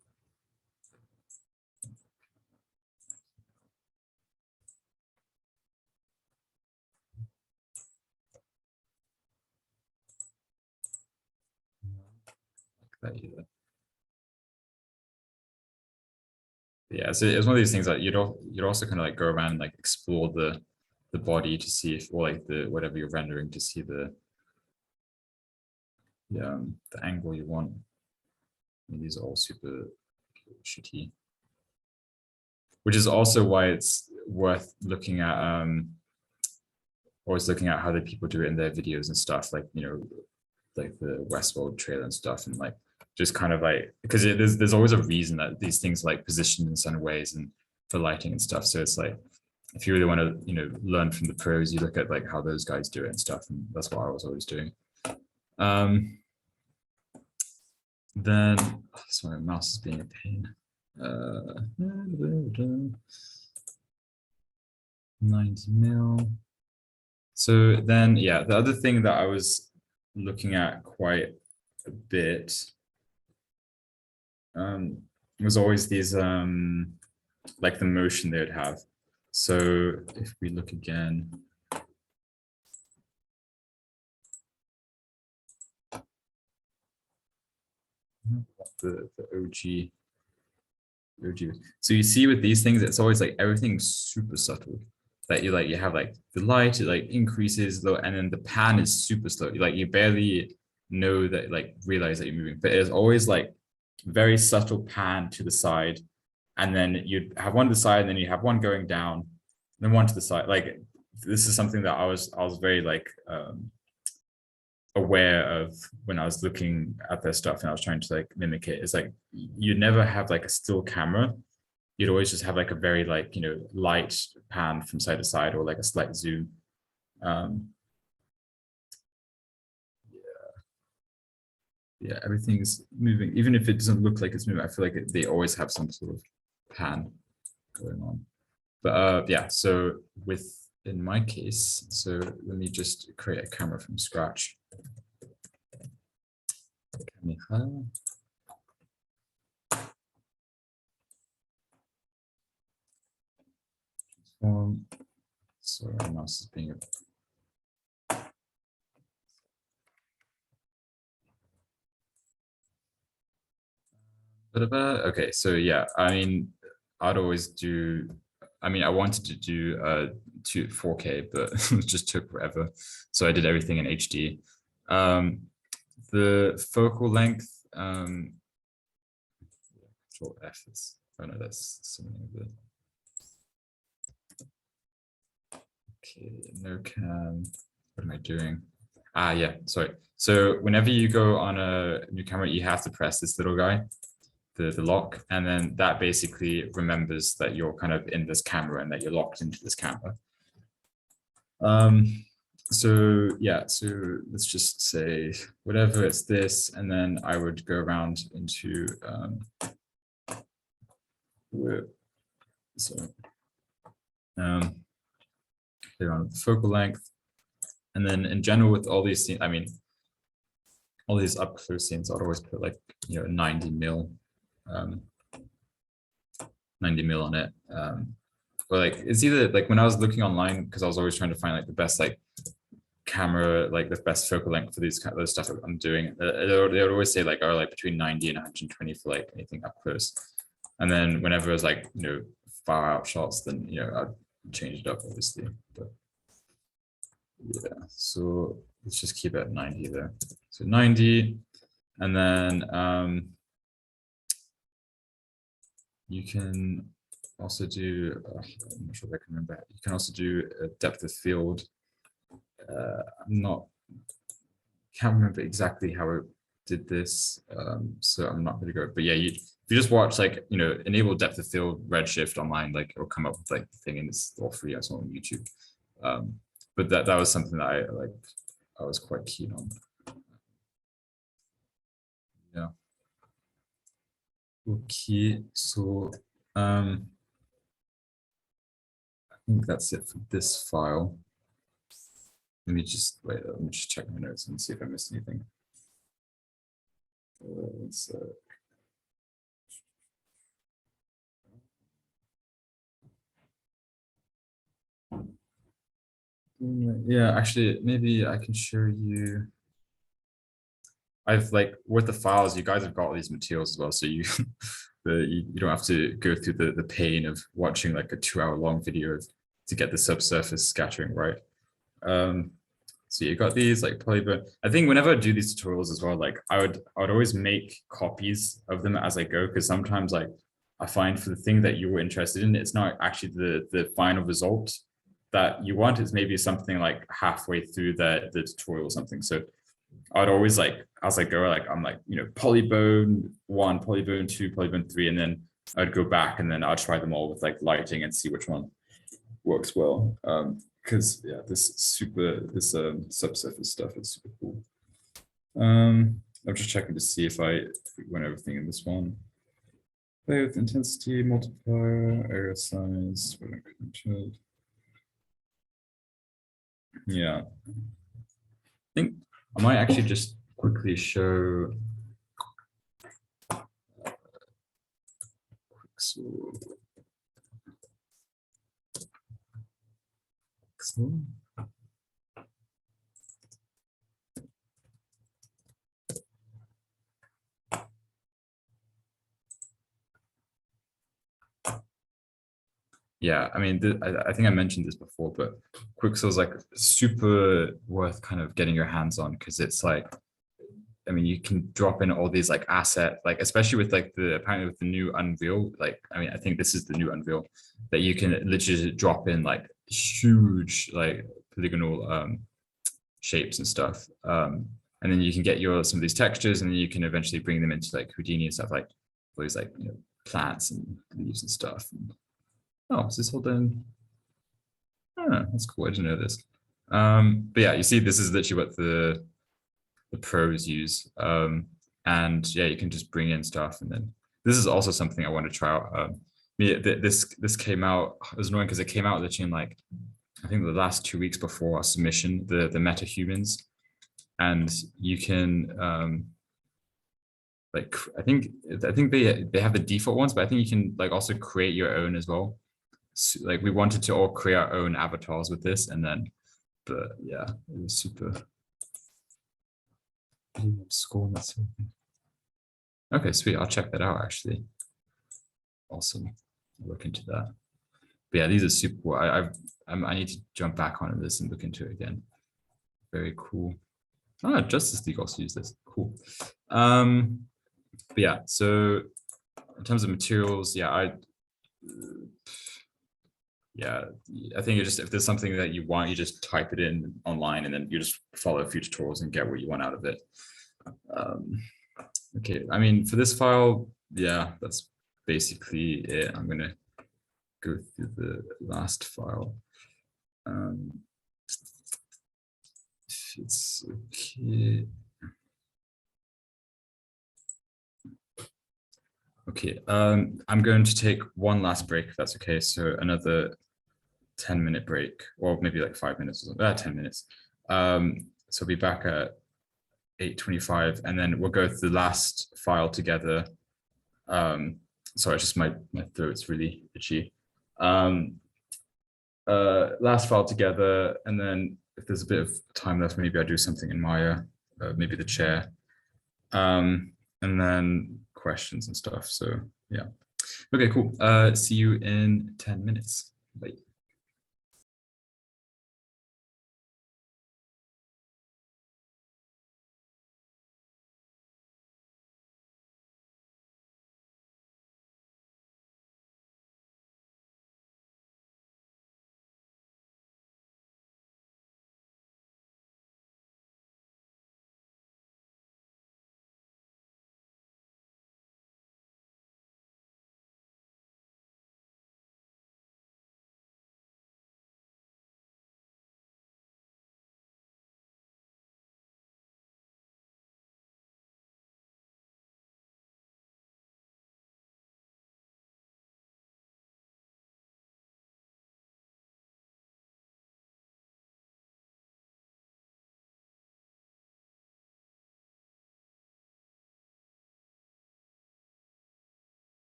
Like that either. Yeah, so it's one of these things that you'd also kind of like go around and like explore the body to see if, or like the whatever you're rendering to see the angle you want. I mean, these are all super shitty, which is also why it's worth looking at always looking at how the people do it in their videos and stuff, like, you know, like the Westworld trailer and stuff, and like just kind of like, because there's always a reason that these things like positioned in certain ways and for lighting and stuff. So it's like, if you really want to, you know, learn from the pros, you look at like how those guys do it and stuff, and that's what I was always doing. Then, sorry, my mouse is being a pain. 90 mil. So then, yeah, the other thing that I was looking at quite a bit was always these like the motion they would have. So if we look again, the OG. So you see with these things, it's always like everything's super subtle. That you like, you have like the light, it like increases low, and then the pan is super slow. You barely know that, like realize that you're moving, but it's always like very subtle pan to the side, and then you have one to the side, and then you have one going down, then one to the side. Like this is something that I was very like aware of when I was looking at their stuff and I was trying to like mimic it. It's like you never have like a still camera. You'd always just have like a very like, you know, light pan from side to side, or like a slight zoom. Yeah, everything's moving, even if it doesn't look like it's moving. I feel like they always have some sort of pan going on. But yeah, so in my case, so let me just create a camera from scratch. Sorry, my mouse is being okay, so yeah, I mean, I'd always do, I mean, I wanted to do 4K, but it just took forever. So I did everything in HD. The focal length, Control F is, oh no, that's something of the, okay, no cam, what am I doing? Ah, yeah, sorry. So whenever you go on a new camera, you have to press this little guy, the lock, and then that basically remembers that you're kind of in this camera and that you're locked into this camera. So yeah, so let's just say whatever, it's this, and then I would go around into around the focal length, and then in general with all these scenes, I mean, all these up close scenes, I'd always put like, you know, 90 mil on it. But like it's either like when I was looking online, because I was always trying to find like the best like camera, like the best focal length for these kind of stuff that I'm doing, they would always say like, oh, like between 90 and 120 for like anything up close. And then whenever it was like, you know, far out shots, then, you know, I'd change it up obviously. But yeah, so let's just keep it at 90 there. So 90, and then you can also do, I'm not sure if I can remember, you can also do a depth of field. Can't remember exactly how it did this, so I'm not going to go, but yeah, if you just watch like, you know, enable depth of field Redshift online, like it'll come up with like the thing, and it's all free. I saw on YouTube. But that was something that I was quite keen on. Yeah. Okay, so I think that's it for this file. Let me just check my notes and see if I missed anything. Yeah, actually, maybe I can show you. I've like with the files, you guys have got these materials as well, so you you don't have to go through the pain of watching like a 2-hour long video to get the subsurface scattering right. So you got these like polygon. I think whenever I do these tutorials as well, like I would always make copies of them as I go, because sometimes like I find for the thing that you were interested in, it's not actually the final result that you want. It's maybe something like halfway through the tutorial or something. So I'd always like, as I go, like I'm like, polygone 1, polygone 2, polygone 3, and then I'd go back and then I'd try them all with like lighting and see which one works well. Because yeah, this subsurface stuff is super cool. I'm just checking to see if I went everything in this one. Play with intensity, multiplier, area size. Yeah, I think I might actually just quickly show. Yeah, I mean, I think I mentioned this before, but Quixel is like super worth kind of getting your hands on, because it's like, I mean, you can drop in all these like asset, like especially with like apparently with the new Unreal, like, I mean, I think this is the new Unreal, that you can literally drop in like huge like polygonal shapes and stuff. And then you can get some of these textures, and then you can eventually bring them into like Houdini and stuff, like these like plants and leaves and stuff. Oh, is this all done? Oh, that's cool. I didn't know this. But yeah, you see, this is literally what the pros use. And yeah, you can just bring in stuff, and then this is also something I want to try out. Yeah, this came out. It was annoying because it came out literally in like, I think the last 2 weeks before our submission, the meta humans, and you can like I think they have the default ones, but I think you can like also create your own as well. So, like we wanted to all create our own avatars with this, and then, but yeah, it was super. Okay, sweet. I'll check that out actually. Awesome. I'll look into that. But yeah, these are super cool. I need to jump back onto this and look into it again. Very cool. Ah, Justice League also use this. Cool. But yeah, so in terms of materials, yeah, I think if there's something that you want, you just type it in online, and then you just follow a few tutorials and get what you want out of it. Okay, I mean, for this file, yeah, that's basically it. I'm gonna go through the last file. It's okay. Okay, I'm going to take one last break, if that's okay. So another 10-minute break, or maybe like 5 minutes or something. 10 minutes. So we'll be back at 8:25, and then we'll go through the last file together. Sorry, it's just my throat's really itchy. Last file together, and then if there's a bit of time left, maybe I do something in Maya, maybe the chair, and then questions and stuff. So yeah. Okay, cool. See you in 10 minutes. Bye.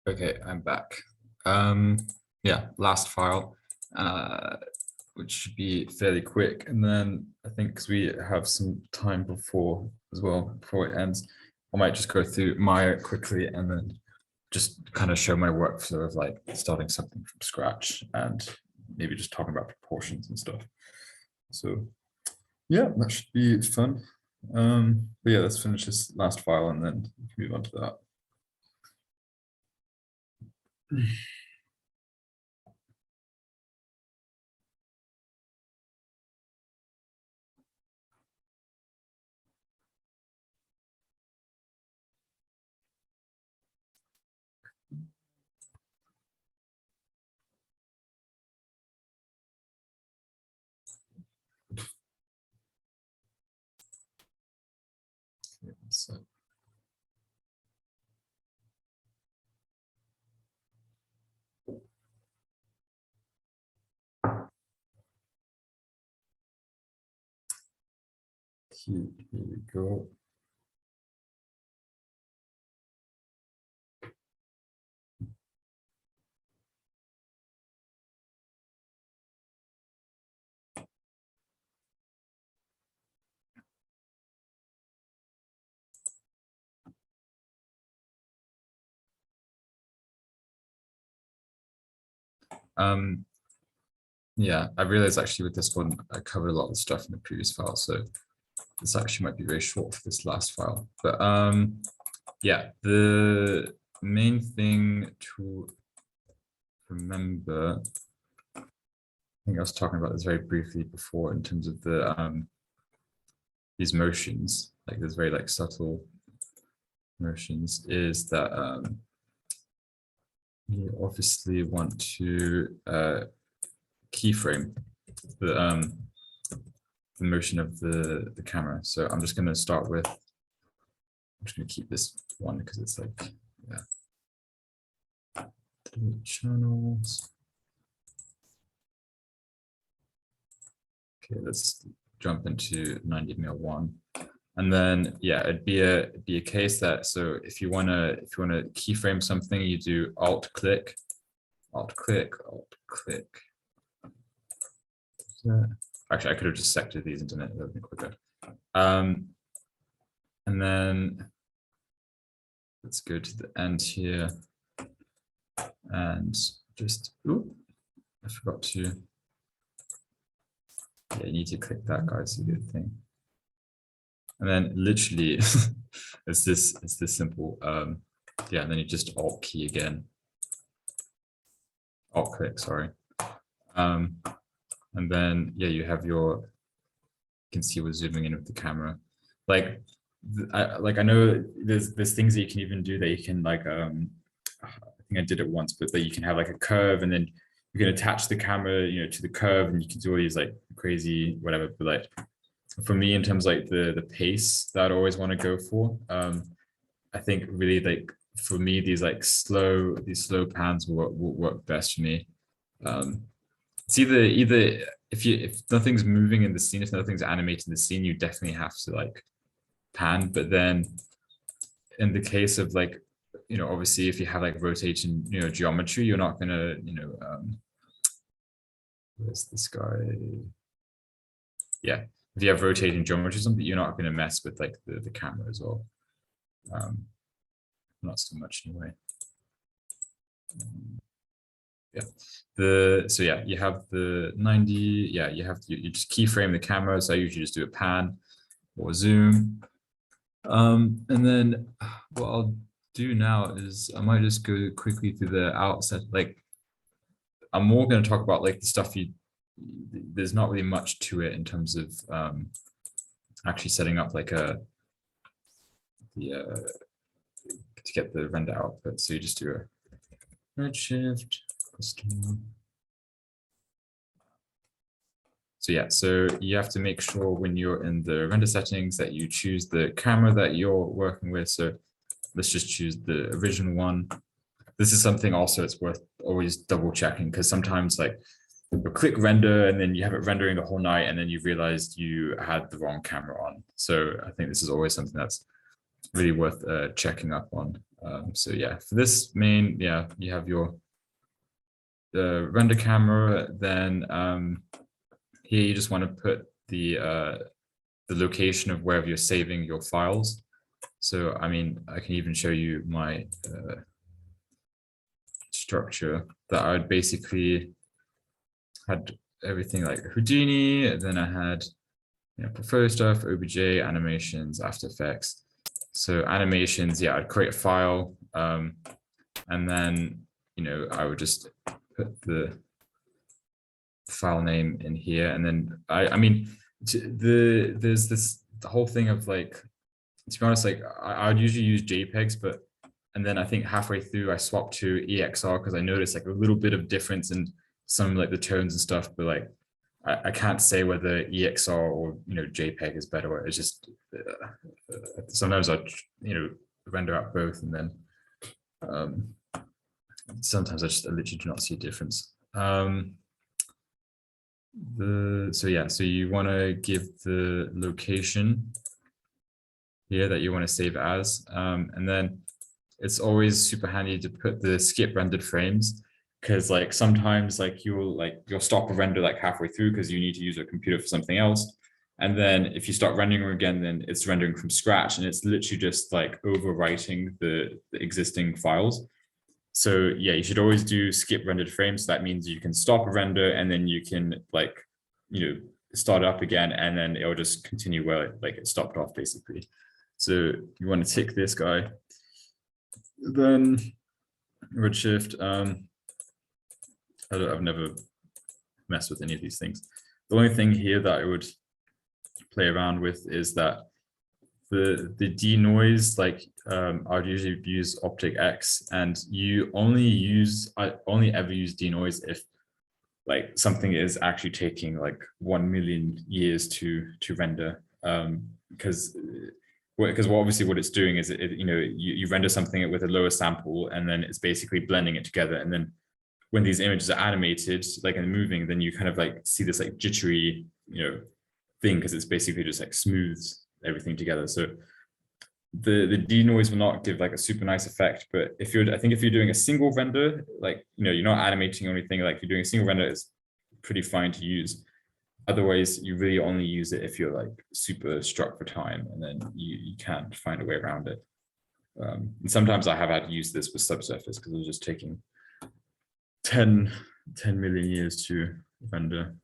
Okay, I'm back. Yeah, last file, which should be fairly quick. And then I think because we have some time before as well, before it ends, I might just go through Maya quickly and then just kind of show my workflow of like starting something from scratch and maybe just talking about proportions and stuff. So yeah, that should be fun. But yeah, let's finish this last file and then move on to that. So here we go. Yeah, I realized actually with this one, I covered a lot of the stuff in the previous file, so this actually might be very short for this last file. But yeah, the main thing to remember, I think I was talking about this very briefly before in terms of the these motions, like there's very like subtle motions, is that you obviously want to keyframe the motion of the camera. So I'm just going to start with, I'm just going to keep this one because it's like, yeah. Delete channels. Okay, let's jump into 90mm1. And then yeah, it'd be a case that, so if you wanna keyframe something, you do alt click. Actually, I could have just sectored these into it, that would have been quicker. And then let's go to the end here and just, ooh, I forgot to, yeah, you need to click that, guys, a good thing. And then literally it's this simple. Yeah, and then you just alt key again. Alt click, sorry. And then yeah, you have your, you can see we're zooming in with the camera. Like I know there's things that you can even do that you can like I think I did it once, but that you can have like a curve and then you can attach the camera, you know, to the curve and you can do all these like crazy whatever, but like for me in terms of like the pace that I always want to go for, I think really like for me these slow pans will work best for me. It's either if nothing's moving in the scene, if nothing's animating the scene, you definitely have to like pan. But then in the case of like, you know, obviously if you have like rotation, you know, geometry, you're not gonna, you know, where's this guy? Yeah, if you have rotating geometry or something, you're not going to mess with like the camera as well. Not so much anyway. Yeah, so yeah, you have the 90, yeah, you have to, you just keyframe the camera. So I usually just do a pan or zoom. And then what I'll do now is I might just go quickly through the outset. Like I'm more going to talk about like the stuff there's not really much to it in terms of actually setting up like to get the render output. So you just do a Redshift custom. So yeah, so you have to make sure when you're in the render settings that you choose the camera that you're working with. So let's just choose the original one. This is something also it's worth always double checking because sometimes like you click render and then you have it rendering the whole night and then you realized you had the wrong camera on. So I think this is always something that's really worth checking up on. So yeah, for this main, yeah, you have your the render camera. Then here you just want to put the location of wherever you're saving your files. So I mean, I can even show you my structure that I would basically had everything like Houdini, and then I had portfolio stuff, OBJ, animations, After Effects. So animations, yeah, I'd create a file, and then I would just put the file name in here, and then I mean there's the whole thing of like, to be honest, like I would usually use JPEGs, and then I think halfway through I swapped to EXR because I noticed like a little bit of difference in some like the tones and stuff, but like I can't say whether EXR or JPEG is better. It's just sometimes I render out both, and then sometimes I literally do not see a difference. So you want to give the location here that you want to save as, and then it's always super handy to put the skip rendered frames, because like sometimes like you'll stop a render like halfway through because you need to use your computer for something else, and then if you start rendering again, then it's rendering from scratch, and it's literally just like overwriting the existing files. So yeah, you should always do skip rendered frames. So that means you can stop a render and then you can start up again, and then it'll just continue where it stopped off basically. So you want to tick this guy. Then Redshift. I've never messed with any of these things. The only thing here that I would play around with is that the denoise, I would usually use Optic X, and I only ever use denoise if like something is actually taking like 1 million years to render, because obviously what it's doing is you render something with a lower sample, and then it's basically blending it together, and then when these images are animated and moving, then you kind of see this jittery thing, because it's basically just smooths everything together. So the denoise will not give a super nice effect, but if you're doing a single render, you're not animating or anything, if you're doing a single render, it's pretty fine to use. Otherwise, you really only use it if you're super struck for time, and then you can't find a way around it. And sometimes I have had to use this with subsurface because it was just taking 10 million years to render.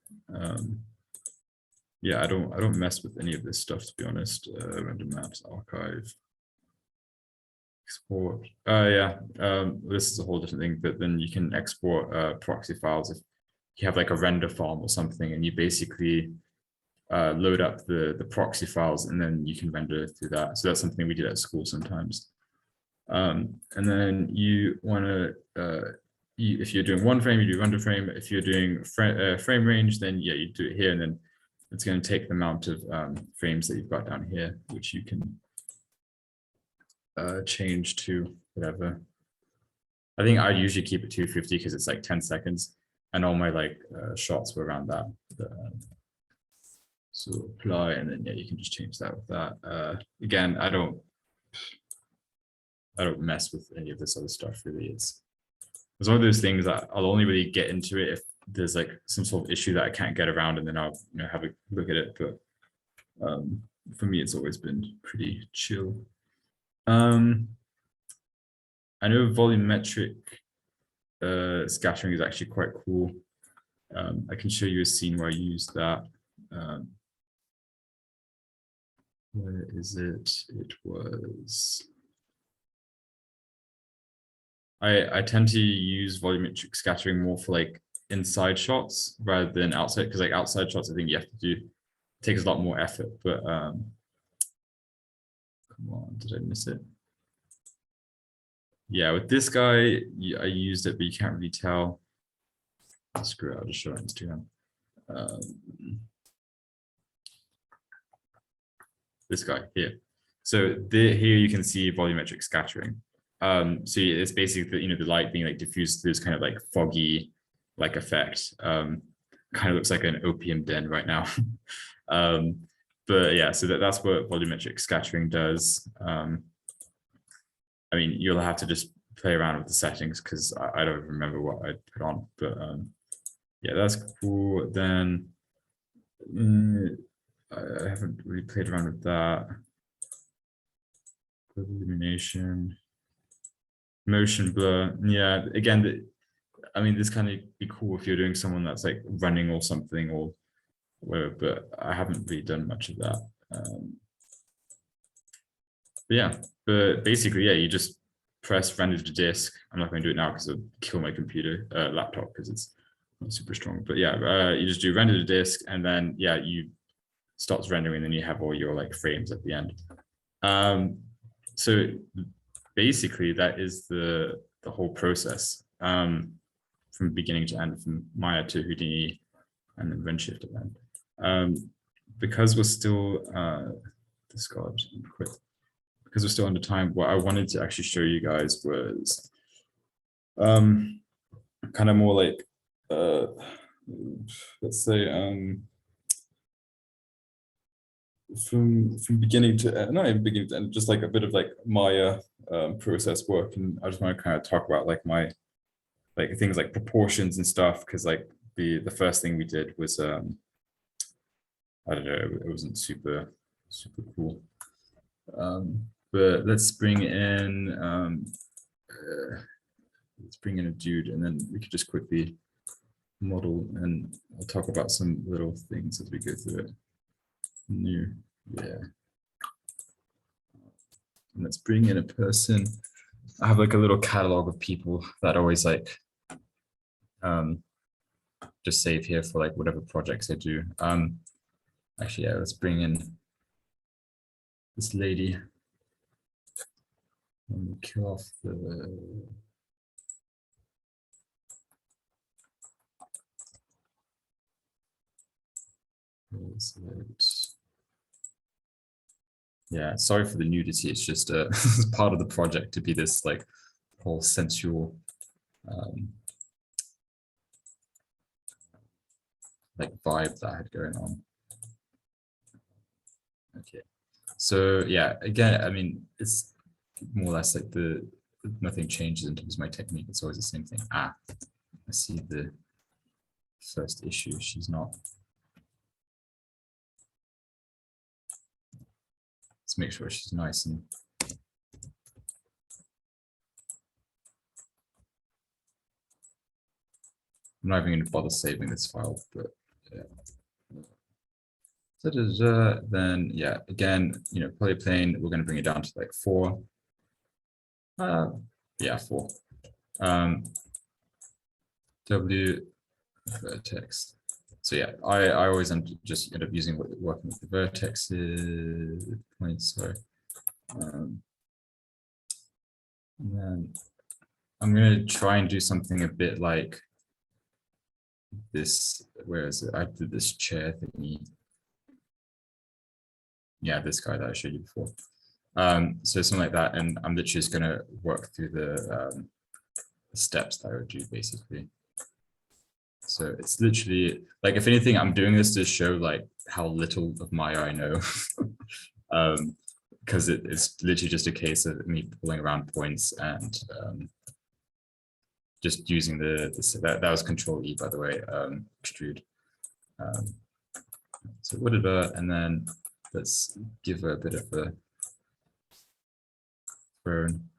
Yeah, I don't mess with any of this stuff, to be honest. Render maps, archive, export. This is a whole different thing, but then you can export proxy files if you have a render farm or something, and you basically load up the proxy files, and then you can render through that. So that's something we did at school sometimes. And then you want to, if you're doing one frame, you do render frame. If you're doing frame range, then yeah, you do it here, and then it's going to take the amount of frames that you've got down here, which you can change to whatever. I think I usually keep it 250 because it's 10 seconds, and all my shots were around that. So apply, and then yeah, you can just change that with that. Again, I don't mess with any of this other stuff really. It's one of those things that I'll only really get into it if there's some sort of issue that I can't get around, and then I'll have a look at it. But for me, it's always been pretty chill. I know volumetric scattering is actually quite cool. I can show you a scene where I use that. Where is it? It was. I tend to use volumetric scattering more for inside shots rather than outside, because outside shots I think you have to do, it takes a lot more effort. But come on, did I miss it? Yeah, with this guy I used it, but you can't really tell. Screw it, I'll just show it on Instagram. This guy here. So here you can see volumetric scattering. So it's basically the light being diffused through this kind of foggy effect. Kind of looks like an opium den right now. But yeah, so that's what volumetric scattering does. I mean, you'll have to just play around with the settings because I don't remember what I put on, but yeah, that's cool. Then I haven't really played around with that. Illumination, motion blur. Yeah, again, I mean, this kind of be cool if you're doing someone that's like running or something or whatever, but I haven't really done much of that. But yeah, but basically, yeah, you just press render to disk. I'm not going to do it now because it'll kill my computer laptop because it's not super strong. But yeah, you just do render to disk, and then yeah, you starts rendering, and then you have all your like frames at the end. So basically, that is the whole process from beginning to end, from Maya to Houdini, and then Redshift at the end. Because we're still discard and quit. Because we're still under time, what I wanted to actually show you guys was kind of more like let's say from beginning to end, not even beginning to end, just like a bit of like Maya process work. And I just want to kind of talk about like my things like proportions and stuff, because like the first thing we did was I don't know, it wasn't super cool. But let's bring in a dude, and then we could just quickly model, and I'll talk about some little things as we go through it. New, yeah. And let's bring in a person. I have like a little catalog of people that always like just save here for like whatever projects I do. Actually, yeah, let's bring in this lady. And we'll kill off the yeah, sorry for the nudity. It's just it's part of the project to be this like whole sensual like vibe that I had going on. Okay, so yeah, again, I mean, it's more or less like nothing changes in terms of my technique. It's always the same thing. I see the first issue. She's not. Let's make sure she's nice and. I'm not even going to bother saving this file, but yeah. Then yeah, again, you know, polyplane, we're going to bring it down to like 4. Yeah, 4. W vertex. So yeah, I always just end up working with the vertexes points. So and then I'm going to try and do something a bit like this. Where is it? I did this chair thingy. Yeah, this guy that I showed you before. So something like that, and I'm literally just going to work through the steps that I would do basically. So it's literally like, if anything, I'm doing this to show like how little of Maya I know, because it's literally just a case of me pulling around points and just using that was Control E, by the way, extrude. So whatever, and then let's give her a bit of a burn.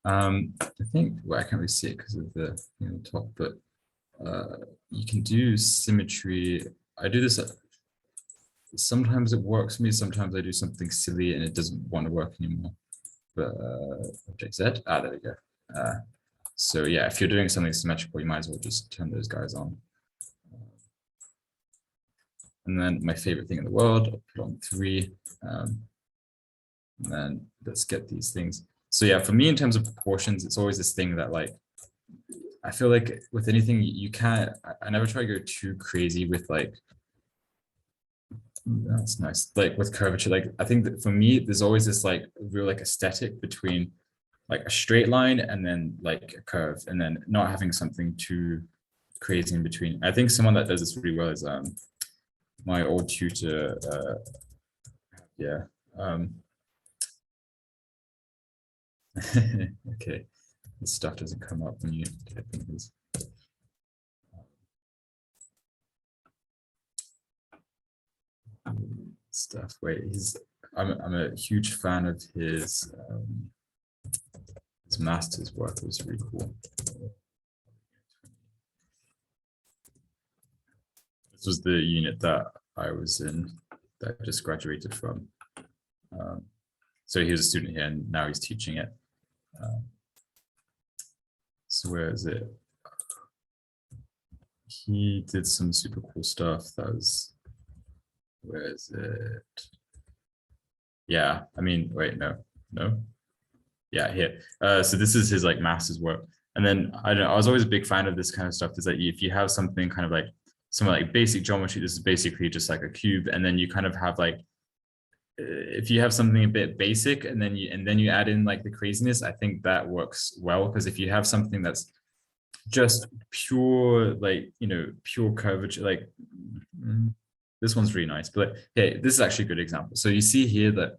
I think, well, I can't really see it because of the thing on the top, but you can do symmetry. I do this. Sometimes it works for me. Sometimes I do something silly and it doesn't want to work anymore. But object Z. There we go. So yeah, if you're doing something symmetrical, you might as well just turn those guys on. And then my favorite thing in the world, I'll put on 3. And then let's get these things. So yeah, for me, in terms of proportions, it's always this thing that like, I feel like with anything you can't, I never try to go too crazy with like, that's nice. Like with curvature, like I think that for me, there's always this like real like aesthetic between like a straight line and then like a curve, and then not having something too crazy in between. I think someone that does this really well is my old tutor. Yeah. Okay, this stuff doesn't come up when you type in his. Stuff. Wait, I'm a huge fan of his master's work. It was really cool. This was the unit that I was in, that I just graduated from. So he was a student here and now he's teaching it. So where is it? He did some super cool stuff. That was, where is it? Yeah, I mean, wait, no. Yeah, here. So this is his like master's work. And then I don't know, I was always a big fan of this kind of stuff, is that if you have something kind of like some like basic geometry, this is basically just like a cube, and then you kind of have like, if you have something a bit basic and then you add in like the craziness, I think that works well. Because if you have something that's just pure, like, you know, pure curvature, like this one's really nice, but hey, this is actually a good example. So you see here that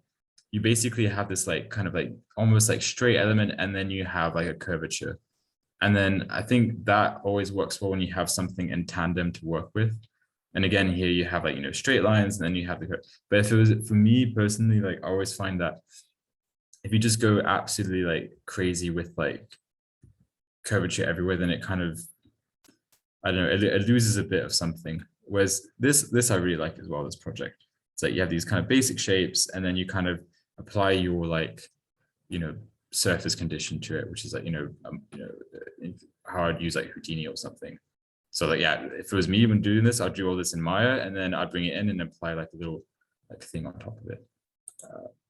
you basically have this like kind of like almost like straight element, and then you have like a curvature. And then I think that always works well when you have something in tandem to work with. And again, here you have like, you know, straight lines, and then you have the, but if it was for me personally, like I always find that if you just go absolutely like crazy with like curvature everywhere, then it kind of, I don't know, it loses a bit of something. Whereas this I really like as well, this project. It's like you have these kind of basic shapes, and then you kind of apply your like, you know, surface condition to it, which is like, you know, how I'd use like Houdini or something. So like, yeah, if it was me even doing this, I'd do all this in Maya, and then I'd bring it in and apply like a little like thing on top of it.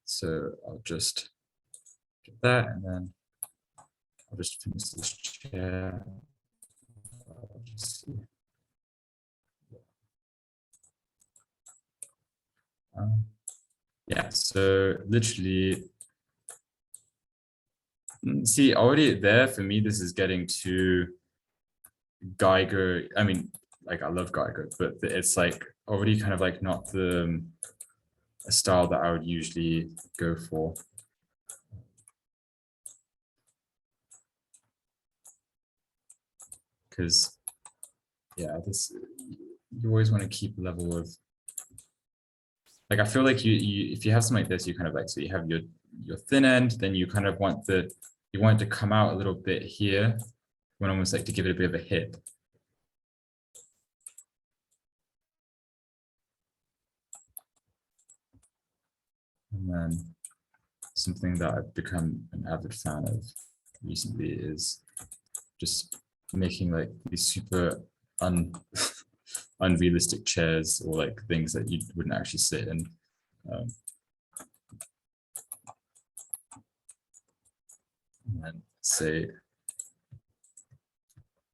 So I'll just get that, and then I'll just finish this chair. I'll just see. Yeah, so literally, see, already there for me, this is getting to Geiger. I mean, like I love Geiger, but it's like already kind of like not the style that I would usually go for. Because yeah, this, you always want to keep a level of, like, I feel like you if you have something like this, you kind of like, so you have your thin end, then you kind of want you want it to come out a little bit here, when almost like to give it a bit of a hit. And then something that I've become an avid fan of recently is just making like these super unrealistic chairs, or like things that you wouldn't actually sit in. And say,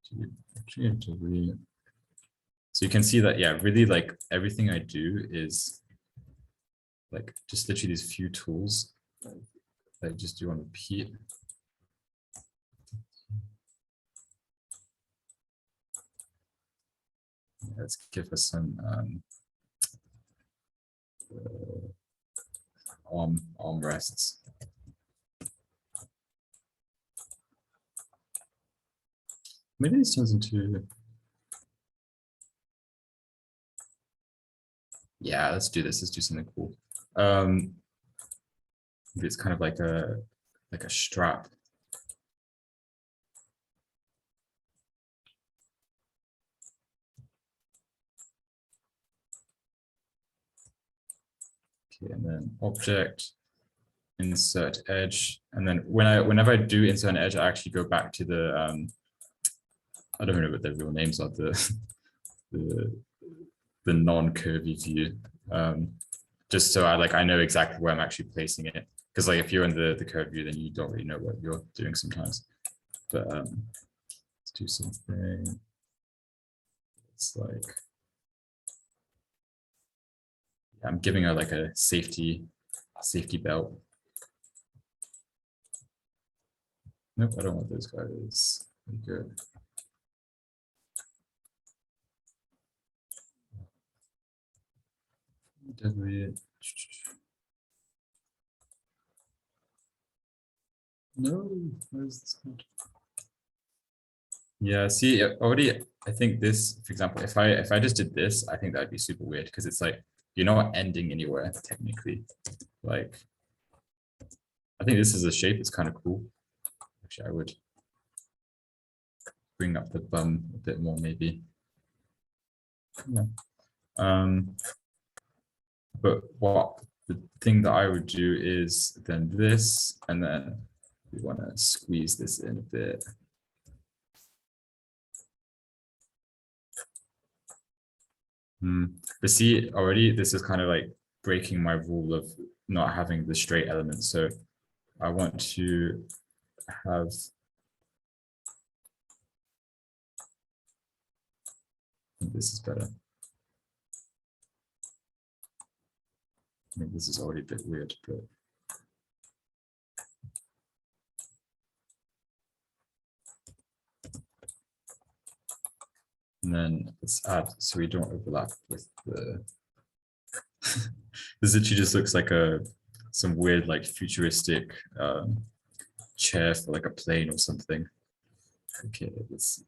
so you can see that, yeah, really like everything I do is like just literally these few tools that I just do on repeat. Let's give us some arm rests. Maybe this turns into, yeah, let's do this. Let's do something cool. Maybe it's kind of like a strap. Okay, and then object, insert edge, and then whenever I do insert an edge, I actually go back to the I don't know what their real names are, the non-curvy view, just so I know exactly where I'm actually placing it, because like if you're in the curved view, then you don't really know what you're doing sometimes. But let's do something. It's like, I'm giving her like a safety belt. Nope, I don't want those guys. Good. W. No, where's this code? Yeah, see, already, I think this, for example, if I just did this, I think that'd be super weird because it's like you're not ending anywhere technically. Like, I think this is a shape that's kind of cool. Actually, I would bring up the bum a bit more, maybe. Yeah. But what the thing that I would do is then this, and then we want to squeeze this in a bit. But see, already this is kind of like breaking my rule of not having the straight element. So I want to have this is better. I think this is already a bit weird, but and then let's add so we don't overlap with the this literally just looks like some weird like futuristic chair for like a plane or something. Okay, let's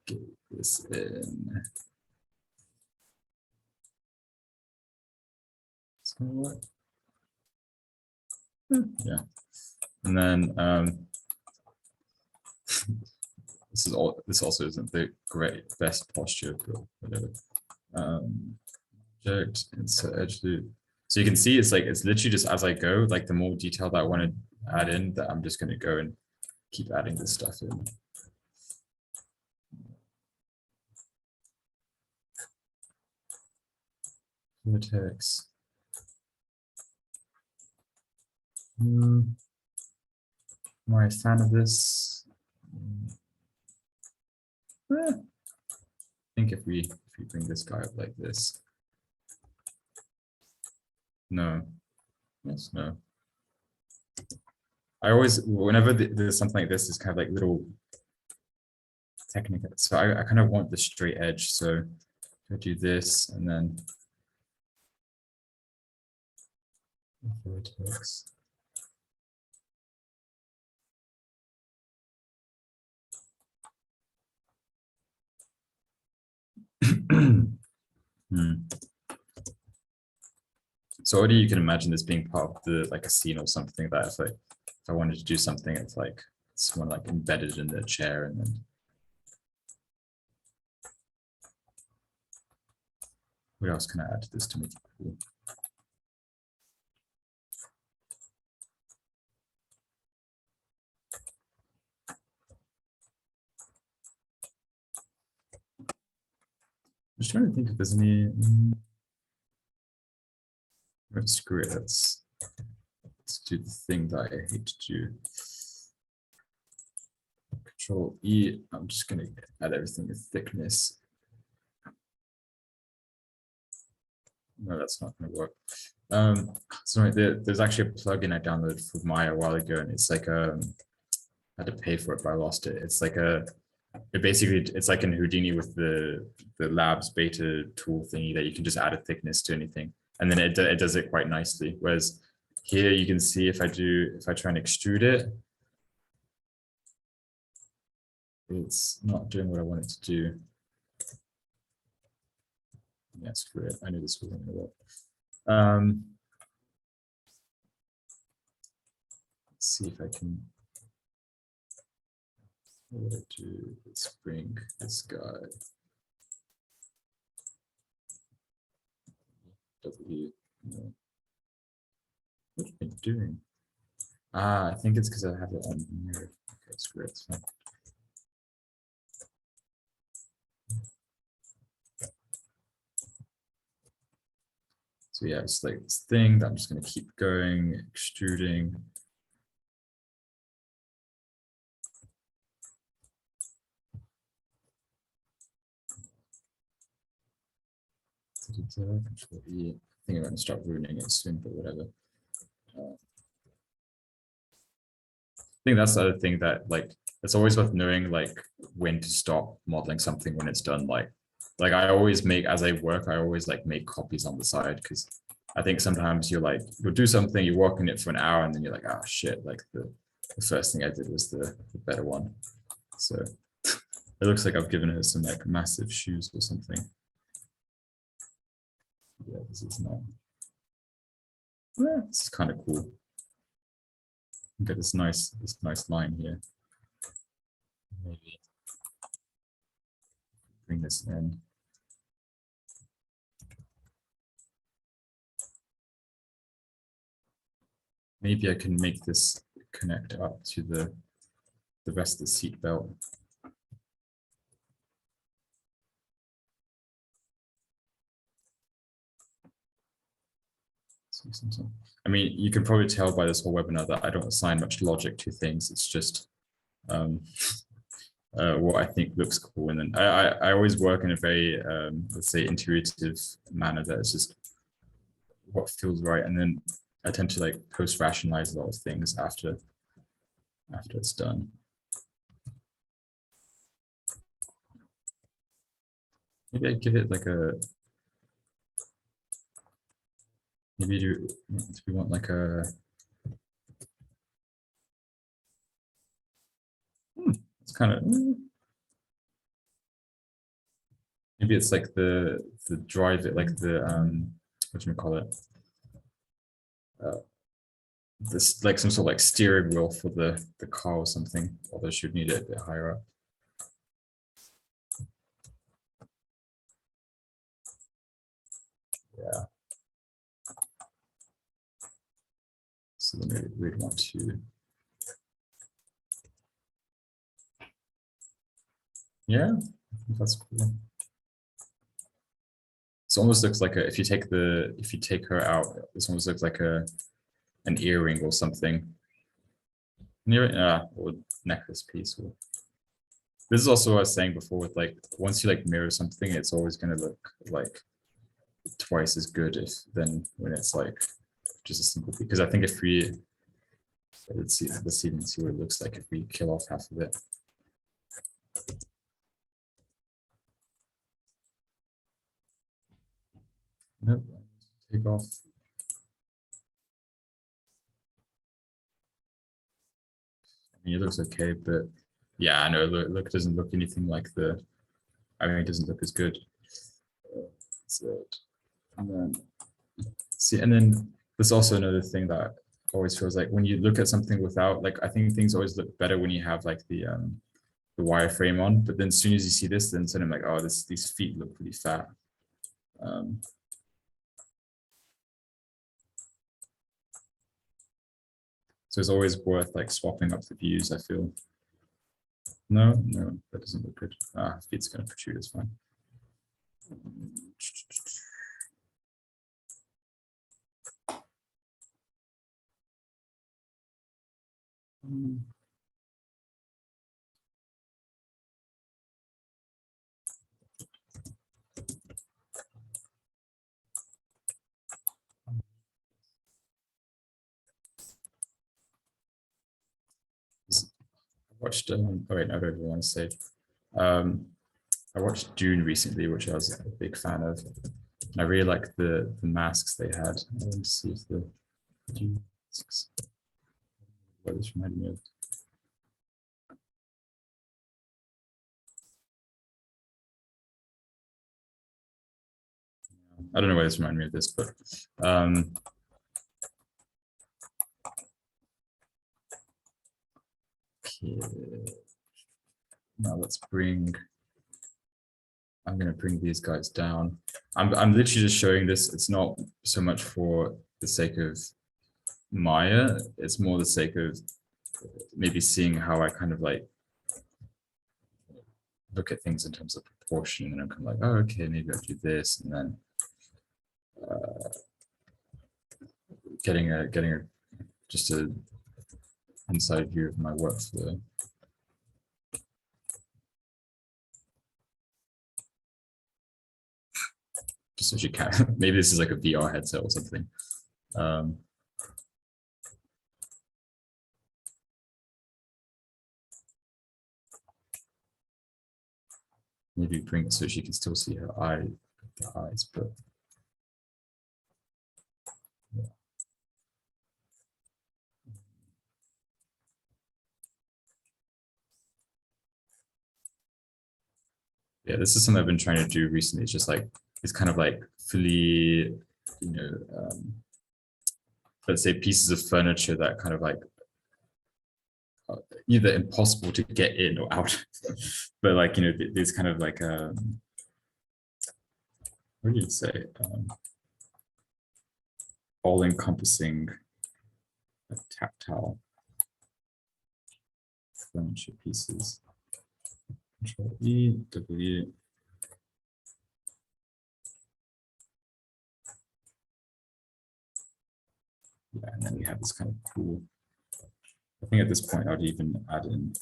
get this in. So, yeah, and then this also isn't the best posture, but whatever. Object, insert edge loop. So you can see it's literally just as I go, like the more detail that I want to add in, that I'm just going to go and keep adding this stuff in. Vertex. Am I a fan of this? I think if we bring this guy up like this. No. Yes, no. I always, whenever there's something like this, it's kind of like little technical. So I kind of want the straight edge. So I do this and then vertex. So already you can imagine this being part of the like a scene or something that if I wanted to do something, it's like someone like embedded in the chair and then what else can I add to this to make it cool? I'm just trying to think if there's any. Screw it. Let's do the thing that I hate to do. Control E. I'm just going to add everything with thickness. No, that's not going to work. So there's actually a plugin I downloaded for Maya a while ago, and it's like I had to pay for it, but I lost it. It's like it's like in Houdini with the labs beta tool thingy that you can just add a thickness to anything, and then it does it quite nicely. Whereas here you can see if I try and extrude it, it's not doing what I want it to do. Yeah, screw it. I knew this wasn't going to work. Let's see if I can. What do I do? Let's bring this guy. W. No. What am I doing? I think it's because I have it on here. Okay, screw it. It's fine. So yeah, it's like this thing that I'm just going to keep going, extruding. Control E. I think I'm going to start ruining it soon, but whatever. I think that's the other thing that like it's always worth knowing like when to stop modeling something when it's done. Like I always make as I work, I always like make copies on the side because I think sometimes you'll do something, you work on it for an hour, and then you're like, oh shit, like the first thing I did was the better one. So it looks like I've given her some like massive shoes or something. Yeah, this is not. Yeah, this is kind of cool. Get this nice line here. Maybe bring this in. Maybe I can make this connect up to the rest of the seat belt. I mean, you can probably tell by this whole webinar that I don't assign much logic to things. It's just what I think looks cool. And then I always work in a very, let's say, intuitive manner that is just what feels right. And then I tend to like post-rationalize a lot of things after it's done. Maybe I give it like a, maybe do we want like a, it's kind of, maybe it's like the drive it, like the, what do you call it? This like some sort of like steering wheel for the car or something, although should need it a bit higher up. Yeah. So then we'd want to. Yeah, that's cool. This almost looks like a, if you take her out, this almost looks like an earring or something. Or necklace piece. Or, this is also what I was saying before with like, once you like mirror something, it's always going to look like twice as good than when it's like just a simple piece. Because I think if we, let's even see what it looks like if we kill off half of it. Nope, take off. I mean, it looks okay, but yeah, I know. Look, it doesn't look anything like the. I mean, it doesn't look as good. So, and then see, and then there's also another thing that always feels like when you look at something without, like, I think things always look better when you have like the wireframe on. But then as soon as you see this, then suddenly I'm like, oh, these feet look pretty fat. So it's always worth like swapping up the views, I feel. No, that doesn't look good. Feet's going to protrude, it's fine. Watched, oh wait, no, I don't want to say. I watched Dune recently, which I was a big fan of. I really like the masks they had. Let me see if the Dune masks. What this reminded me of. I don't know why this reminded me of this, but okay. Now let's bring. I'm going to bring these guys down. I'm literally just showing this. It's not so much for the sake of Maya. It's more the sake of maybe seeing how I kind of like look at things in terms of proportion. And I'm kind of like, oh, okay, maybe I'll do this. And then getting a just a inside view of my workflow. Just so you can, maybe this is like a VR headset or something. Maybe bring it so she can still see her eyes, but yeah. Yeah, this is something I've been trying to do recently. It's just like, it's kind of like fully, let's say pieces of furniture that kind of like either impossible to get in or out, but like, there's kind of like, what do you say? All encompassing tactile furniture pieces. Control E, W. Yeah, and then we have this kind of cool, I think at this point I'd even add in,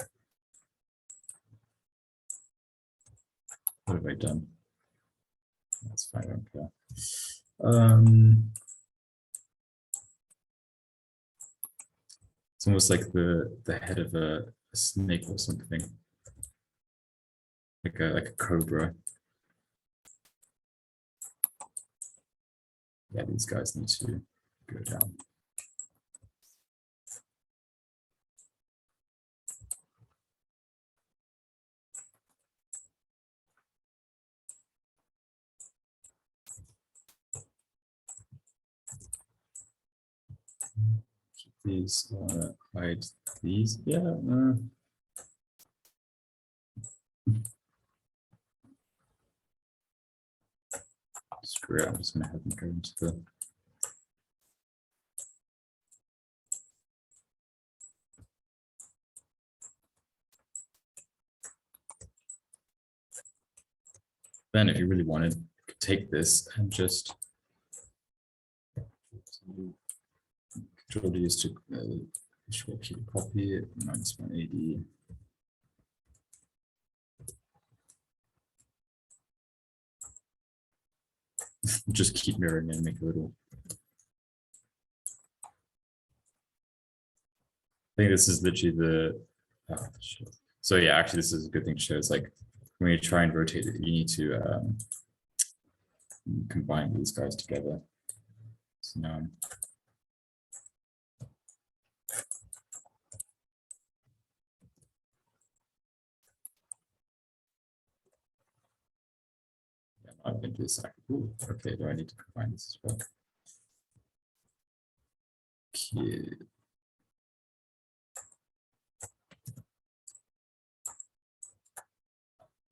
what have I done? That's fine, I don't care. It's almost like the head of a snake or something, like a cobra. Yeah, these guys need to go down. Keep these, hide these. Yeah. Screw it, I'm just gonna have them go into the. Then if you really wanted, you could take this and just Control D is to keep a copy -180. Just keep mirroring and make a little. I think this is literally the. So yeah, actually, this is a good thing to show. It's like when you try and rotate it, you need to combine these guys together. So now. I'm going to do this. Ooh, okay, do I need to combine this as well? Okay.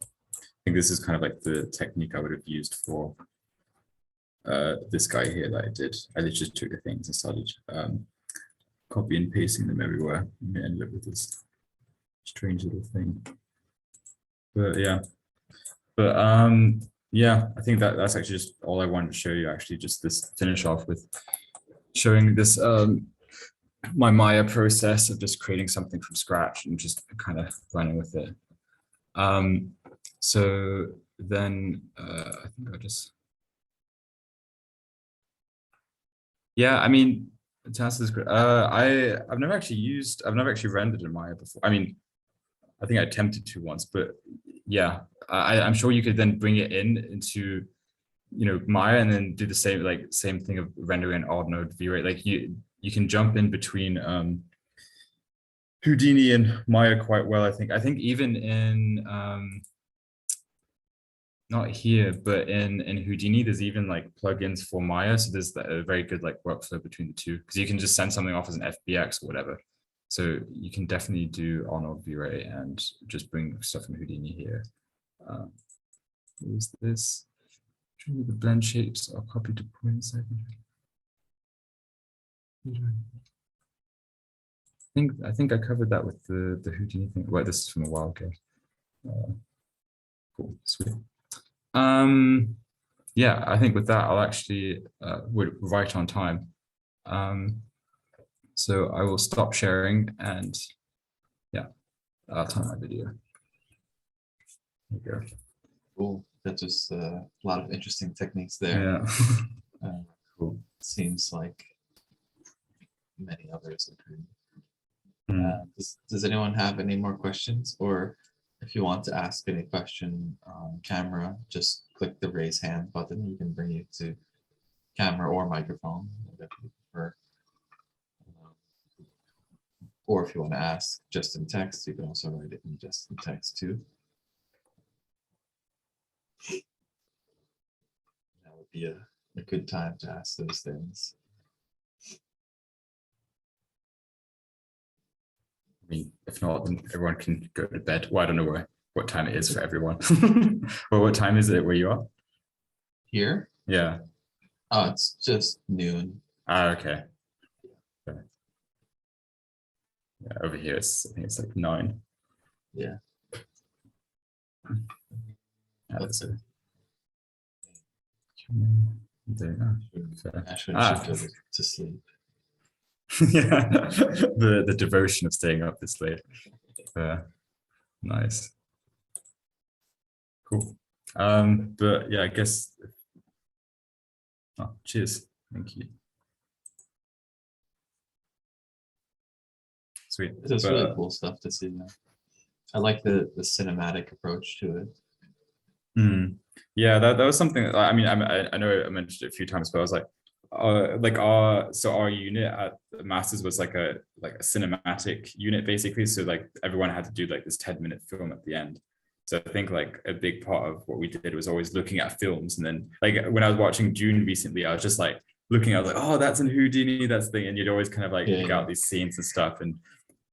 I think this is kind of like the technique I would have used for this guy here that I did. I literally just took the things and started copy and pasting them everywhere, and I ended up with this strange little thing. But yeah, yeah, I think that's actually just all I wanted to show you. Actually, just this finish off with showing this my Maya process of just creating something from scratch and just kind of running with it. So then I think I'll just. Yeah, I mean, to answer this, I've never actually rendered in Maya before. I mean, I think I attempted to once, but yeah, I'm sure you could then bring it into Maya and then do the same thing of rendering an odd node V-Ray. Like you can jump in between Houdini and Maya quite well. I think even in not here, but in Houdini, there's even like plugins for Maya. So there's a very good like workflow between the two, because you can just send something off as an FBX or whatever. So you can definitely do on V-Ray and just bring stuff from Houdini here. What is this? The blend shapes are copied to points. I think I covered that with the Houdini thing. Well, this is from a while ago. Cool, sweet. Yeah, I think with that, I'll actually we're right on time. So I will stop sharing and yeah, I'll turn my video. There you go. Cool. That's just a lot of interesting techniques there. Yeah. Cool. Seems like many others agree. Does anyone have any more questions? Or if you want to ask any question on camera, just click the raise hand button. You can bring you to camera or microphone, whatever you prefer. Or if you want to ask just in text, you can also write it in just in text too. be a good time to ask those things. I mean, if not, then everyone can go to bed. Well, I don't know what time it is for everyone. Well, what time is it where you are? Here? Yeah. Oh, it's just noon. Ah, okay. Yeah, over here, I think it's like 9. Yeah. That's it. Ashwin should go to sleep. Yeah, the devotion of staying up this late. Nice. Cool. But yeah, I guess. Oh, cheers. Thank you. Sweet. It's really cool stuff to see. I like the cinematic approach to it. Yeah, that was something. I mean, I know I mentioned it a few times, but I was like our unit at the Masters was like a cinematic unit basically. So like everyone had to do like this 10-minute film at the end. So I think like a big part of what we did was always looking at films, and then like when I was watching Dune recently, I was just like looking, I was like, oh, that's in Houdini, that's the thing, and you'd always kind of like pick out these scenes and stuff and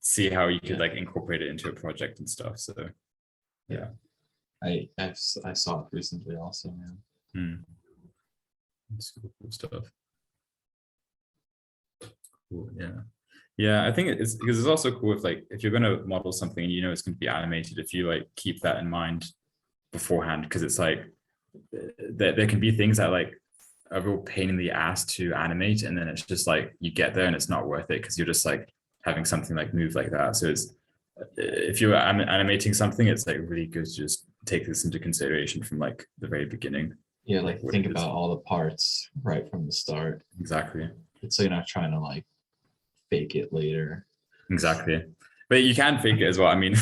see how you could like incorporate it into a project and stuff. So yeah. I saw it recently also, man. That's cool stuff. Cool, yeah. I think it's because it's also cool if like if you're going to model something and you know it's going to be animated, if you like keep that in mind beforehand, because it's like there can be things that like a real pain in the ass to animate, and then it's just like you get there and it's not worth it because you're just like having something like move like that. So it's if you're animating something, it's like really good to just take this into consideration from like the very beginning. Yeah, like think about all the parts right from the start. Exactly. So you're not trying to like fake it later. Exactly. But you can fake it as well. I mean,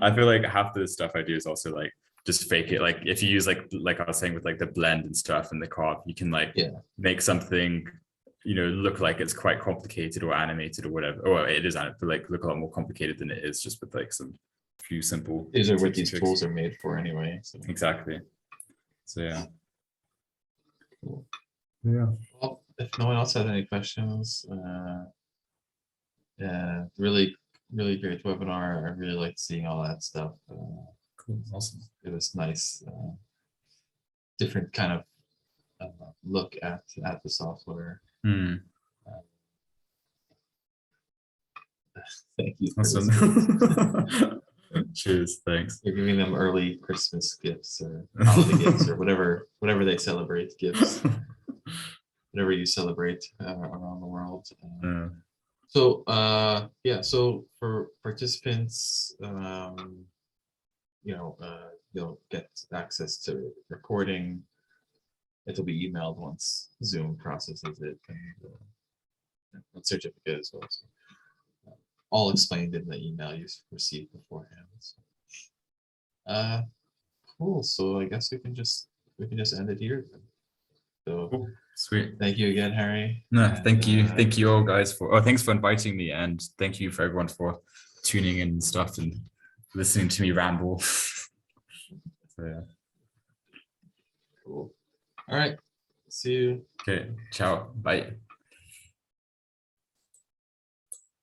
I feel like half the stuff I do is also like just fake it. Like if you use like I was saying with like the blend and stuff and the carve, you can like make something, look like it's quite complicated or animated or whatever. Or it is, but like look a lot more complicated than it is, just with like some few simple. These are what these tools are made for anyway. So. Exactly. So yeah. Cool. Yeah. Well, if no one else has any questions, really great webinar. I really liked seeing all that stuff. Cool. Awesome. It was nice, different kind of look at the software. Thank you. Awesome. Cheers. Thanks. You're giving them early Christmas gifts or holiday gifts or whatever they celebrate gifts. Whatever you celebrate around the world. So so for participants, you'll get access to recording. It'll be emailed once Zoom processes it, and certificate as well. So, all explained in the email you received beforehand. So. Cool. So I guess we can just end it here. So cool. Sweet. Thank you again, Harry. No, thank you all guys thanks for inviting me, and thank you for everyone for tuning in and stuff and listening to me ramble. So yeah. Cool. All right. See you. Okay. Ciao. Bye.